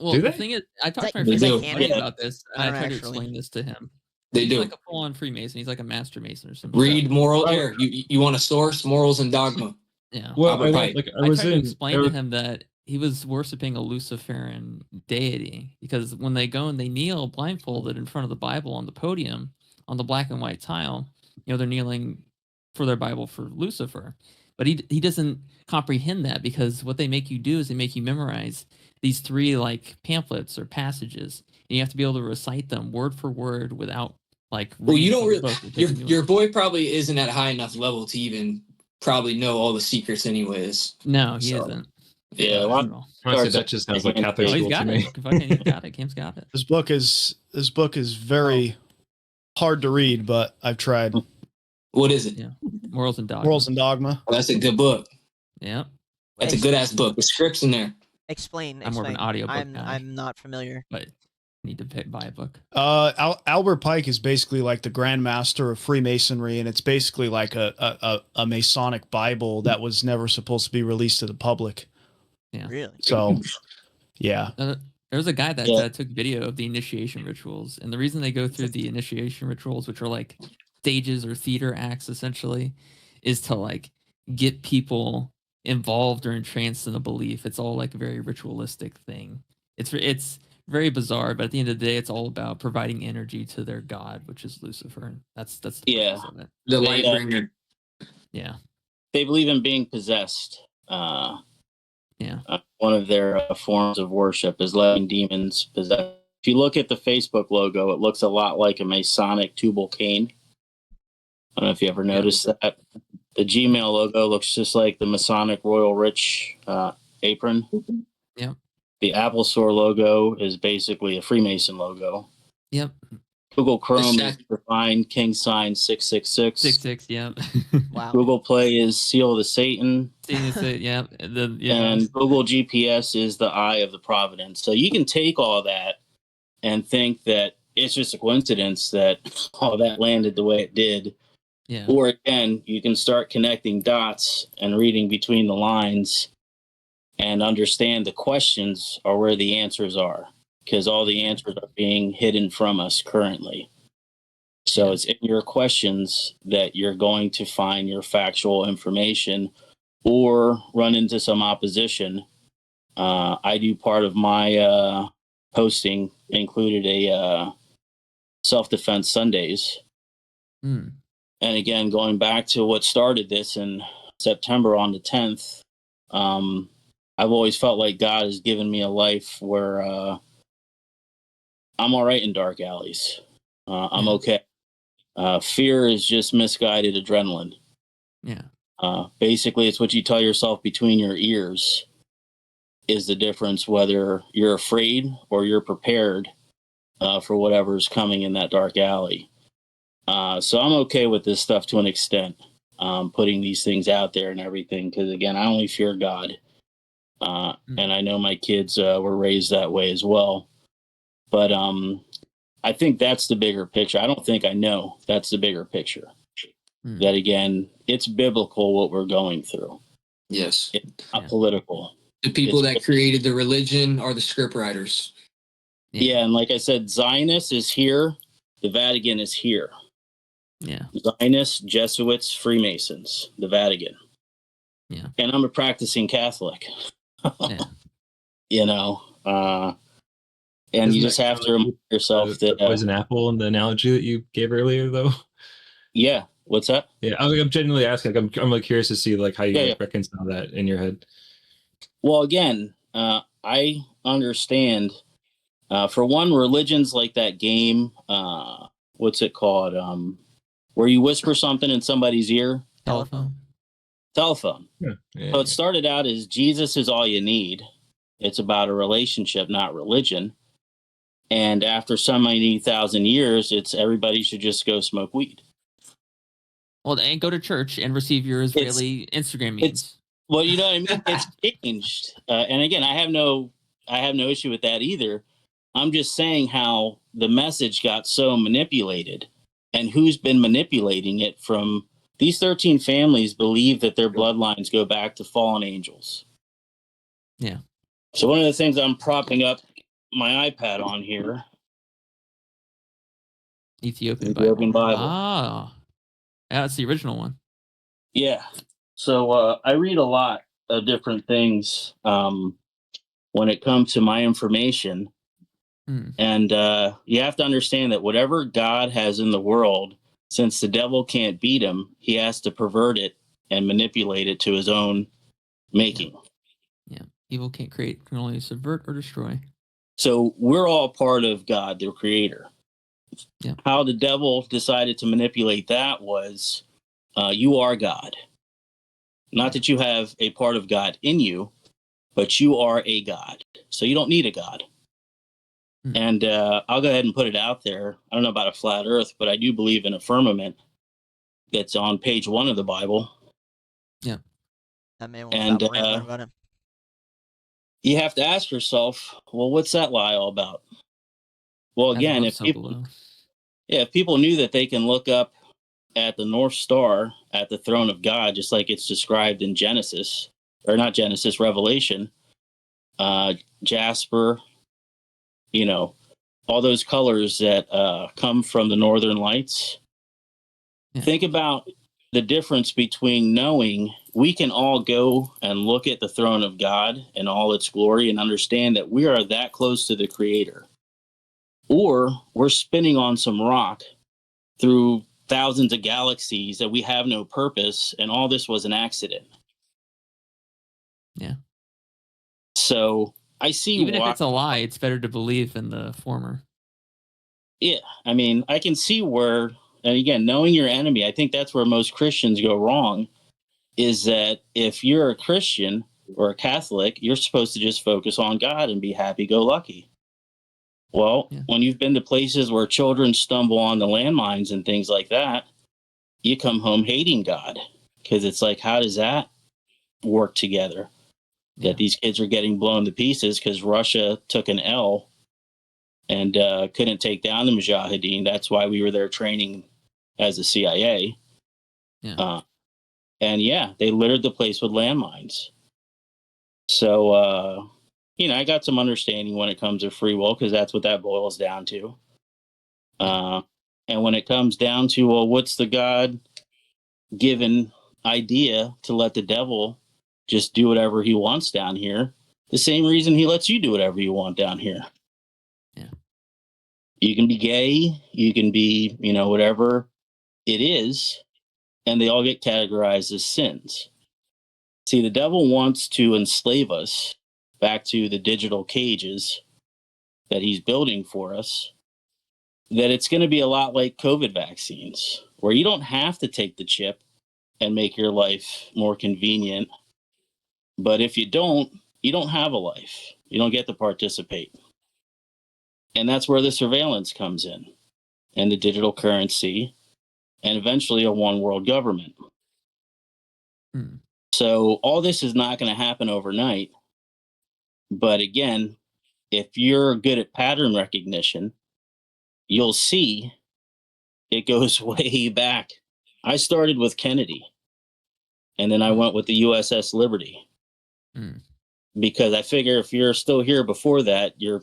Well, do the they? thing is, I talked to my They do. friend about this, and I tried to explain this to him. They do. He's like a full-on Freemason. He's like a master Mason or something. Read moral here. You want a source? Morals and dogma. Yeah. Well, I tried to explain to him that he was worshiping a Luciferian deity, because when they go and they kneel blindfolded in front of the Bible on the podium on the black and white tile, they're kneeling for their Bible for Lucifer. But he doesn't comprehend that, because what they make you do is they make you memorize these 3 like pamphlets or passages, and you have to be able to recite them word for word without like. Well, you don't really. Your boy probably isn't at a high enough level to even probably know all the secrets, anyways. No, he isn't. Yeah, honestly, that just sounds like Catholic school to me. He's got it. Kim's got it. This book is very hard to read, but I've tried. What is it? Yeah, Morals and Dogma. Morals and Dogma. Well, that's a good book. Yeah, that's a good ass book. The scripts in there. Explain. I'm more of an audiobook guy. I'm not familiar. But need to buy a book. Albert Pike is basically like the Grandmaster of Freemasonry, and it's basically like a Masonic Bible that was never supposed to be released to the public. Yeah. Really? So, yeah. There was a guy that took video of the initiation rituals, and the reason they go through the initiation rituals, which are like stages or theater acts essentially, is to like get people involved or entranced in a belief. It's all like a very ritualistic thing. It's very bizarre, but at the end of the day, it's all about providing energy to their god, which is Lucifer. That's the purpose of it. The light bringer. Yeah. They believe in being possessed. Yeah. One of their forms of worship is letting demons possess. If you look at the Facebook logo, it looks a lot like a Masonic tubal cane. I don't know if you ever noticed that. The Gmail logo looks just like the Masonic Royal Rich apron. Yep. The Apple Store logo is basically a Freemason logo. Yep. Google Chrome is Divine King Sign 666. 66, yep. Wow. Google Play is Seal of the Satan. Yep. And Google GPS is the Eye of the Providence. So you can take all that and think that it's just a coincidence that all that landed the way it did. Yeah. Or again, you can start connecting dots and reading between the lines and understand the questions are where the answers are, because all the answers are being hidden from us currently. So it's in your questions that you're going to find your factual information or run into some opposition. I do part of my posting included a self-defense Sundays. Hmm. And again, going back to what started this in September on the 10th, I've always felt like God has given me a life where I'm all right in dark alleys. I'm okay. Fear is just misguided adrenaline. Yeah. Basically, it's what you tell yourself between your ears is the difference whether you're afraid or you're prepared for whatever's coming in that dark alley. So I'm okay with this stuff to an extent, putting these things out there and everything, because again, I only fear God. And I know my kids were raised that way as well. But I think that's the bigger picture. I don't think I know that's the bigger picture. That, again, it's biblical what we're going through. Yes. It's not political. The people that created the religion are the script writers. Yeah, and like I said, Zionists is here. The Vatican is here. Yeah. Zionists, Jesuits, Freemasons, the Vatican. Yeah. And I'm a practicing Catholic. Yeah. You know, and Isn't you just that have to remind yourself the that poison apple and the analogy that you gave earlier, though. Yeah. What's that? Yeah, I'm genuinely asking. Like, I'm like curious to see like how you Yeah. reconcile that in your head. Well, again, I understand. For one, religions like that game. What's it called? Where you whisper something in somebody's ear. Telephone. Telephone. Yeah. So it started out as Jesus is all you need. It's about a relationship, not religion. And after so many thousand years, it's everybody should just go smoke weed. Well, and go to church and receive your Israeli Instagram memes. Well, you know what I mean? It's changed. And again, I have no issue with that either. I'm just saying how the message got so manipulated and who's been manipulating it. From these 13 families believe that their bloodlines go back to fallen angels. Yeah. So one of the things I'm propping up my iPad on here. Ethiopian Bible. Ah. Yeah, that's the original one. Yeah. So I read a lot of different things when it comes to my information. And you have to understand that whatever God has in the world, since the devil can't beat him, he has to pervert it and manipulate it to his own making. Yeah. Evil can't create, can only subvert or destroy. So we're all part of God, the creator. Yeah. How the devil decided to manipulate that was you are God. Not that you have a part of God in you, but you are a God. So you don't need a God. And I'll go ahead and put it out there. I don't know about a flat earth, but I do believe in a firmament that's on page 1 of the Bible. Yeah. That man won't stop running. You have to ask yourself, well, what's that lie all about? Well, again, if people knew that they can look up at the North Star at the throne of God, just like it's described in Genesis, or not Genesis, Revelation, Jasper, you know, all those colors that come from the northern lights. Yeah. Think about the difference between knowing we can all go and look at the throne of God and all its glory and understand that we are that close to the creator, or we're spinning on some rock through thousands of galaxies that we have no purpose, and all this was an accident. Yeah. So I see even if it's a lie, it's better to believe in the former. Yeah. I mean, I can see where, and again, knowing your enemy, I think that's where most Christians go wrong, is that if you're a Christian or a Catholic, you're supposed to just focus on God and be happy-go-lucky. Well, when you've been to places where children stumble on the landmines and things like that, you come home hating God, because it's like, how does that work together? Yeah. That these kids are getting blown to pieces because Russia took an L and couldn't take down the Mujahideen. That's why we were there training as the CIA. Yeah. And yeah, they littered the place with landmines. So, you know, I got some understanding when it comes to free will, because that's what that boils down to. And when it comes down to, well, what's the God-given idea to let the devil just do whatever he wants down here? The same reason he lets you do whatever you want down here. Yeah. You can be gay, you can be, you know, whatever it is, and they all get categorized as sins. See, the devil wants to enslave us back to the digital cages that he's building for us, that it's going to be a lot like COVID vaccines, where you don't have to take the chip and make your life more convenient. But if you don't have a life. You don't get to participate. And that's where the surveillance comes in, and the digital currency, and eventually a one world government. So all this is not going to happen overnight. But again, if you're good at pattern recognition, you'll see it goes way back. I started with Kennedy, and then I went with the USS Liberty. Because I figure if you're still here before that, you're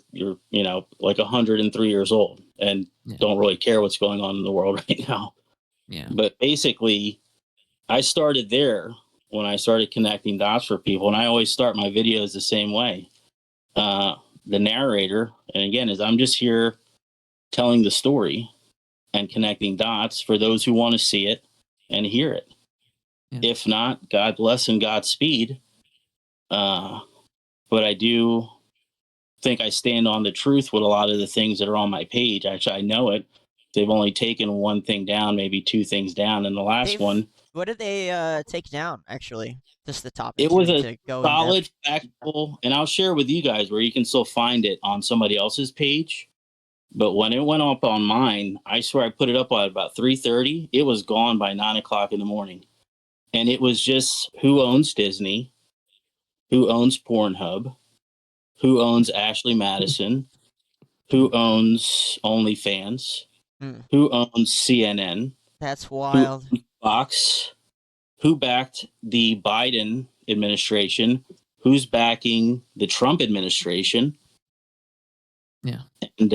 like 103 years old and don't really care what's going on in the world right now. Yeah. But basically, I started there when I started connecting dots for people, and I always start my videos the same way. The narrator, and again, is I'm just here telling the story and connecting dots for those who want to see it and hear it. Yeah. If not, God bless and Godspeed. But I do think I stand on the truth with a lot of the things that are on my page. Actually, I know it. They've only taken one thing down, maybe two things down. And the last one. What did they take down, actually? Just the topic. It was to a go solid, factual, and I'll share with you guys where you can still find it on somebody else's page. But when it went up on mine, I swear I put it up at about 3:30. It was gone by 9 o'clock in the morning. And it was just who owns Disney, who owns Pornhub, who owns Ashley Madison, who owns OnlyFans, who owns CNN. That's wild. Who owns Fox, who backed the Biden administration, who's backing the Trump administration. Yeah. And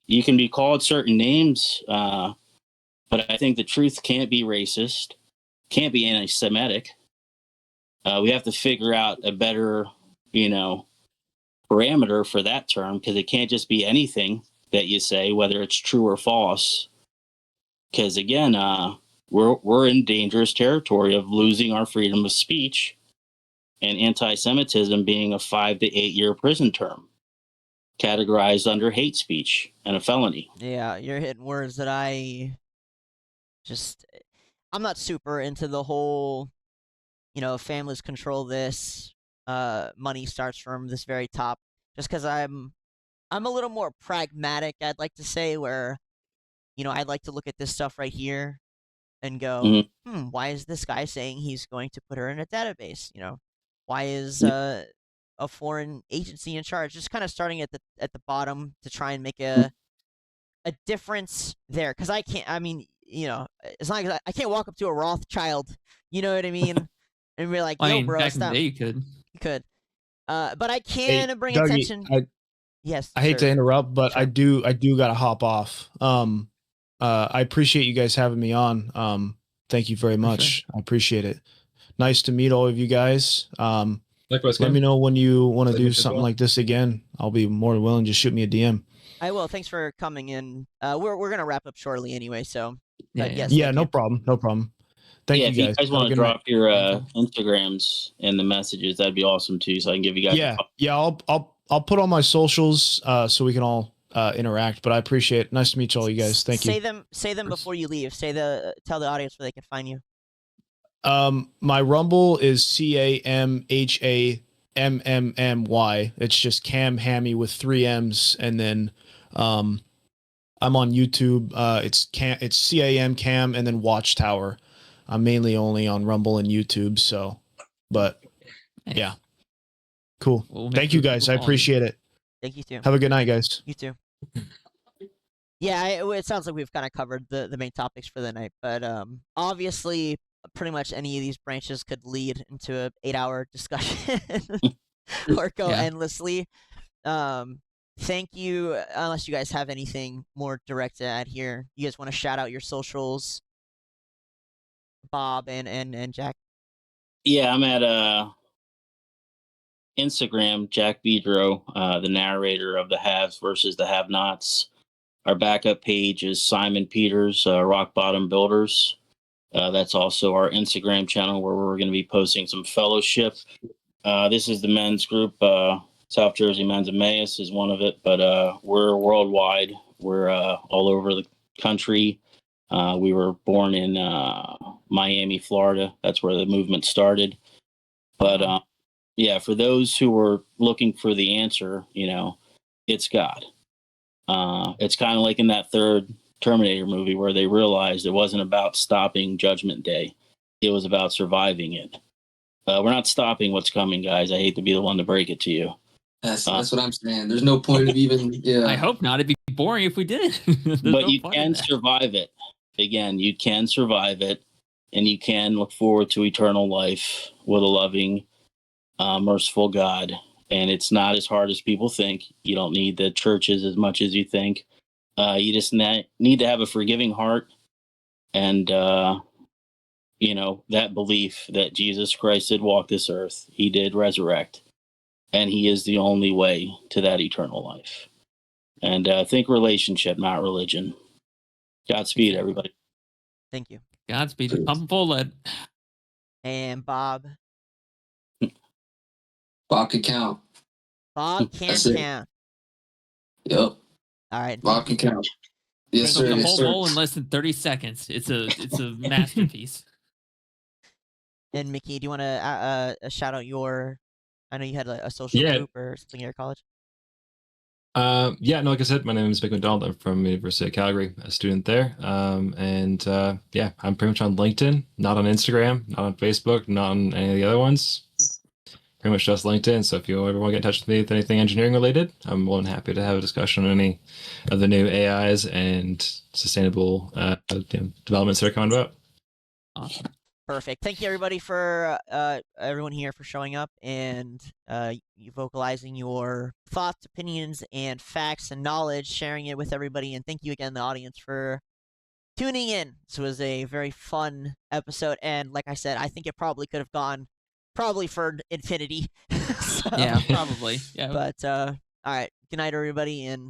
you can be called certain names, but I think the truth can't be racist, can't be anti-Semitic. We have to figure out a better, parameter for that term, because it can't just be anything that you say, whether it's true or false. Because again, we're in dangerous territory of losing our freedom of speech, and anti-Semitism being a 5 to 8 year prison term, categorized under hate speech and a felony. Yeah, you're hitting words that I'm not super into the whole, families control this, money starts from this very top, just because I'm a little more pragmatic, I'd like to say, where, I'd like to look at this stuff right here and go, why is this guy saying he's going to put her in a database? Why is a foreign agency in charge? Just kind of starting at the bottom to try and make a difference there, because I can't. I mean, it's not like I can't walk up to a Rothschild. You know what I mean? And be like, "Yo, bro, back stop." in the day, you could. You could, but I can bring Dougie, attention. Yes, I hate to interrupt, but Sure. I do gotta hop off. I appreciate you guys having me on. Thank you very much. sure. I appreciate it. Nice to meet all of you guys. Likewise, Let me know when you want to Pleasure do as something well. like this again. I'll be more than willing. Just shoot me a DM. I will. Thanks for coming in. We're gonna wrap up shortly anyway. So, Yeah, but yeah. yes, Yeah, thank no you. problem. No problem. Thank Yeah, you if you guys. guys Have a want to good night. drop your Thank Instagrams in the messages, that'd be awesome too. So I can give you guys. Yeah. I'll put on my socials so we can all interact. But I appreciate it. Nice to meet all you guys. Thank Say you. them before you leave. Tell the audience where they can find you. My Rumble is CAMHAMMMY. It's just Cam Hammy with 3 M's, and then I'm on YouTube. It's CAM Cam and then Watchtower. I'm mainly only on Rumble and YouTube. So, but Nice. yeah, cool. We'll make Thank sure you guys. people I follow you. appreciate it. Thank you too. Have a good night, guys. You too. Yeah, it sounds like we've kind of covered the main topics for the night, but obviously, pretty much any of these branches could lead into a 8-hour discussion or go Yeah. endlessly. Thank you. Unless you guys have anything more direct to add here, you guys want to shout out your socials, Bob and Jack. Yeah, I'm at Instagram, Jack Vidro, the narrator of the haves versus the have-nots. Our backup page is Simon Peters, Rock Bottom Builders. That's also our Instagram channel where we're going to be posting some fellowship. This is the men's group. South Jersey Men's Emmaus is one of it, but we're worldwide. We're all over the country. We were born in Miami, Florida. That's where the movement started. But yeah, for those who were looking for the answer, it's God. It's kind of like in that third Terminator movie where they realized it wasn't about stopping Judgment Day. It was about surviving it. We're not stopping what's coming, guys. I hate to be the one to break it to you. That's what I'm saying. There's no point of even. Yeah. I hope not. It'd be boring if we did. But no you fun in can that. survive it. Again, you can survive it, and you can look forward to eternal life with a loving, merciful God. And it's not as hard as people think. You don't need the churches as much as you think. You just need to have a forgiving heart, and that belief that Jesus Christ did walk this earth. He did resurrect, and he is the only way to that eternal life. And think relationship, not religion. Godspeed, everybody. Thank you. Godspeed. Pump full lead. And Bob. Bob can count. Bob can That's it. count. Yep. All right. Bob can count. Yes, Thank sir. you. The Yes, whole sir. bowl in less than 30 seconds. It's a masterpiece. And Mickey, do you want to shout out your? I know you had a social group or something at your college. Yeah, no, like I said, my name is Mick McDonald. I'm from University of Calgary, a student there. Yeah, I'm pretty much on LinkedIn, not on Instagram, not on Facebook, not on any of the other ones. Pretty much just LinkedIn. So if you ever want to get in touch with me with anything engineering related, I'm more than happy to have a discussion on any of the new AIs and sustainable developments that are coming about. Awesome. Perfect. Thank you, everybody, for everyone here for showing up and you vocalizing your thoughts, opinions, and facts and knowledge, sharing it with everybody. And thank you again, the audience, for tuning in. This was a very fun episode, and like I said, I think it probably could have gone for infinity. So, Yeah, probably. Yeah. but all right. Good night, everybody, and